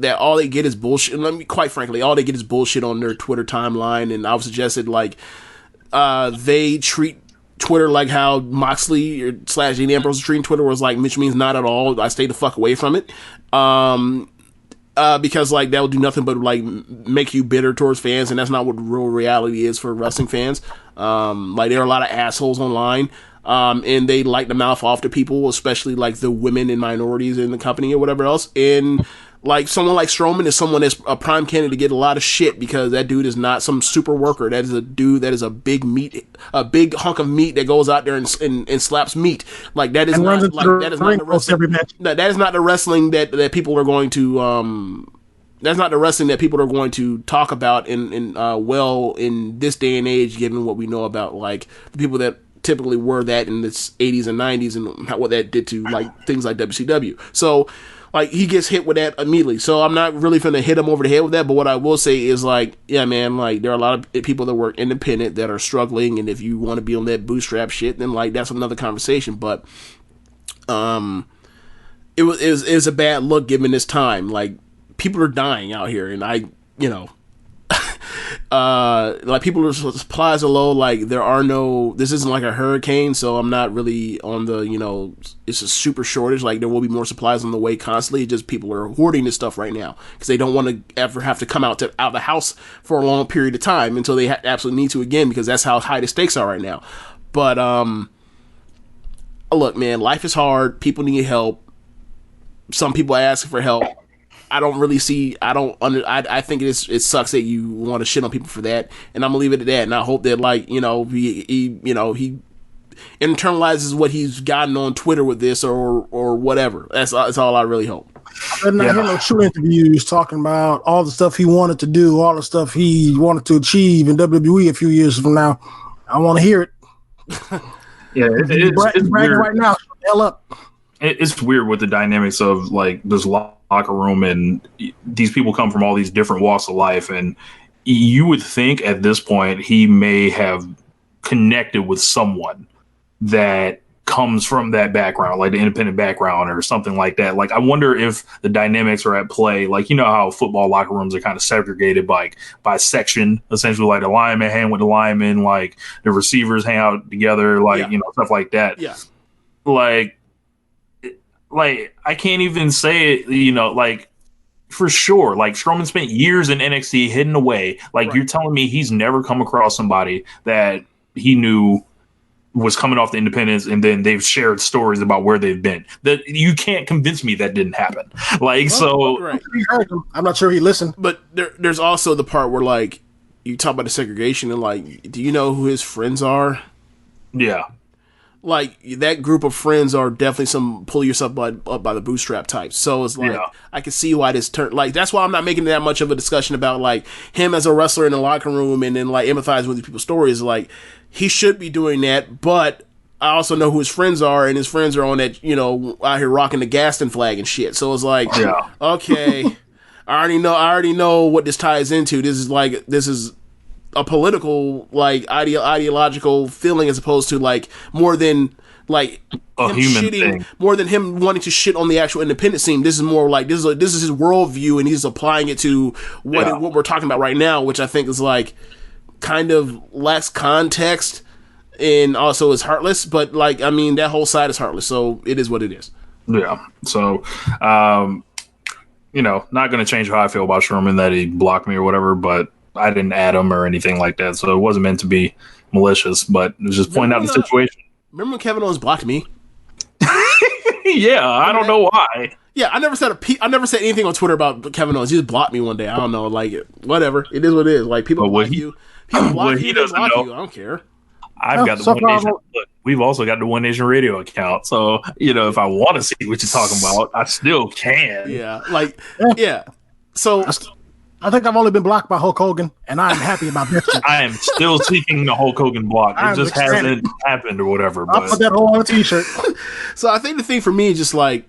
that all they get is bullshit. And quite frankly, all they get is bullshit on their Twitter timeline. And I've suggested like they treat Twitter like how Moxley or / Dean Ambrose was treating Twitter, was like, which means not at all. I stay the fuck away from it. Because like that will do nothing but like make you bitter towards fans, and that's not what real reality is for wrestling fans. Like there are a lot of assholes online, and they like to mouth off to people, especially like the women and minorities in the company or whatever else. And like someone like Strowman is someone that's a prime candidate to get a lot of shit, because that dude is not some super worker. That is a dude that is a big hunk of meat that goes out there and slaps meat. Like that is not like that is not the wrestling. No, that is not the wrestling that people are going to. That's not the wrestling that people are going to talk about in this day and age, given what we know about like the people that typically were that in the 80s and 90s and what that did to like things like WCW. So. Like, he gets hit with that immediately. So I'm not really finna hit him over the head with that. But what I will say is, like, yeah, man, like, there are a lot of people that work independent that are struggling. And if you want to be on that bootstrap shit, then, like, that's another conversation. But it was a bad look given this time. Like, people are dying out here. And like supplies are low. Like this isn't like a hurricane, so I'm not really on the, it's a super shortage. Like there will be more supplies on the way constantly. Just people are hoarding this stuff right now because they don't want to ever have to come out of the house for a long period of time until they absolutely need to again, because that's how high the stakes are right now. But look, man, life is hard. People need help. Some people are asking for help. I don't really see. I think it sucks that you want to shit on people for that, and I'm gonna leave it at that. And I hope that he internalizes what he's gotten on Twitter with this or whatever. That's all I really hope. I didn't hear no true interviews talking about all the stuff he wanted to do, all the stuff he wanted to achieve in WWE a few years from now. I want to hear it. Yeah, it's bragging right now. Hell up. It's weird with the dynamics of like this locker room, and these people come from all these different walks of life, and you would think at this point he may have connected with someone that comes from that background, like the independent background or something like that. Like I wonder if the dynamics are at play. Like, how football locker rooms are kind of segregated by section, essentially, like the linemen hang with the linemen, like the receivers hang out together, like stuff like that. Yeah. Like I can't even say it, like for sure. Like Strowman spent years in NXT hidden away. Like right. You're telling me he's never come across somebody that he knew was coming off the independents, and then they've shared stories about where they've been. That you can't convince me that didn't happen. Like right. I'm not sure he listened. But there's also the part where like you talk about the segregation and like, do you know who his friends are? Yeah. Like that group of friends are definitely some pull yourself up by the bootstrap types. So it's like I can see why this turned. Like that's why I'm not making that much of a discussion about like him as a wrestler in the locker room and then like empathizing with these people's stories. Like he should be doing that, but I also know who his friends are, and his friends are on that out here rocking the Gaston flag and shit. So it's like okay, I already know what this ties into. This is a political, like, ideological feeling as opposed to, like, more than, like, a human thing. More than him wanting to shit on the actual independent scene. This is more like, this is his worldview, and he's applying it to what we're talking about right now, which I think is, like, kind of lacks context and also is heartless. But, like, I mean, that whole side is heartless, so it is what it is. Yeah. So, not going to change how I feel about Strowman that he blocked me or whatever, but I didn't add him or anything like that, so it wasn't meant to be malicious, but it was just pointing out the situation. Remember when Kevin Owens blocked me? Yeah, I don't know why. Yeah, I never said anything on Twitter about Kevin Owens. He just blocked me one day. I don't know, like, whatever. It is what it is. Like, people block you. People block you. He doesn't block you. I don't care. I've got the One Nation. Look, we've also got the One Nation Radio account. So, if I want to see what you're talking about, I still can. Yeah, like, yeah. So I think I've only been blocked by Hulk Hogan, and I'm happy about that. I am still seeking the Hulk Hogan block. It just hasn't happened or whatever. I'll put that on a t-shirt. So I think the thing for me is just like,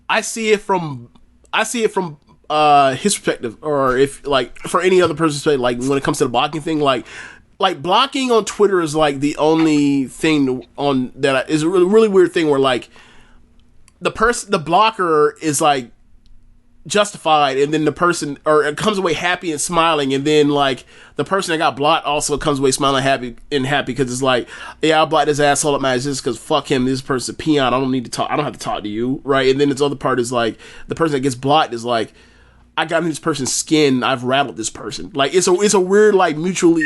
I see it from his perspective, or if like for any other person's perspective, like when it comes to the blocking thing, like blocking on Twitter is like the only thing on that is a really, really weird thing where like the blocker is like justified, and then the person or it comes away happy and smiling, and then like the person that got blocked also comes away smiling happy because it's like, yeah, I blocked his asshole up my ass just because fuck him, this person's a peon, I don't need to talk, I don't have to talk to you, right? And then this other part is like the person that gets blocked is like, I got in this person's skin, I've rattled this person. Like it's a weird like mutually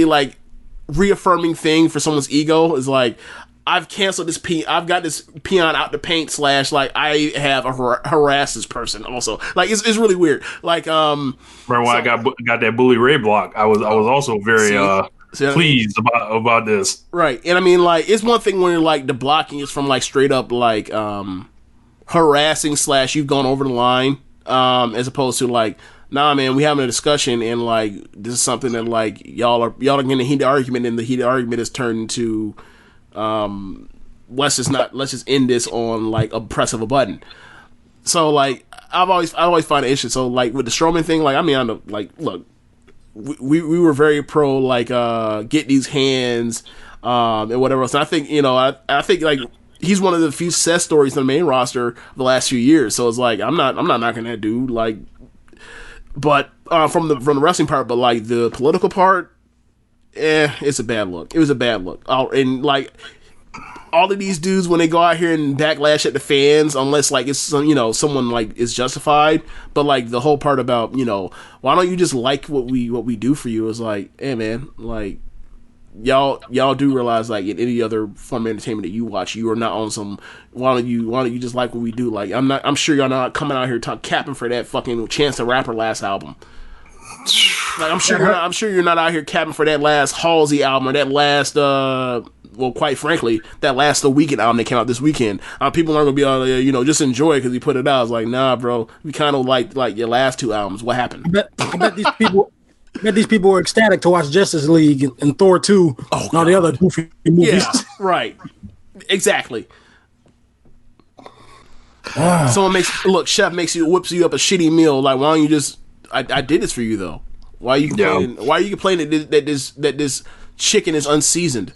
like reaffirming thing for someone's ego. Is like, I've canceled this I've got this peon out the paint / like I have harassed this person also. Like it's really weird. Like remember when I got that Bully Ray block, I was also very pleased about this. Right. And I mean, like, it's one thing when you're like the blocking is from like straight up like harassing / you've gone over the line, as opposed to like, nah, man, we having a discussion and like this is something that like y'all are getting a heated argument, and the heated argument is turned into let's just end this on like a press of a button. So like I always find it interesting. So like with the Strowman thing, like I mean, I know, like, look, we were very pro like get these hands and whatever else. And I think, you know, I think like he's one of the few success stories on the main roster the last few years. So it's like I'm not knocking that dude, like, but from the wrestling part, but like the political part, it's a bad look. It was a bad look. And like all of these dudes, when they go out here and backlash at the fans, unless like it's some, you know, someone like is justified, but like the whole part about, you know, why don't you just like what we do for you, is like, hey man, like y'all do realize like in any other form of entertainment that you watch, you are not on some why don't you just like what we do. Like I'm sure y'all not coming out here capping for that fucking Chance the Rapper last album. Like I'm sure you're not out here capping for that last Halsey album or that last well, quite frankly, that last The Weeknd album that came out this weekend. People aren't gonna be all you know, just enjoy it because he put it out. It's like, nah, bro, we kind of like your last two albums. What happened? I bet these people were ecstatic to watch Justice League and Thor 2 and all the other goofy movies. Yeah, right. Exactly. Someone chef whips you up a shitty meal. Like, why don't you just? I did this for you though. Why are you complaining? Why are you complaining that this chicken is unseasoned?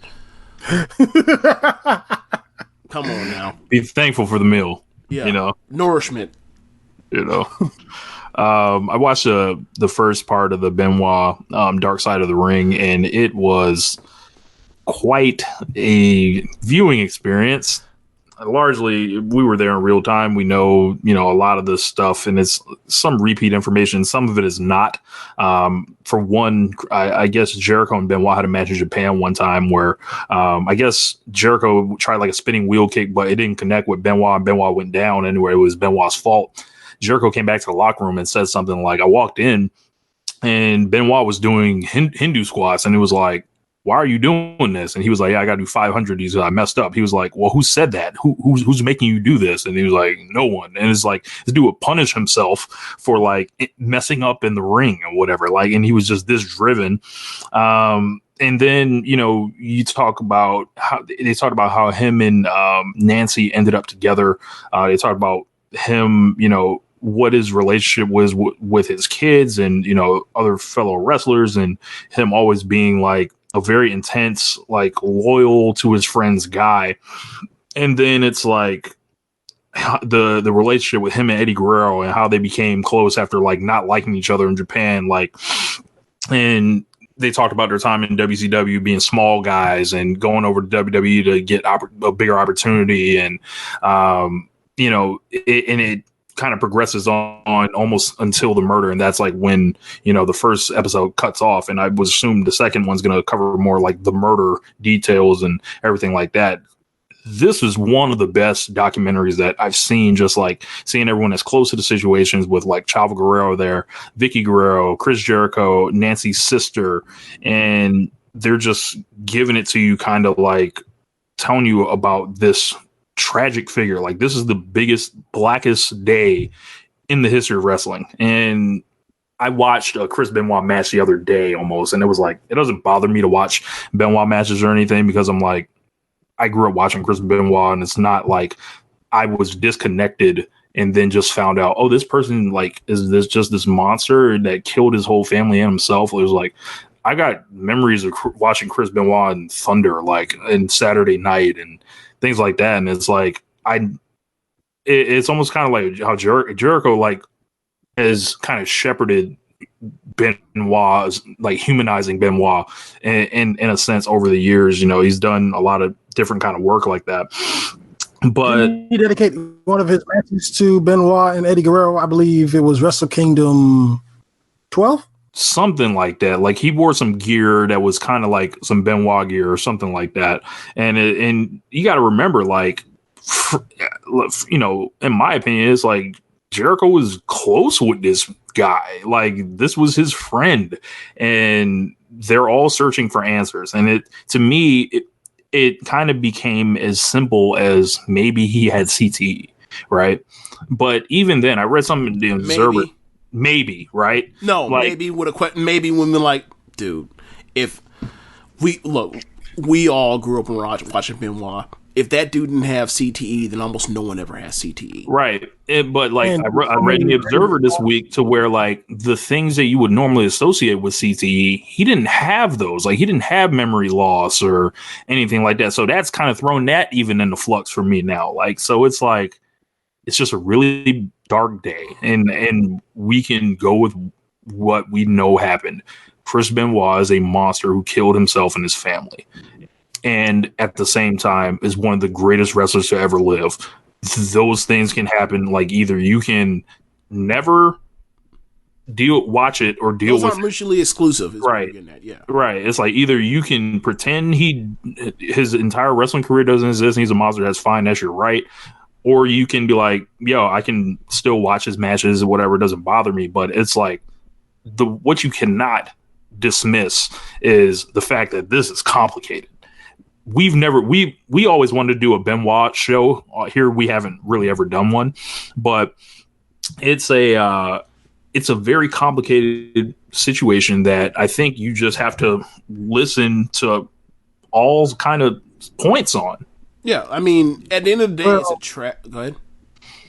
Come on now. Be thankful for the meal. Yeah. You know, nourishment. You know. I watched the first part of the Benoit Dark Side of the Ring, and it was quite a viewing experience. Largely, we were there in real time. We know, you know, a lot of this stuff, and it's some repeat information. Some of it is not. For one, I guess Jericho and Benoit had a match in Japan one time where I guess Jericho tried like a spinning wheel kick, but it didn't connect with Benoit, and Benoit went down. Anyway, it was Benoit's fault. Jericho came back to the locker room and said something like, I walked in and Benoit was doing Hindu squats, and it was like, why are you doing this? And he was like, yeah, I got to do 500 of these. I messed up. He was like, well, who said that? Who's making you do this? And he was like, no one. And it's like, this dude would punish himself for like messing up in the ring or whatever. Like, and he was just this driven. And then, you know, you talk about how him and Nancy ended up together. They talked about him, you know, what his relationship was with his kids and, you know, other fellow wrestlers, and him always being like a very intense, like loyal to his friends guy. And then it's like the relationship with him and Eddie Guerrero and how they became close after like not liking each other in Japan. Like, and they talked about their time in WCW being small guys and going over to WWE to get a bigger opportunity. And, you know, it kind of progresses on almost until the murder, and that's like when, you know, the first episode cuts off, and I was assumed the second one's going to cover more like the murder details and everything like that. This is one of the best documentaries that I've seen, just like seeing everyone that's close to the situations with like Chavo Guerrero there, Vicky Guerrero, Chris Jericho, Nancy's sister, and they're just giving it to you, kind of like telling you about this tragic figure. Like, this is the biggest, blackest day in the history of wrestling. And I watched a Chris Benoit match the other day almost, and it was like, it doesn't bother me to watch Benoit matches or anything, because I'm like, I grew up watching Chris Benoit, and it's not like I was disconnected and then just found out, oh, this person like is this just this monster that killed his whole family and himself. It was like, I got memories of watching Chris Benoit and Thunder, like, in Saturday Night and things like that. And it's like, it's almost kind of like how Jericho like has kind of shepherded Benoit, like humanizing Benoit in a sense over the years. You know, he's done a lot of different kind of work like that. But he dedicated one of his matches to Benoit and Eddie Guerrero. I believe it was Wrestle Kingdom 12. Something like that. Like he wore some gear that was kind of like some Benoit gear or something like that. And you got to remember, like, you know, in my opinion, it's like Jericho was close with this guy. Like this was his friend, and they're all searching for answers. And it, to me, it kind of became as simple as maybe he had CTE, right? But even then, I read something in the Observer. Maybe, right? No, like, maybe women like, dude, if we all grew up watching Benoit. If that dude didn't have CTE, then almost no one ever has CTE. Right. But like I read in the Observer this week to where like the things that you would normally associate with CTE, he didn't have those. Like he didn't have memory loss or anything like that. So that's kind of thrown that even into flux for me now. Like, so it's like, it's just a really dark day, and we can go with what we know happened. Chris Benoit is a monster who killed himself and his family, and at the same time is one of the greatest wrestlers to ever live. Those things can happen. Like either you can never watch it or deal Those with aren't mutually exclusive. Is right. What you're getting at. Yeah. Right. It's like either you can pretend his entire wrestling career doesn't exist and he's a monster. That's fine. That's your right. Or you can be like, yo, I can still watch his matches or whatever. It doesn't bother me. But it's like what you cannot dismiss is the fact that this is complicated. We always wanted to do a Benoit show here. We haven't really ever done one, but it's a very complicated situation that I think you just have to listen to all kind of points on. Yeah, I mean, at the end of the day, it's a trap. Go ahead.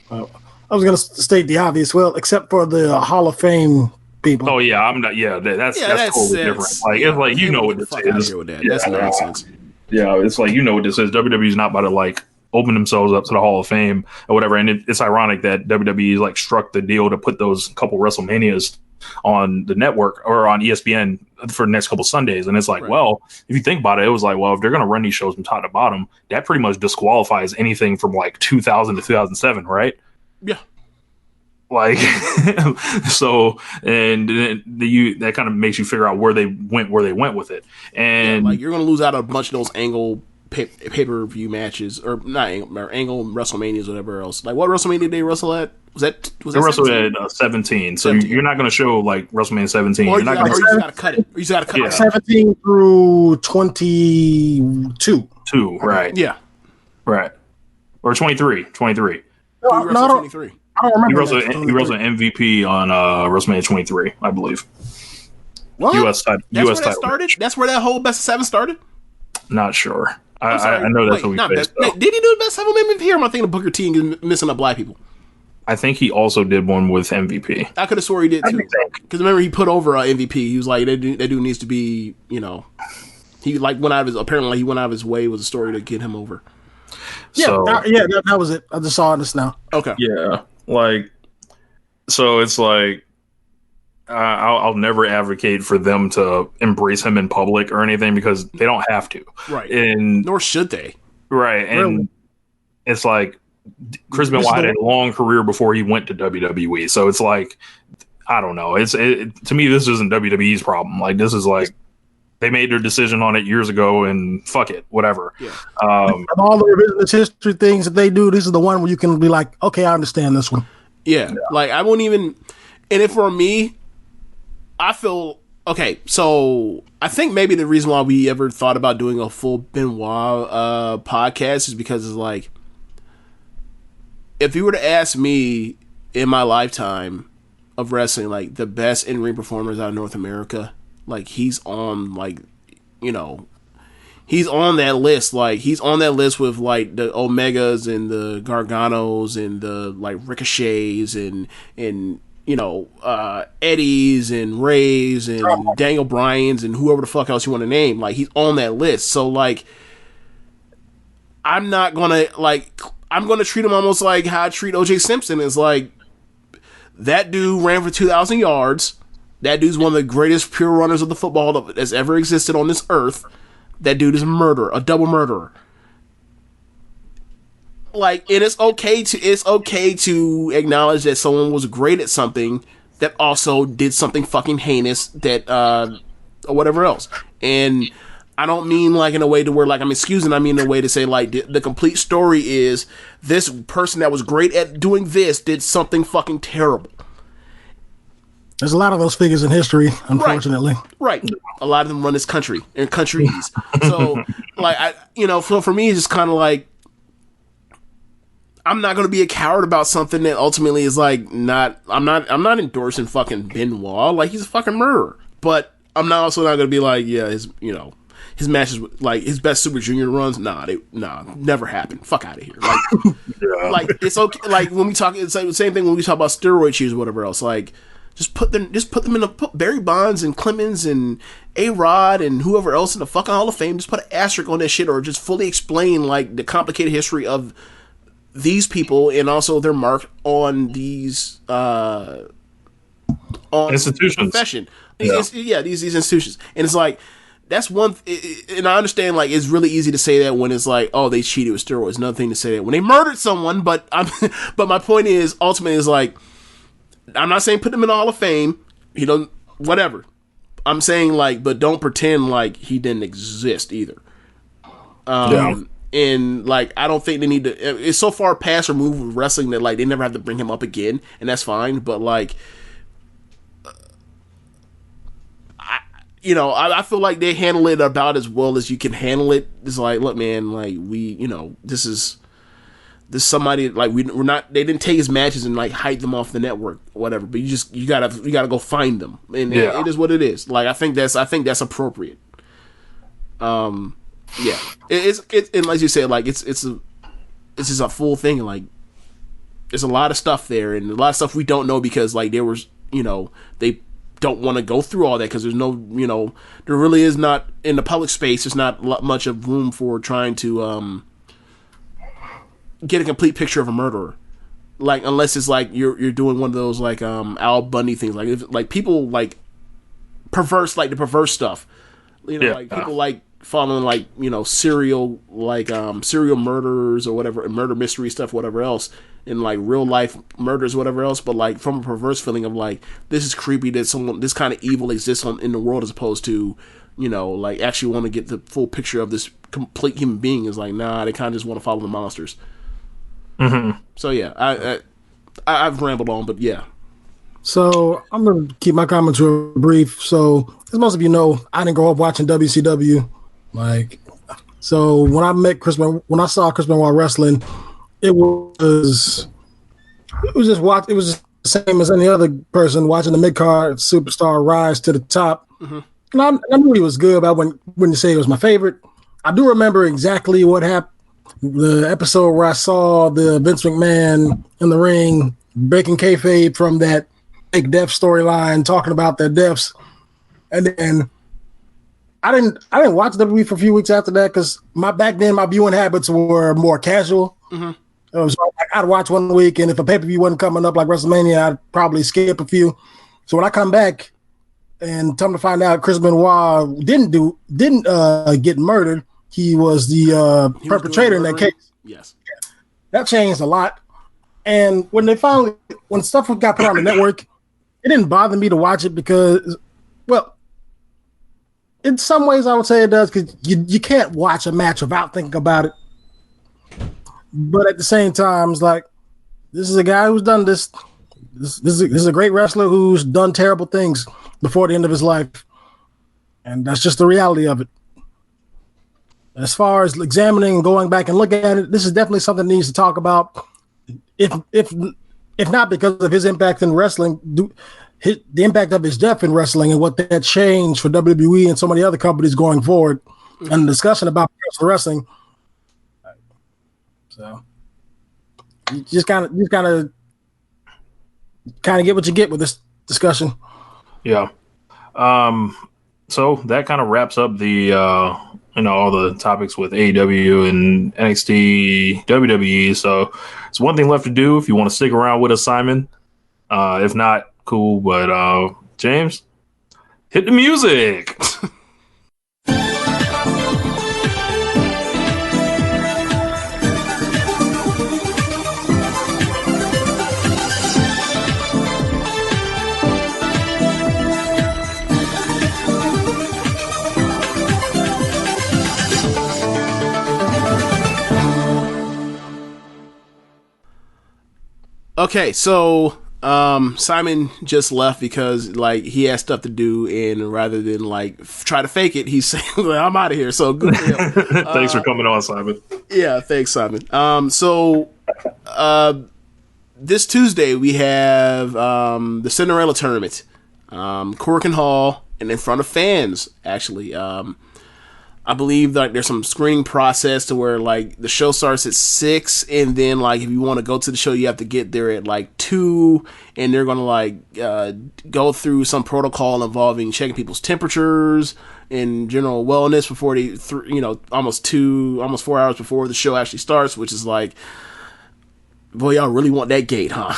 I was going to state the obvious. Well, except for the Hall of Fame people. Oh yeah, I'm not. Yeah, that's totally different. Like it's like you know what this is. That's nonsense. Yeah, it's like you know what this is. WWE's not about to like open themselves up to the Hall of Fame or whatever. And it's ironic that WWE like struck the deal to put those couple WrestleManias on the network or on ESPN for the next couple Sundays. And it's like, well, if you think about it, it was like, well, if they're going to run these shows from top to bottom, that pretty much disqualifies anything from like 2000 to 2007, right? Yeah. Like, so, and that kind of makes you figure out where they went with it. And like you're going to lose out a bunch of those angle pay-per-view matches, or not angle WrestleManias, whatever else. Like what WrestleMania did they wrestle at? Was that wrestled at 17? So 17. You're not going to show like WrestleMania 17. Or you just got to cut it. Or you just got to cut it. 17 through 22. Right? Yeah, right. Or 23. 23. No, I don't remember. He wrestled MVP on WrestleMania 23, I believe. What? US title. Started. That's where that whole best of 7 started. Not sure. I know that's what we faced. Did he do the best 7 MVP? Or am I thinking of Booker T and missing up black people? I think he also did one with MVP. I could have swore he did too. Because remember, he put over MVP. He was like, that dude needs to be, you know, he like went out of his way was a story to get him over. Yeah, so, that was it. I just saw this now. Okay. Yeah, like, so it's like, I'll never advocate for them to embrace him in public or anything because they don't have to. Right. And nor should they. Right. And really? It's like Chris Benoit had a long career before he went to WWE. So it's like, I don't know. To me, this isn't WWE's problem. Like, this is like, they made their decision on it years ago and fuck it, whatever. Yeah. Of all the revisionist history things that they do, this is the one where you can be like, okay, I understand this one. Yeah. Like, I won't even, and if for me, I feel okay. So I think maybe the reason why we ever thought about doing a full Benoit podcast is because it's like, if you were to ask me in my lifetime of wrestling, like the best in-ring performers out of North America, like he's on, like, you know, he's on that list. Like he's on that list with like the Omegas and the Garganos and the like Ricochets and you know, Eddies and Rays and Daniel Bryans and whoever the fuck else you want to name. Like, he's on that list. So, like, I'm not gonna, like, I'm going to treat him almost like how I treat O.J. Simpson. Is like, that dude ran for 2,000 yards. That dude's one of the greatest pure runners of the football that's ever existed on this earth. That dude is a murderer, a double murderer. Like, and it's okay to acknowledge that someone was great at something that also did something fucking heinous that or whatever else. And I don't mean like in a way to where like I'm excusing. I mean in a way to say like the complete story is this person that was great at doing this did something fucking terrible. There's a lot of those figures in history, unfortunately. Right. A lot of them run this country and countries. So like for me it's just kind of like, I'm not going to be a coward about something that ultimately is like I'm not endorsing fucking Benoit. Like, he's a fucking murderer. But I'm also not going to be like, yeah, his matches, like his best Super Junior runs, never happened. Fuck out of here. Like, like it's okay. Like when we talk, it's like the same thing when we talk about steroid cheese or whatever else. Like, just put them in put Barry Bonds and Clemens and A-Rod and whoever else in the fucking Hall of Fame. Just put an asterisk on that shit, or just fully explain like the complicated history of these people and also their mark on these on institutions. Profession. These institutions. And it's like, that's one and I understand like it's really easy to say that when it's like, oh, they cheated with steroids. Another thing to say that when they murdered someone, but my point is ultimately is like, I'm not saying put them in the Hall of Fame, whatever. I'm saying like, but don't pretend like he didn't exist either. And like, I don't think they need to. It's so far past removed with wrestling that like they never have to bring him up again, and that's fine. But like, I feel like they handle it about as well as you can handle it. It's like, look, man, like this is somebody like we're not. They didn't take his matches and like hide them off the network, or whatever. But you gotta go find them, and it is what it is. Like I think that's appropriate. Yeah, it's and like you said, like it's just a full thing. And like, there's a lot of stuff there, and a lot of stuff we don't know because like there was, they don't want to go through all that because there's no, there really is not in the public space. There's not much of room for trying to get a complete picture of a murderer. Like unless it's like you're doing one of those like Al Bundy things, like like people like perverse, like the perverse stuff. Like people like following like serial murderers or whatever, murder mystery stuff, whatever else, and like real life murders, whatever else, but like from a perverse feeling of like, this is creepy that this kind of evil exists in the world, as opposed to like actually want to get the full picture of this complete human being. Is like, nah, they kind of just want to follow the monsters. Mm-hmm. So yeah, I've rambled on, but yeah. So I'm going to keep my comments real brief. So as most of you know, I didn't grow up watching WCW. Like, so when I saw Chris Benoit wrestling, it was just the same as any other person watching the mid-card superstar rise to the top. Mm-hmm. And I knew he was good, but I wouldn't say it was my favorite. I do remember exactly what happened. The episode where I saw the Vince McMahon in the ring breaking kayfabe from that fake death storyline, talking about their deaths, and then I didn't watch WWE for a few weeks after that because back then my viewing habits were more casual. Mm-hmm. So I'd watch one week, and if a pay-per-view wasn't coming up like WrestleMania, I'd probably skip a few. So when I come back and come to find out Chris Benoit didn't get murdered, he was the perpetrator in that case. Yes, that changed a lot. And when stuff got put on the network, it didn't bother me to watch it because, well, in some ways I would say it does, because you can't watch a match without thinking about it. But at the same time, it's like, this is a guy who's done this. This is a great wrestler who's done terrible things before the end of his life. And that's just the reality of it. As far as examining and going back and looking at it, this is definitely something that needs to talk about. If not because of his impact in wrestling, the impact of his death in wrestling and what that changed for WWE and so many other companies going forward, and the discussion about professional wrestling. So you just kind of get what you get with this discussion. Yeah. So that kind of wraps up the all the topics with AEW and NXT, WWE. So it's one thing left to do if you want to stick around with us, Simon. If not, cool. But James, hit the music. Okay, so Simon just left because like he has stuff to do, and rather than like try to fake it, he's saying, "I'm out of here." So good for him. Thanks for coming on, Simon. Yeah, thanks, Simon. So this Tuesday we have the Cinderella Tournament, Corkin Hall, and in front of fans. Actually, I believe that there's some screening process to where like the show starts at 6, and then like if you want to go to the show, you have to get there at like 2, and they're gonna like go through some protocol involving checking people's temperatures and general wellness before they, almost 4 hours before the show actually starts, which is like, boy, y'all really want that gate, huh?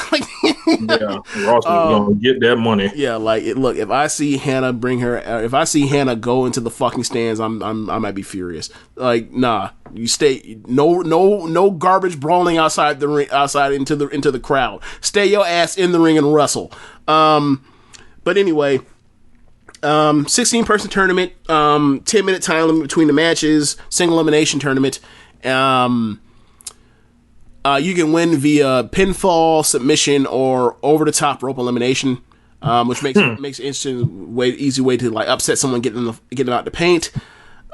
Yeah, Ross is gonna get that money. Yeah, like look, if I see Hannah go into the fucking stands, I might be furious. Like, nah, you stay. No garbage brawling outside the ring, outside into the crowd. Stay your ass in the ring and wrestle. But anyway, 16-person tournament, 10-minute time limit between the matches, single elimination tournament. You can win via pinfall, submission, or over-the-top rope elimination, which makes it interesting, easy way to like upset someone, getting out the paint.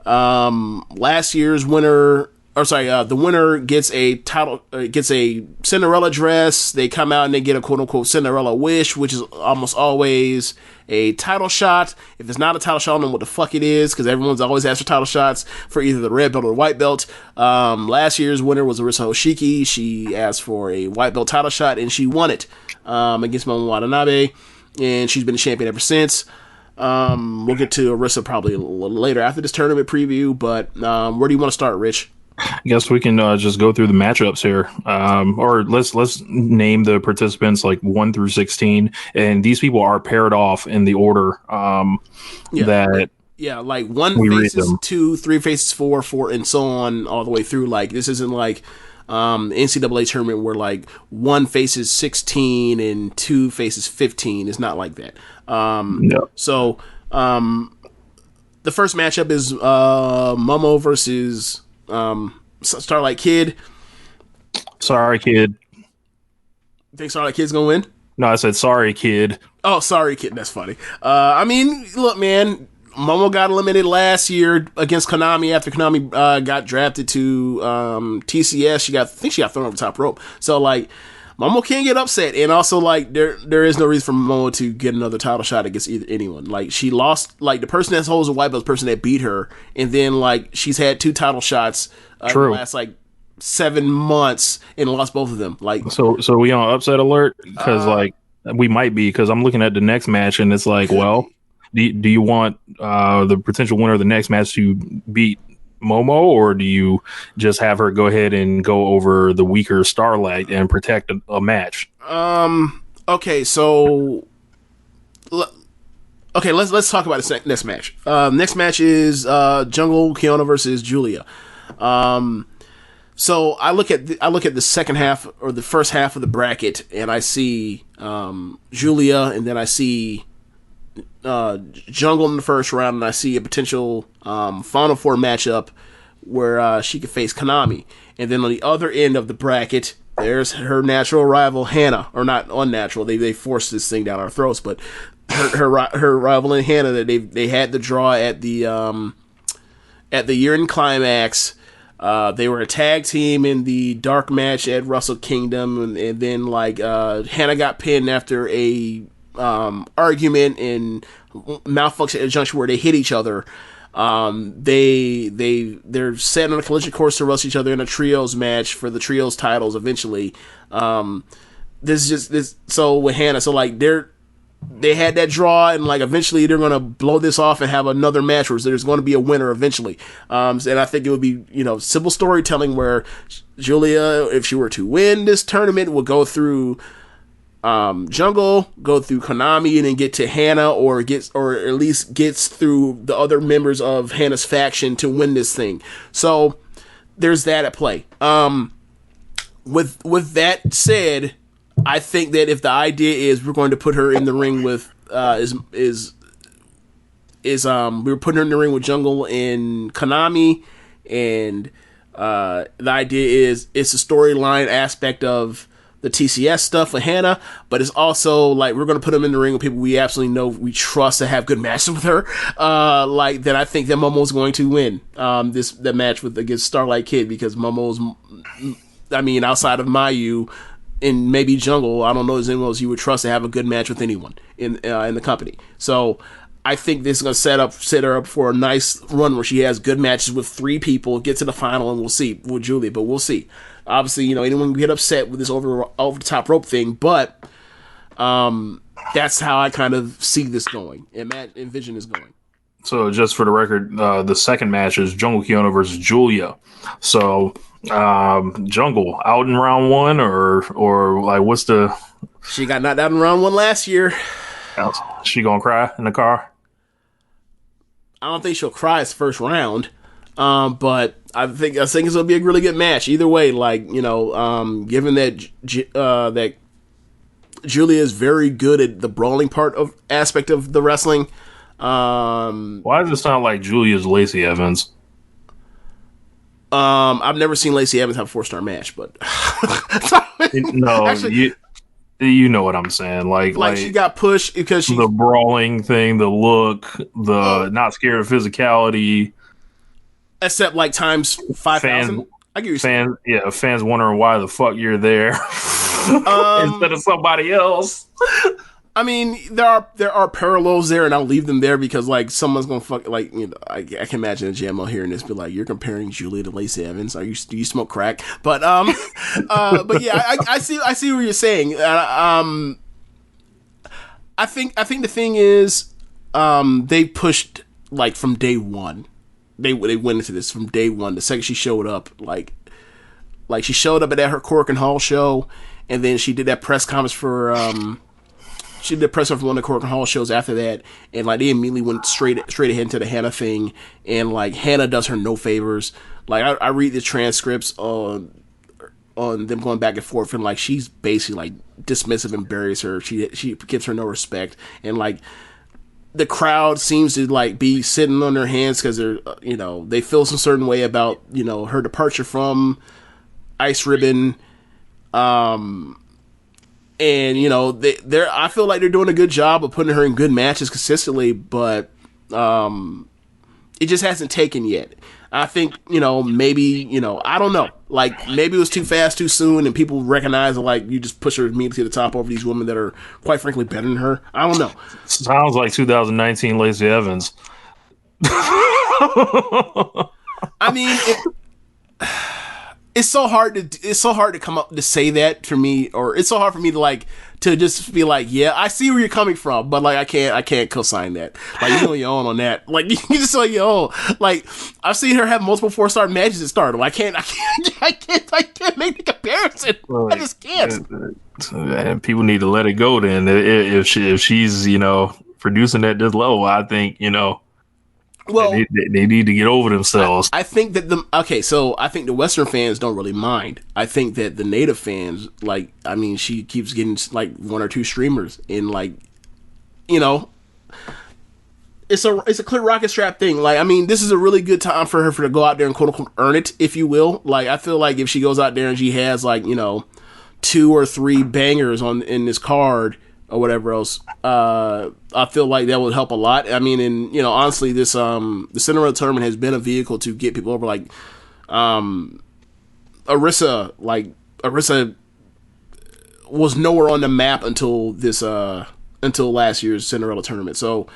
Last year's winner, the winner gets a title, gets a Cinderella dress. They come out and they get a quote-unquote Cinderella wish, which is almost always a title shot. If it's not a title shot, I don't know what the fuck it is, because everyone's always asked for title shots for either the red belt or the white belt. Last year's winner was Arisa Hoshiki. She asked for a white belt title shot, and she won it against Momo Watanabe, and she's been a champion ever since. We'll get to Arisa probably a little later after this tournament preview, but where do you want to start, Rich? I guess we can just go through the matchups here, or let's name the participants like 1 through 16, and these people are paired off in the order like 1 faces 2, 3 faces 4, 4, and so on all the way through. Like, this isn't like NCAA tournament where like 1 faces 16 and 2 faces 15. It's not like that. So the first matchup is Momo versus Starlight Kid. Sorry, Kid. Think Starlight Kid's gonna win? No, I said sorry, Kid. Oh, sorry, Kid. That's funny. I mean, look, man, Momo got eliminated last year against Konami after Konami got drafted to TCS. I think she got thrown over the top rope. So like, Momo can't get upset, and also like there is no reason for Momo to get another title shot against anyone. Like, she lost, like the person that holds the white belt, the person that beat her, and then like she's had 2 title shots in the last like 7 months and lost both of them. Like, so we on upset alert, because like we might be, because I'm looking at the next match and it's like, well, do you want the potential winner of the next match to beat Momo, or do you just have her go ahead and go over the weaker Starlight and protect a match? Okay, so let's talk about the next match. Next match is Jungle Kiona versus Julia. So I look at the second half or the first half of the bracket, and I see Julia, and then I see Jungle in the first round, and I see a potential Final Four matchup where she could face Konami. And then on the other end of the bracket, there's her natural rival Hannah, or not unnatural. They forced this thing down our throats, but her rival in Hannah, that they had the draw at the year-end climax. They were a tag team in the dark match at Wrestle Kingdom, and then like Hannah got pinned after a argument and malfunction at a junction where they hit each other. They're set on a collision course to wrestle each other in a trios match for the trios titles eventually. So with Hannah, so like they had that draw, and like eventually they're going to blow this off and have another match where there's going to be a winner eventually. And I think it would be, simple storytelling where Julia, if she were to win this tournament, would go through Jungle, go through Konami, and then get to Hannah, or at least gets through the other members of Hannah's faction to win this thing. So there's that at play. With that said, I think that if the idea is we're going to put her in the ring with we're putting her in the ring with Jungle and Konami, and the idea is it's a storyline aspect of the TCS stuff with Hannah, but it's also like we're going to put them in the ring with people we absolutely know we trust to have good matches with her. Then I think that Momo's going to win that match against Starlight Kid, because Momo's, outside of Mayu and maybe Jungle, I don't know if anyone else you would trust to have a good match with anyone in the company. So I think this is going to set her up for a nice run where she has good matches with 3 people, get to the final, and we'll see with Julia, but we'll see. Obviously, anyone can get upset with this over the top rope thing, but that's how I kind of see this going and envision this going. So just for the record, the second match is Jungle Kyona versus Julia. So Jungle out in round 1, or like what's the? She got knocked out in round 1 last year. She gonna cry in the car? I don't think she'll cry this first round, but I think it's gonna be a really good match either way. Like given that that Julia is very good at the brawling aspect of the wrestling. Why does it sound like Julia's Lacey Evans? I've never seen Lacey Evans have a 4-star match, but no, actually, you know what I'm saying. Like she got pushed because the brawling thing, the look, the not scared of physicality. Except like times 5,000. I give you fans. Yeah, fans wondering why the fuck you're there instead of somebody else. I mean, there are parallels there, and I'll leave them there because like someone's gonna fuck I can imagine a JMO hearing this be like, "You're comparing Julia to Lacey Evans? Do you smoke crack?" But but yeah, I see what you're saying. I think the thing is, they pushed like from day one. They went into this from day one. The second she showed up, like she showed up at her Cork and Hall show, and then she did that press conference for she did a press conference for one of the Cork and Hall shows after that, and like they immediately went straight ahead into the Hannah thing, and like Hannah does her no favors. Like I read the transcripts on them going back and forth, and like she's basically like dismissive and buries her. She gives her no respect, and like the crowd seems to like be sitting on their hands because they're they feel some certain way about her departure from Ice Ribbon, and I feel like they're doing a good job of putting her in good matches consistently, but it just hasn't taken yet. I think maybe I don't know, like maybe it was too fast too soon and people recognize like you just push her immediately to the top over these women that are quite frankly better than her. I don't know. Sounds like 2019 Lacey Evans. I mean, it's so hard to come up to say that for me, or it's so hard for me to like to just be like, yeah, I see where you're coming from, but like I can't co-sign that. Like you know your own on that. Like you just like your own. Like I've seen her have multiple 4-star matches at Stardom. I can't make the comparison. I just can't. And people need to let it go. Then if she's producing at this level, I think well, they need to get over themselves. I think that I think the Western fans don't really mind. I think that the native fans, like, I mean, she keeps getting like 1 or 2 streamers, and like, it's a clear rocket strap thing. Like, I mean, this is a really good time for her to go out there and quote unquote earn it, if you will. Like, I feel like if she goes out there and she has like 2 or 3 bangers in this card or whatever else, I feel like that would help a lot. I mean, and honestly, this the Cinderella Tournament has been a vehicle to get people over. Like Arisa was nowhere on the map until last year's Cinderella Tournament. So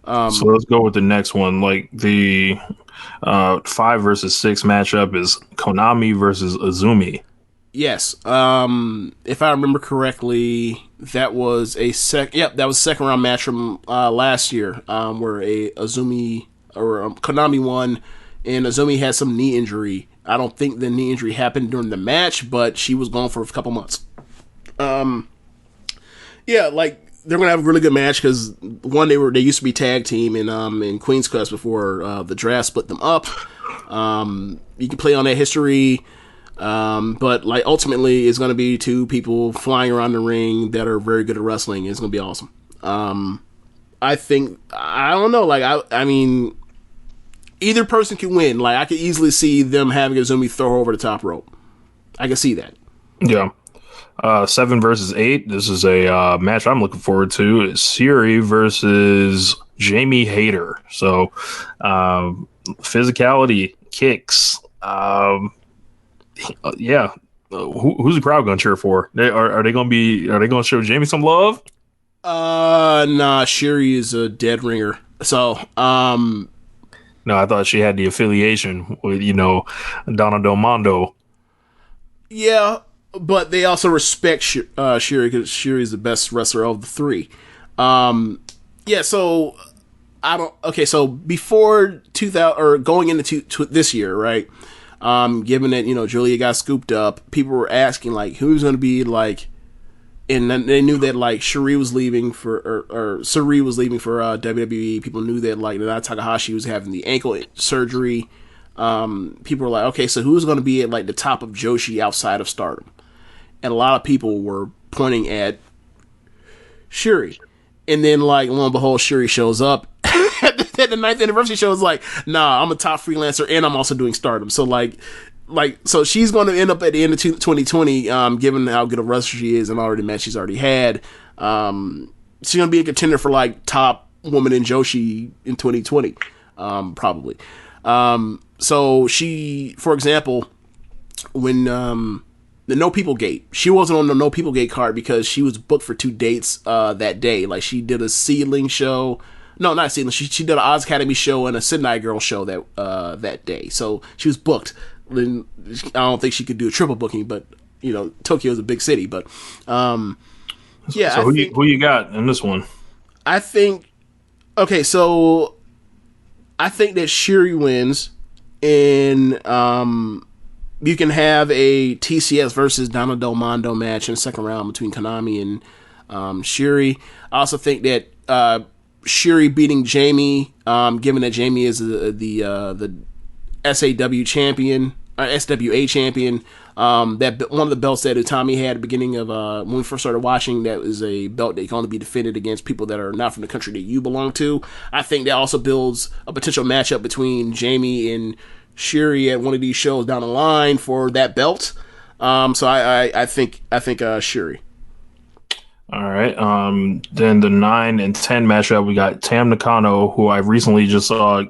let's go with the next one. Like the 5 versus 6 matchup is Konami versus Azumi. Yes. If I remember correctly, that was a second round match from last year, where Azumi or Konami won, and Azumi had some knee injury. I don't think the knee injury happened during the match, but she was gone for a couple months. Yeah, like they're gonna have a really good match because one, they used to be tag team in Queen's Quest before the draft split them up. You can play on that history. But like ultimately it's going to be two people flying around the ring that are very good at wrestling. It's going to be awesome. I think, I don't know, like I mean either person can win. Like I could easily see them having Azumi throw her over the top rope. I can see that. Yeah. 7 versus 8. This is a match I'm looking forward to. It's Syuri versus Jamie Hayter. So physicality, kicks, yeah. Who's the crowd gonna cheer for? Are they gonna show Jamie some love? Nah, Syuri is a dead ringer. So, no, I thought she had the affiliation with, Donna Del Mondo. Yeah, but they also respect Syuri because Syuri is the best wrestler of the three. Yeah, so so before 2000 or going into this year, right? Given that, Julia got scooped up, people were asking, like, who's going to be, like, and then they knew that, like, Syuri was leaving for WWE. People knew that, like, Nana Takahashi was having the ankle surgery. People were like, okay, so who's going to be at, like, the top of Joshi outside of Stardom? And a lot of people were pointing at Syuri. And then, like, lo and behold, Syuri shows up at the 9th anniversary show. Is like, nah, I'm a top freelancer and I'm also doing Stardom. So so she's going to end up at the end of 2020, given how good a wrestler she is and already match she's already had. She's going to be a contender for like top woman in Joshi in 2020, probably. So she, for example, when the No People Gate, she wasn't on the No People Gate card because she was booked for 2 dates that day. Like she did a Seedling show. No, not Seedling. She did an Oz Academy show and a Sydney Girl show that day. So she was booked. I don't think she could do a triple booking, but Tokyo is a big city. But yeah. So who you got in this one? I think. Okay, so I think that Syuri wins, and you can have a TCS versus Donna Del Mondo match in the second round between Konami and Syuri. I also think that Syuri beating Jamie, given that Jamie is the SAW champion, or SWA champion, that one of the belts that Utami had at the beginning of when we first started watching, that was a belt that can only be defended against people that are not from the country that you belong to. I think that also builds a potential matchup between Jamie and Syuri at one of these shows down the line for that belt. So I think Syuri. All right. Then the 9 and 10 matchup, we got Tam Nakano, who I recently just saw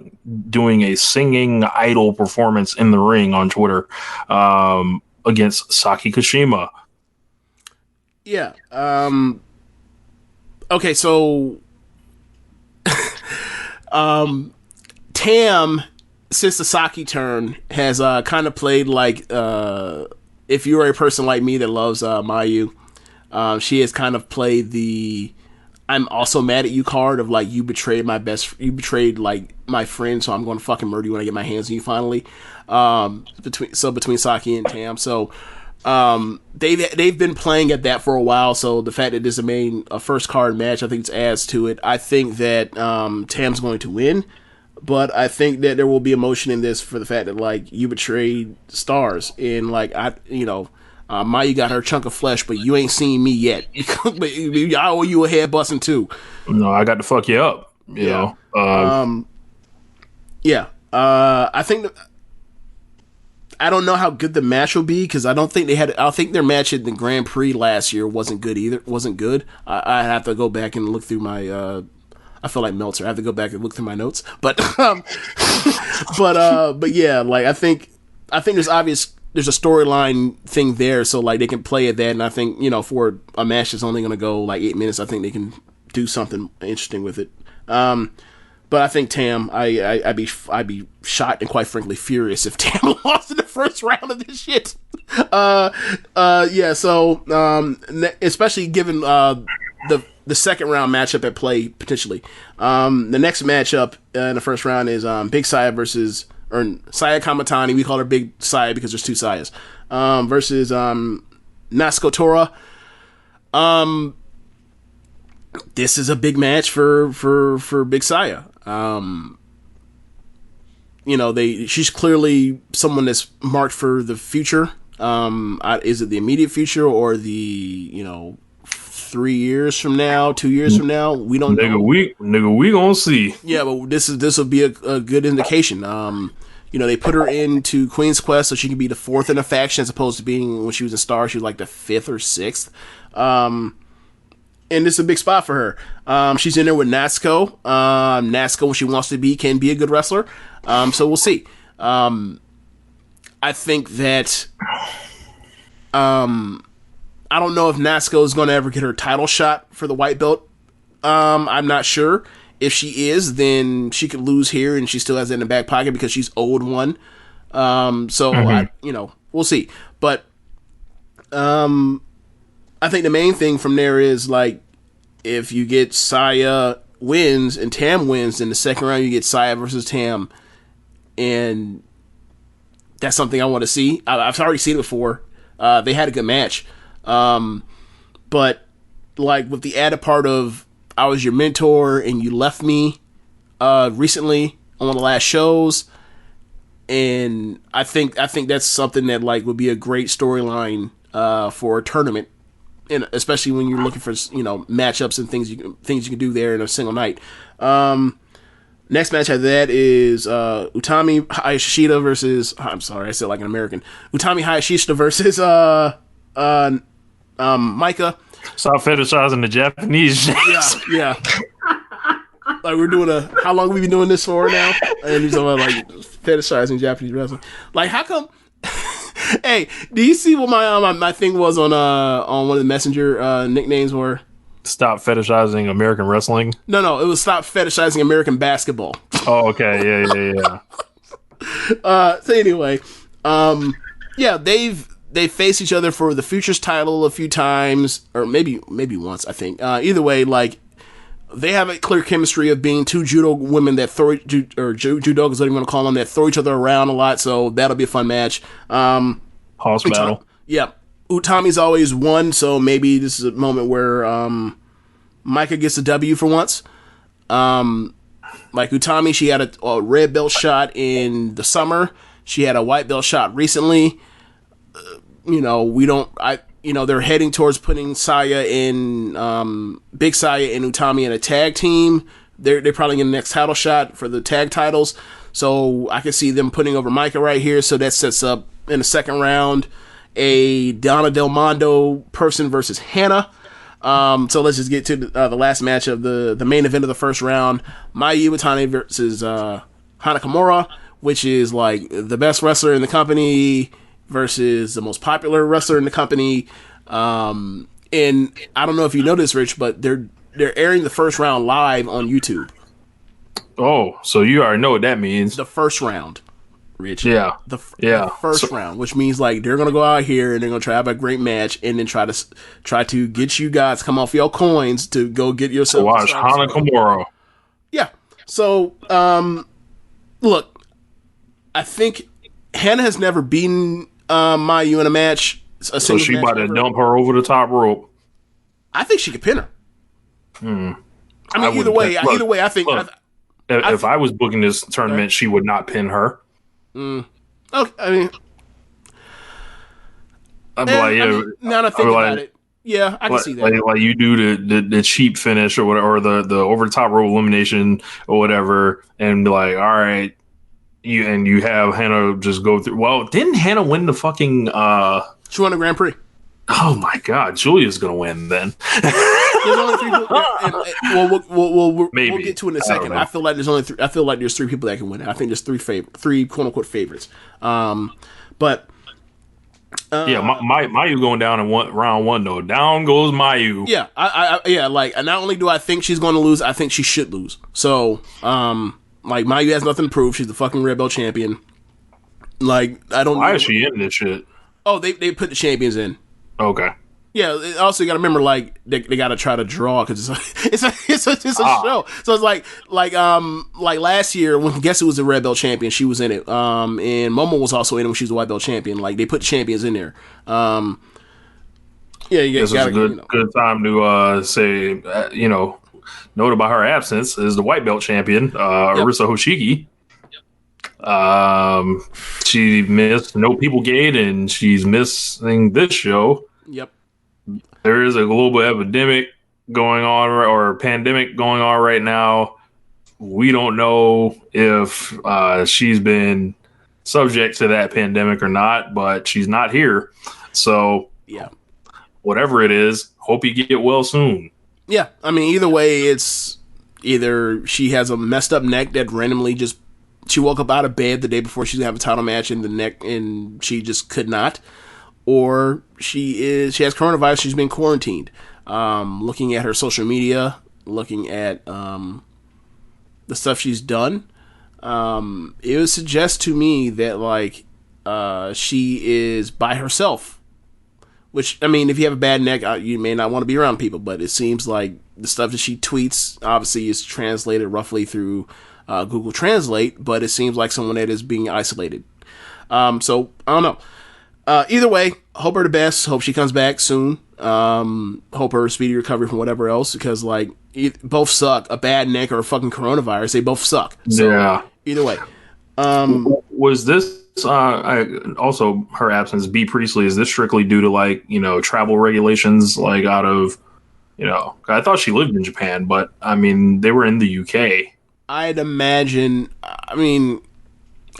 doing a singing idol performance in the ring on Twitter, against Saki Kashima. Yeah. Okay, so Tam, since the Saki turn, has kind of played like if you're a person like me that loves Mayu, she has kind of played the I'm also mad at you card of like, you betrayed like my friend, so I'm going to fucking murder you when I get my hands on you finally. Between Saki and Tam, so they've been playing at that for a while. So the fact that this is a first card match, I think it adds to it. I think that Tam's going to win, but I think that there will be emotion in this for the fact that like you betrayed stars, and like Mayu got her chunk of flesh, but you ain't seen me yet. But I owe you a head busting too. No, I got to fuck you up. You know. I think I don't know how good the match will be because I think their match at the Grand Prix last year wasn't good either. Wasn't good. I have to go back and look through my. I feel like Meltzer. I have to go back and look through my notes. But but yeah, like I think there's a storyline thing there, so like they can play at that, and I think for a match that's only going to go like 8 minutes, I think they can do something interesting with it. But But I think Tam, I'd be shot and quite frankly furious if Tam lost in the first round of this shit. Yeah. So, especially given the second round matchup at play potentially. The next matchup in the first round is Big Saya versus Saya Kamatani. We call her Big Saya because there's two Sayas. Versus Natsuko Tora. This is a big match for Big Saya. She's clearly someone that's marked for the future. Is it the immediate future or the 3 years from now, 2 years from now? We don't know. We gonna see. Yeah, but this will be a good indication. They put her into Queen's Quest so she can be the fourth in the faction as opposed to being, when she was in Star, she was like the fifth or sixth. And this is a big spot for her. She's in there with Natsuko. Natsuko, when she wants to be, can be a good wrestler. So we'll see. I think that I don't know if Natsuko is going to ever get her title shot for the white belt. I'm not sure. If she is, then she could lose here, and she still has it in the back pocket because she's owed one. We'll see. But I think the main thing from there is, like, if you get Saya wins and Tam wins, in the second round you get Saya versus Tam, and that's something I want to see. I've already seen it before. They had a good match. But, like, with the added part of I was your mentor and you left me recently on one of the last shows, and I think that's something that, like, would be a great storyline for a tournament, and especially when you're looking for matchups and things you can do there in a single night. Next match after that is Utami Hayashishita versus, I'm sorry, I said like an American. Utami Hayashishita versus Micah. Stop fetishizing the Japanese. Yeah. Like, we're doing how long have we been doing this for now? And he's talking about, like, fetishizing Japanese wrestling. Like, how come? Hey, do you see what my thing was on one of the messenger nicknames were? Stop fetishizing American wrestling. No, it was stop fetishizing American basketball. Oh, okay, yeah. So anyway, yeah, they faced each other for the Futures title a few times, or maybe once, I think. Either way, like, they have a clear chemistry of being two judo women that throw, or judokas, what do you want to call them, that throw each other around a lot, so that'll be a fun match. House battle. Yeah. Utami's always won, so maybe this is a moment where Micah gets a W for once. Like Utami, she had a red belt shot in the summer. She had a white belt shot recently. They're heading towards putting Saya in, Big Saya and Utami in a tag team. They're probably getting the next title shot for the tag titles. So I can see them putting over Micah right here. So that sets up in the second round a Donna Del Mondo person versus Hannah. So let's just get to the last match of the main event of the first round. Mayu Iwatani versus Hana Kimura, which is like the best wrestler in the company versus the most popular wrestler in the company. And I don't know if you know this, Rich, but they're airing the first round live on YouTube. Oh, so you already know what that means. The first round, Rich. Yeah. The first round, which means, like, they're going to go out here and they're going to try to have a great match and then try to get you guys come off your coins to go get yourself. Watch Hana Kimura. Yeah. So, look, I think Hannah has never beaten Mayu in a match. So she about to dump her over the top rope. I think she could pin her. I mean, either way, I think. If I was booking this tournament, she would not pin her. Okay, I mean, I'd be like, yeah. Now that I think about it, yeah, I can see that. Like you do the cheap finish or whatever, or the over the top rope elimination or whatever, and be like, all right, you have Hannah just go through. Well, didn't Hannah win the fucking? She won the Grand Prix. Oh my God, Julia's gonna win then. There's only 3 people. We'll get to it in a second. I feel like there's 3 people that can win it. I think there's 3 quote unquote favorites. But Mayu going down in round one though. Down goes Mayu. Yeah, I like. Not only do I think she's going to lose, I think she should lose. So, like Mayu has nothing to prove. She's the fucking red belt champion. Like, I don't. Why is she in this shit? Oh, they put the champions in. Okay. Yeah. Also, you got to remember, like they got to try to draw because it's a show. So it's like last year when Guess Who was the red belt champion, she was in it. And Momo was also in it when she was the white belt champion. Like they put champions in there. Yeah, this is a good time to say note about her absence is the white belt champion, Arisa Hoshiki. She missed No People Gate and she's missing this show. Yep. There is a global epidemic going on or pandemic going on right now. We don't know if she's been subject to that pandemic or not, but she's not here. So yeah, whatever it is, hope you get well soon. Yeah, I mean, either way, it's either she has a messed up neck that randomly she woke up out of bed the day before she's gonna have a title match in the neck and she just could not, or she has coronavirus. She's been quarantined. Looking at her social media, looking at the stuff she's done, it would suggest to me that like she is by herself. Which, I mean, if you have a bad neck, you may not want to be around people, but it seems like the stuff that she tweets obviously is translated roughly through Google Translate, but it seems like someone that is being isolated. So, I don't know. Either way, hope her the best. Hope she comes back soon. Hope her speedy recovery from whatever else, because, like, both suck. A bad neck or a fucking coronavirus, they both suck. So, yeah. Either way. Was this... also her absence, B Priestley, is this strictly due to like travel regulations, like out of I thought she lived in Japan, but I mean they were in the UK. I'd imagine. I mean,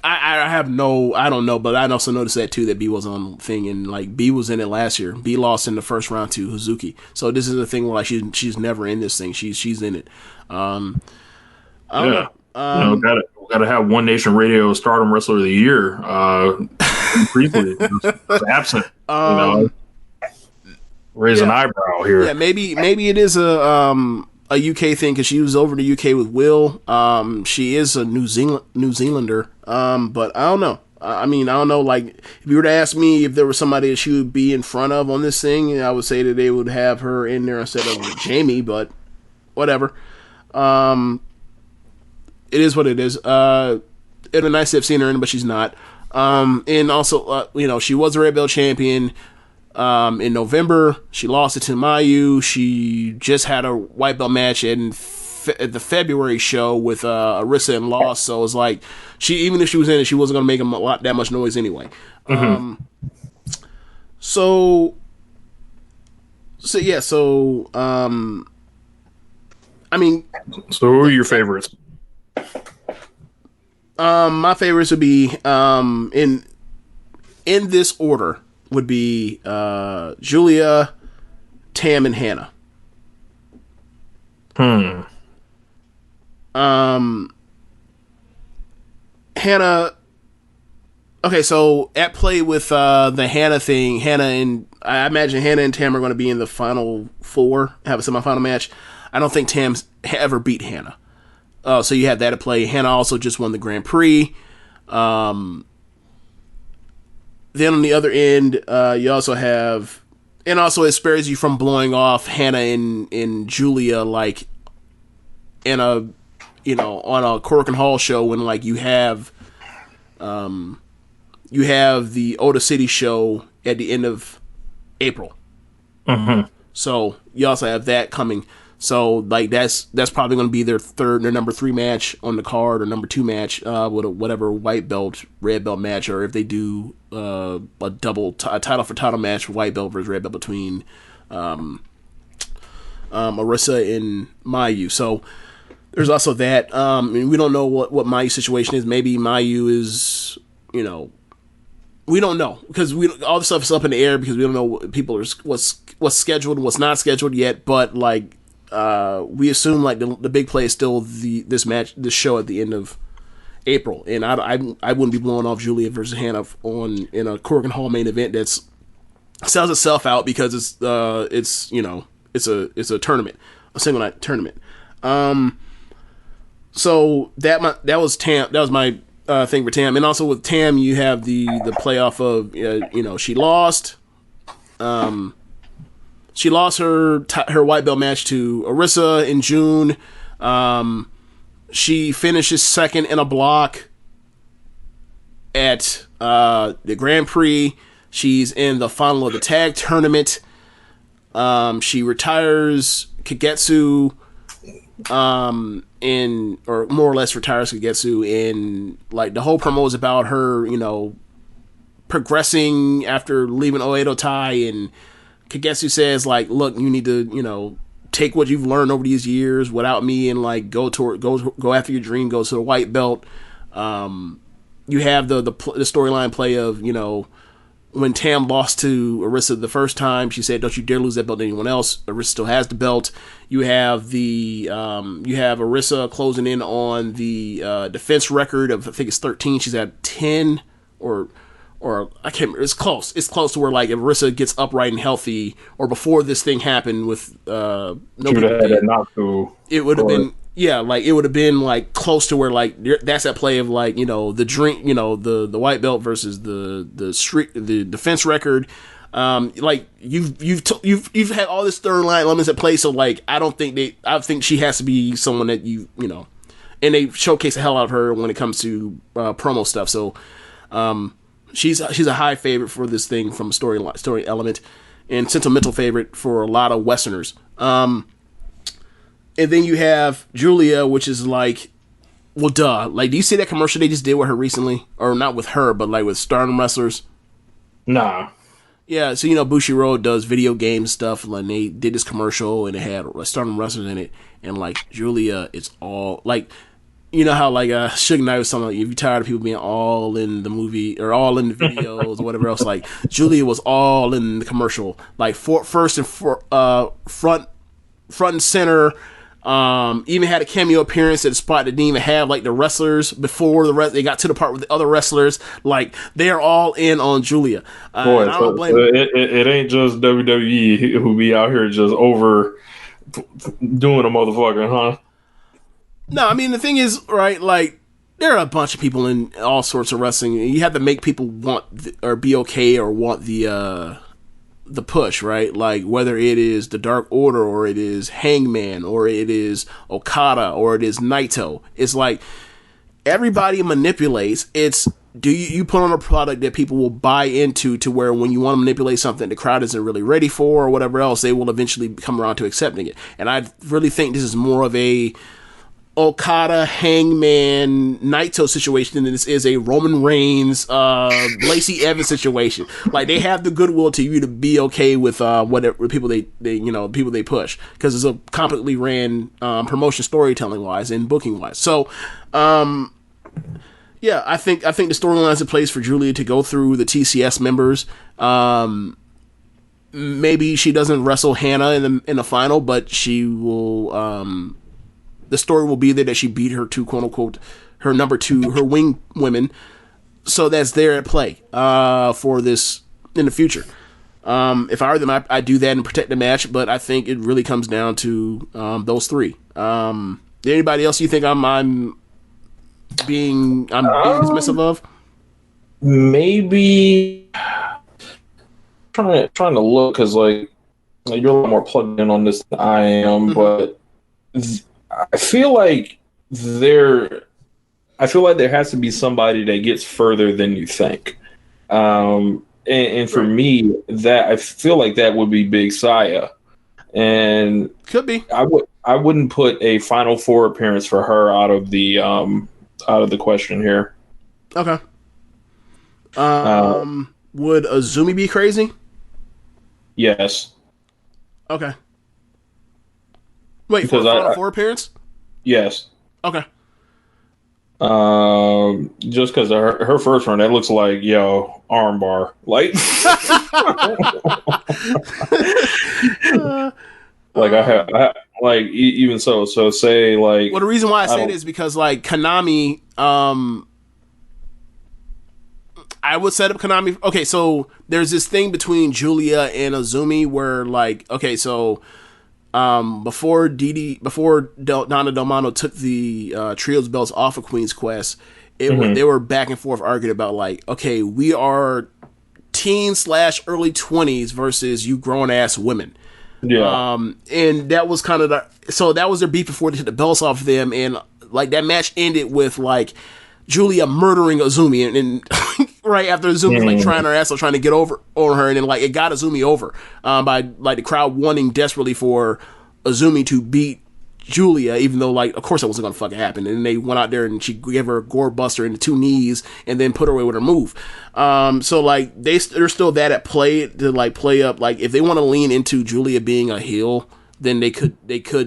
I don't know, but I also noticed that too, that B was on the thing, and like B was in it last year. B lost in the first round to Hazuki, so this is the thing where like she's never in this thing. She's in it. I don't know. Gotta have One Nation Radio Stardom Wrestler of the Year. Briefly, absent. Raise an eyebrow here. Yeah, maybe it is a UK thing because she was over in the UK with Will. She is a New Zealander. But I don't know. I mean, I don't know. Like, if you were to ask me if there was somebody that she would be in front of on this thing, I would say that they would have her in there instead of Jamie. But whatever. It is what it is. It'd be nice to have seen her in, but she's not. And also, she was a red belt champion in November. She lost it to Mayu. She just had a white belt match at the February show with Arisa and lost. So it's like even if she was in it, she wasn't going to make that much noise anyway. Mm-hmm. I mean, so who are your favorites? My favorites would be in this order would be Julia, Tam, and Hannah. Hannah. Okay, so at play with the Hannah thing, I imagine Hannah and Tam are going to be in the final four, have a semifinal match. I don't think Tam's ever beat Hannah. So you have that at play. Hannah also just won the Grand Prix. Then on the other end, you also have, and also it spares you from blowing off Hannah and Julia like in a, on a Cork and Hall show when like you have the Oda City show at the end of April. Mm-hmm. So you also have that coming. So like that's probably going to be their number 3 match on the card, or number 2 match with whatever white belt red belt match, or if they do a title for title match, white belt versus red belt between Arisa and Mayu. So there's also that. We don't know what Mayu's situation is. Maybe Mayu is we don't know because all the stuff is up in the air because we don't know what people are what's scheduled and what's not scheduled yet. But like. We assume like the big play is still this show at the end of April, and I wouldn't be blowing off Julia versus Hannah in a Corgan Hall main event that's sells itself out because it's a tournament, a single night tournament. So that was Tam. That was my thing for Tam, and also with Tam, you have the playoff of she lost. She lost her white belt match to Arisa in June. She finishes second in a block at the Grand Prix. She's in the final of the tag tournament. She retires Kagetsu, or more or less retires Kagetsu, and like the whole promo is about her, progressing after leaving Oedo Tai, and Kagetsu says like, look, you need to, take what you've learned over these years without me and like go after your dream, go to the white belt. You have the storyline play of, when Tam lost to Arisa the first time, she said, don't you dare lose that belt to anyone else. Arisa still has the belt. You have Arisa closing in on the defense record of, I think it's 13. She's at 10 or I can't remember. It's close. It's close to where like if Arisa gets upright and healthy, or before this thing happened with nobody, it would have been it would have been like close to where like that's that play of like the dream, the white belt versus the defense record. Like you've had all this third line elements at play, so like I think she has to be someone that and they showcase the hell out of her when it comes to promo stuff. So she's a high favorite for this thing from a story element, and sentimental favorite for a lot of Westerners. And then you have Julia, which is like, well, duh. Like, do you see that commercial they just did with her recently? Or not with her, but like with Stardom wrestlers? Nah. Yeah, so Bushiroad does video game stuff, and they did this commercial, and it had Stardom wrestlers in it, and like Julia, it's all like, how like Suge Knight was something like, if you're tired of people being all in the movie or all in the videos or whatever else, like Julia was all in the commercial, like front and center. Even had a cameo appearance at a spot that didn't even have like the wrestlers before they got to the part with the other wrestlers. Like they are all in on Julia. Boy, I don't blame it ain't just WWE who be out here just over doing a motherfucker, huh? No, I mean the thing is, right? Like there are a bunch of people in all sorts of wrestling. You have to make people want or be okay or want the push, right? Like whether it is the Dark Order or it is Hangman or it is Okada or it is Naito, it's like everybody manipulates. It's do you put on a product that people will buy into to where when you want to manipulate something the crowd isn't really ready for or whatever else, they will eventually come around to accepting it. And I really think this is more of a Okada, Hangman, Naito situation than this is a Roman Reigns, Lacey Evans situation. Like they have the goodwill to you to be okay with whatever people people they push, because it's a completely ran promotion storytelling wise and booking wise. So I think the storylines in place for Julia to go through the TCS members. Maybe she doesn't wrestle Hannah in the final, but she will. The story will be there that she beat her two, quote unquote, her number two, her wing women. So that's there at play for this in the future. If I were them, I'd do that and protect the match. But I think it really comes down to those three. Anybody else you think I'm being dismissive of? Maybe trying to look, because like you're a lot more plugged in on this than I am, but. I feel like there has to be somebody that gets further than you think. And for me, that I feel like that would be Big Saya. And could be. I wouldn't put a Final Four appearance for her out of the question here. Okay. Would Azumi be crazy? Yes. Okay. Wait, for a Final Four appearance? Yes. Okay. Just because her first run, that looks like armbar. Like, like even so say like. Well, the reason why I say this is because like Konami, I would set up Konami. Okay, so there's this thing between Julia and Azumi where like, okay, so before Donna Del Mondo took the trios belts off of Queen's Quest, they were back and forth arguing about like, okay, we are teen/early 20s versus you grown ass women. Yeah. And that was kind of that was their beef before they took the belts off of them, and like that match ended with like Julia murdering Azumi, and right after Azumi was like trying her ass off, trying to get over her, and then like it got Azumi over by like the crowd wanting desperately for Azumi to beat Julia, even though like of course that wasn't gonna fucking happen. And they went out there and she gave her a gore buster in the 2 knees and then put her away with her move. So like there's still that at play to like play up, like if they want to lean into Julia being a heel, then they could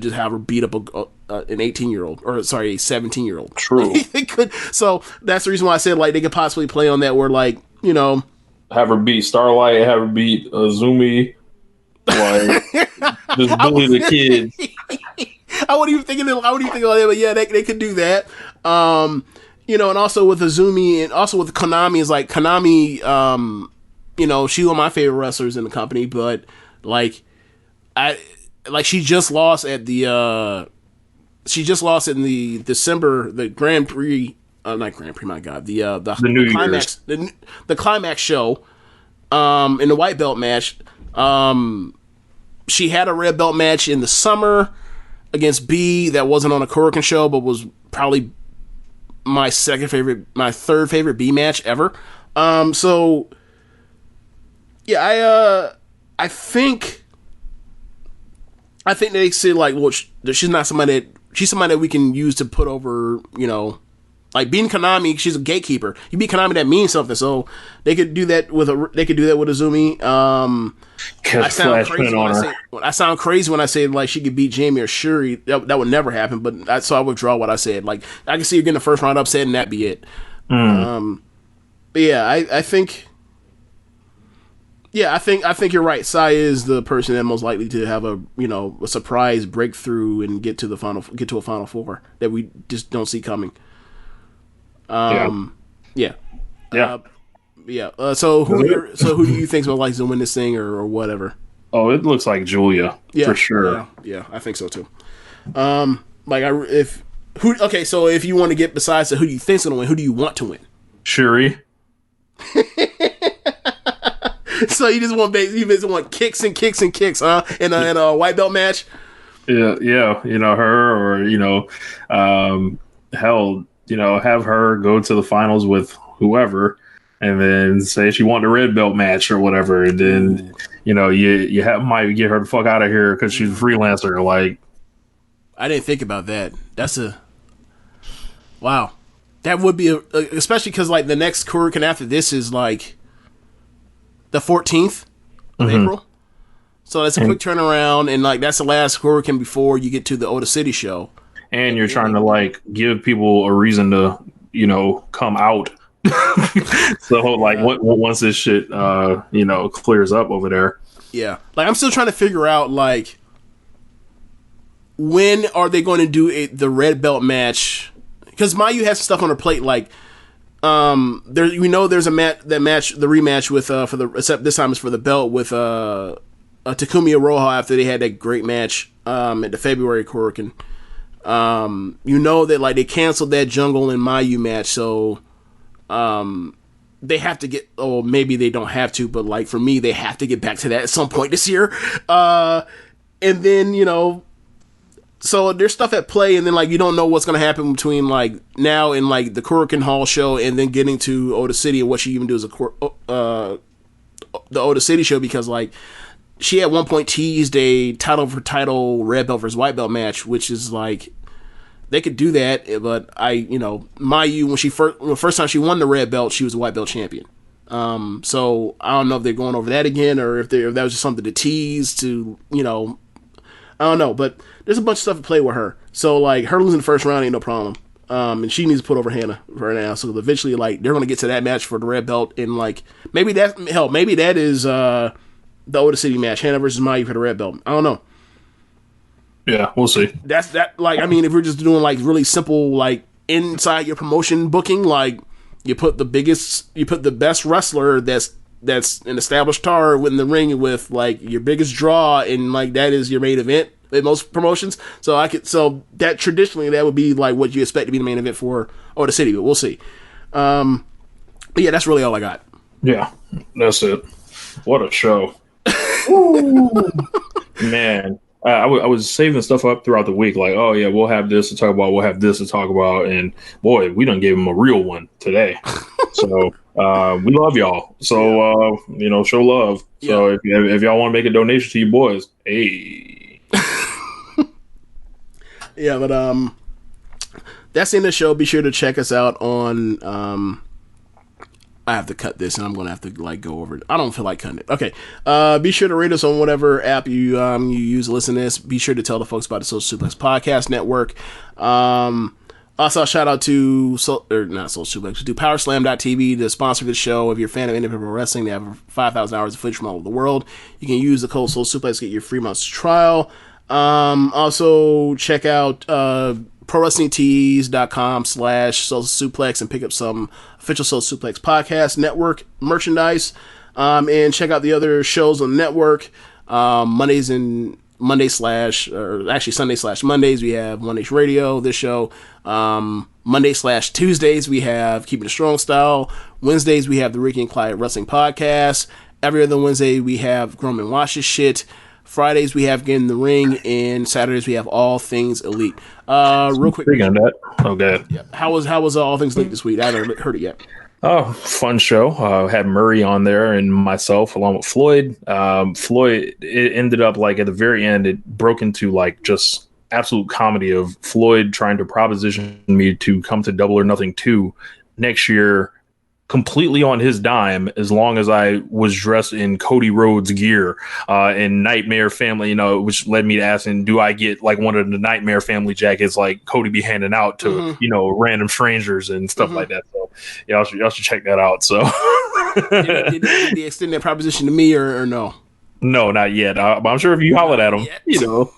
just have her beat up an 18-year-old, or sorry, a 17-year-old. True. They could. So that's the reason why I said like they could possibly play on that, where like, you know, have her beat Starlight, have her beat Azumi, like just bully the kids. I wouldn't even think of that, but yeah, they could do that. You know, and also with Azumi and also with Konami is like Konami, you know, she's one of my favorite wrestlers in the company, but like she just lost in the December, the Grand Prix, not Grand Prix, my God, the New climax, the climax show, in the white belt match. She had a red belt match in the summer against B that wasn't on a Korakuen show, but was probably my third favorite B match ever. So yeah, I think they say like, well, she's not somebody that we can use to put over, you know, like being Konami. She's a gatekeeper. You beat Konami, that means something. So they could do that with Azumi. I sound crazy when I say like she could beat Jamie or Shuri. That would never happen. But so I withdraw what I said. Like I can see her getting the first round upset and that be it. But yeah, I think. Yeah, I think you're right. Sai is the person that most likely to have a surprise breakthrough and get to a final four that we just don't see coming. So who do you think's more likely to win this thing or whatever? Oh, it looks like Julia for sure. Yeah, I think so too. So if you want to get besides who do you think's gonna win, who do you want to win? Shuri. So you just want kicks and kicks and kicks, huh? In a white belt match. Yeah, you know, her, or hell, have her go to the finals with whoever, and then say she won the red belt match or whatever, and then you might get her the fuck out of here because she's a freelancer. Like, I didn't think about that. Wow, that would be especially because like the next Korakuen after this is like the 14th of April. So that's a quick turnaround, and like that's the last Korakuen before you get to the Oda City show. And you're trying to like give people a reason to, come out. So like once this shit clears up over there. Yeah. Like I'm still trying to figure out like when are they going to do the red belt match? Because Mayu has stuff on her plate like there's the rematch with except this time it's for the belt with Takumi Iroha after they had that great match at the February Korakuen. That like they canceled that Jungle and Mayu match, so they have to get, or maybe they don't have to, but like for me they have to get back to that at some point this year. And then so there's stuff at play, and then like you don't know what's gonna happen between like now and like the Korakuen Hall show, and then getting to Oda City and what she even do as the Oda City show, because like she at one point teased a title for title red belt versus white belt match, which is like they could do that, but Mayu when the first time she won the red belt, she was a white belt champion. So I don't know if they're going over that again or if that was just something to tease to I don't know, but there's a bunch of stuff to play with her. So like her losing the first round ain't no problem. And she needs to put over Hannah right now. So eventually, like they're gonna get to that match for the red belt, and like maybe that is the Oda City match, Hannah versus Mayu for the red belt. I don't know. Yeah, we'll see. That's that. Like, I mean, if we're just doing like really simple, like inside your promotion booking, like you put the best wrestler that's an established star in the ring with like your biggest draw, and like that is your main event in most promotions. So that traditionally that would be like what you expect to be the main event for the city, but we'll see. But yeah, that's really all I got. Yeah, that's it. What a show. Man. I was saving stuff up throughout the week, like, oh yeah, we'll have this to talk about, and boy, we done gave him a real one today. So we love y'all. So show love. So if y'all want to make a donation to you boys, hey. Yeah, but that's the end of the show. Be sure to check us out on I have to cut this, and I'm gonna have to like go over it. I don't feel like cutting it. Okay. Be sure to rate us on whatever app you use to listen to this. Be sure to tell the folks about the Social Suplex Podcast Network. Also, a shout out to not Social Suplex, to Powerslam.tv, the sponsor of the show. If you're a fan of independent wrestling, they have 5,000 hours of footage from all over the world. You can use the code Social Suplex to get your free month's trial. Also, check out ProWrestlingTees.com/Social Suplex and pick up some official Social Suplex Podcast Network merchandise. And check out the other shows on the network. Sunday/Mondays, we have One Nation Radio, this show. Monday/Tuesdays, we have Keepin It Strong Style. Wednesdays, we have the Ricky and Clive Wrestling Podcast. Every other Wednesday, we have Grown Men Watch This Shit. Fridays, we have Get in the Ring, and Saturdays, we have All Things Elite. Real quick. Big on that. Oh, good. Yeah. How was All Things Elite this week? I haven't heard it yet. Oh, fun show. Had Murray on there and myself along with Floyd. Floyd, it ended up like at the very end, it broke into like just absolute comedy of Floyd trying to proposition me to come to Double or Nothing 2 next year, completely on his dime, as long as I was dressed in Cody Rhodes gear and Nightmare Family, which led me to asking, do I get like one of the Nightmare Family jackets like Cody be handing out to, random strangers and stuff like that. So y'all should check that out. So did he extend that proposition to me or no? No, not yet. But I'm sure if you hollered at him, he's trying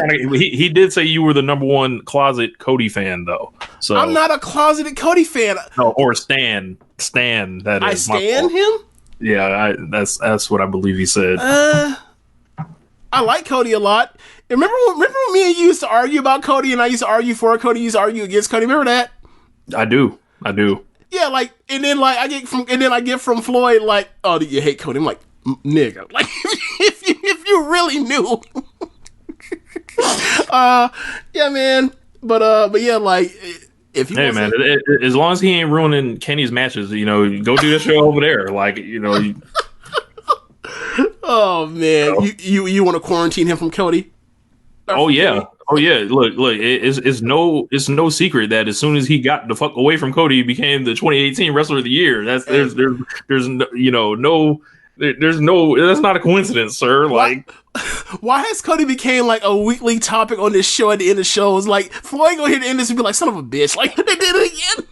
to. He did say you were the number one closet Cody fan, though. So I'm not a closeted Cody fan. No, or Stan. That is. I stan him. Yeah, that's what I believe he said. I like Cody a lot. Remember when me and you used to argue about Cody, and I used to argue for Cody, you used to argue against Cody. Remember that? I do. Yeah, like, and then like I get from Floyd like, oh, do you hate Cody? I'm like, nigga, like if you really knew. Yeah, man. But yeah, like if you man, as long as he ain't ruining Kenny's matches, go do this show over there. Like, Oh man, you want to quarantine him from Cody? Oh yeah. Look, it's no secret that as soon as he got the fuck away from Cody, he became the 2018 Wrestler of the Year. That's that's not a coincidence, sir. Like, why has Cody became like a weekly topic on this show at the end of the shows? Like, Floyd gonna hit the end of this and be like, son of a bitch, like they did it again.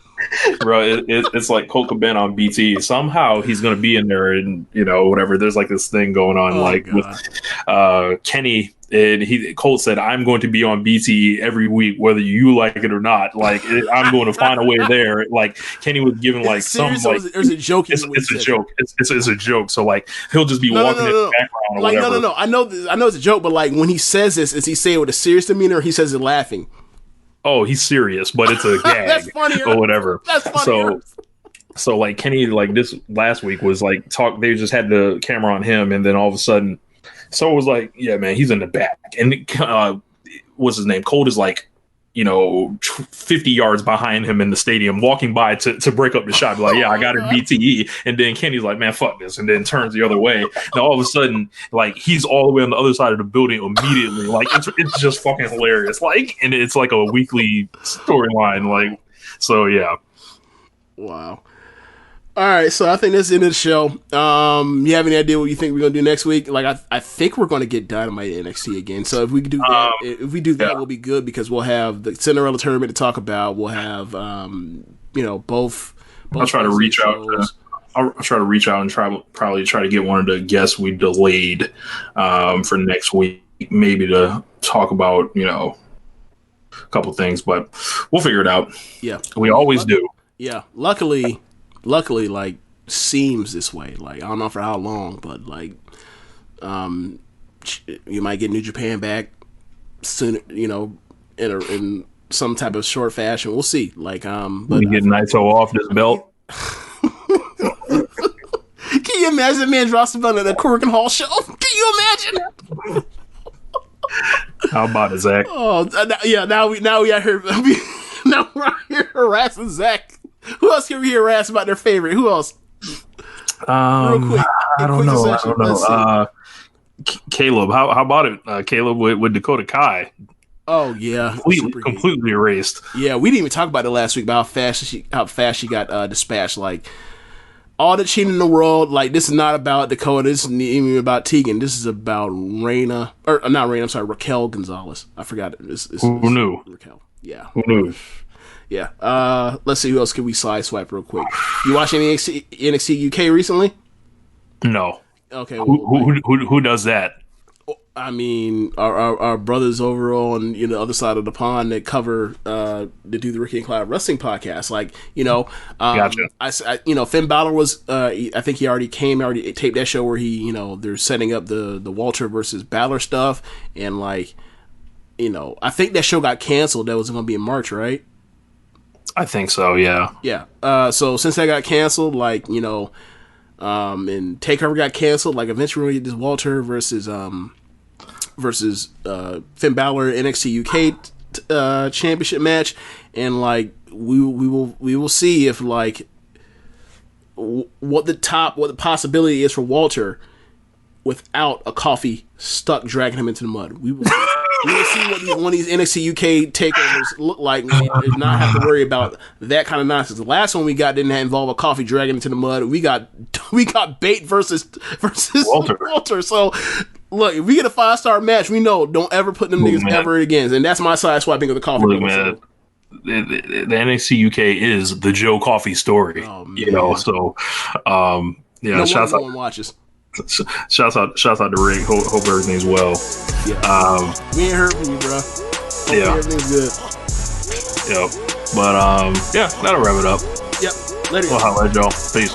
Bro, it's like Colt Cabana on BT. Somehow he's gonna be in there, and whatever. There's like this thing going on, with Kenny. And Colt said, "I'm going to be on BT every week, whether you like it or not. Like, I'm going to find a way there." Like, Kenny was given like some like there's a joke. It's a joke. It's a joke. So like he'll just be walking in the background or like, whatever. No. I know it's a joke, but like when he says this, is he saying it with a serious demeanor or he says it laughing? Oh, he's serious, but it's a gag. That's funnier. Or whatever. That's funnier. So like Kenny, like this last week was like they just had the camera on him, and then all of a sudden, so it was like, yeah, man, he's in the back, and what's his name? Colt is like, 50 yards behind him in the stadium, walking by to break up the shot. Be like, yeah, I got it BTE, and then Kenny's like, man, fuck this, and then turns the other way. Now all of a sudden, like he's all the way on the other side of the building immediately. Like it's just fucking hilarious. Like, and it's like a weekly storyline. Like, so yeah. Wow. All right, so I think that's the end of the show. You have any idea what you think we're gonna do next week? Like, I think we're gonna get Dynamite NXT again. So if we do that, we'll be good because we'll have the Cinderella Tournament to talk about. We'll have both. I'll try to reach out. I'll try to reach out and probably try to get one of the guests we delayed for next week. maybe to talk about, a couple things, but we'll figure it out. Yeah. We always do. Yeah. Luckily, like, seems this way. Like, I don't know for how long, but like, you might get New Japan back soon, in some type of short fashion. We'll see. Like, but we get Naito off this belt. Can you imagine the man drops the belt at the Corrigan Hall show? Can you imagine? How about it, Zach? Oh, yeah. Now we out here. Now we're out here harassing Zach. Who else can we harass about their favorite? Who else? Real quick. I don't know. Caleb. How about it? Caleb with Dakota Kai. Oh yeah, completely erased. Yeah, we didn't even talk about it last week about how fast she got dispatched. Like, all the cheating in the world. Like, this is not about Dakota. This isn't even about Tegan. This is about Raina, or not Raina. I'm sorry, Raquel Gonzalez. I forgot it. Who knew? Raquel. Yeah. Who knew? Yeah. Let's see who else can we sideswipe real quick. You watch any NXT UK recently? No. Okay. Well, who does that? I mean, our brothers over on the other side of the pond that cover that do the Ricky and Clive Wrestling podcast. Like, gotcha. Finn Balor was I think he already taped that show where he they're setting up the Walter versus Balor stuff, and like I think that show got canceled. That was going to be in March, right? I think so. Yeah. Yeah. So since that got canceled, like and Takeover got canceled, like eventually we're gonna get this Walter versus Finn Balor NXT UK championship match, and like we will see if like what the possibility is for Walter without a coffee stuck dragging him into the mud. We will see what one of these NXT UK takeovers look like. We did not have to worry about that kind of nonsense. The last one we got didn't involve a coffee dragging into the mud. We got bait versus Walter. So look, if we get a 5-star match, we know don't ever put them niggas ever again. And that's my side swiping of the coffee. Look, man, the NXT UK is the Joe Coffey story. Oh, so shouts out. No one watches. Shouts out to Rick. Hope everything's well. Yeah. We ain't heard from you, bro. Hope everything's good. Yep. But that'll wrap it up. Yep. Later. We'll holla at y'all. Peace.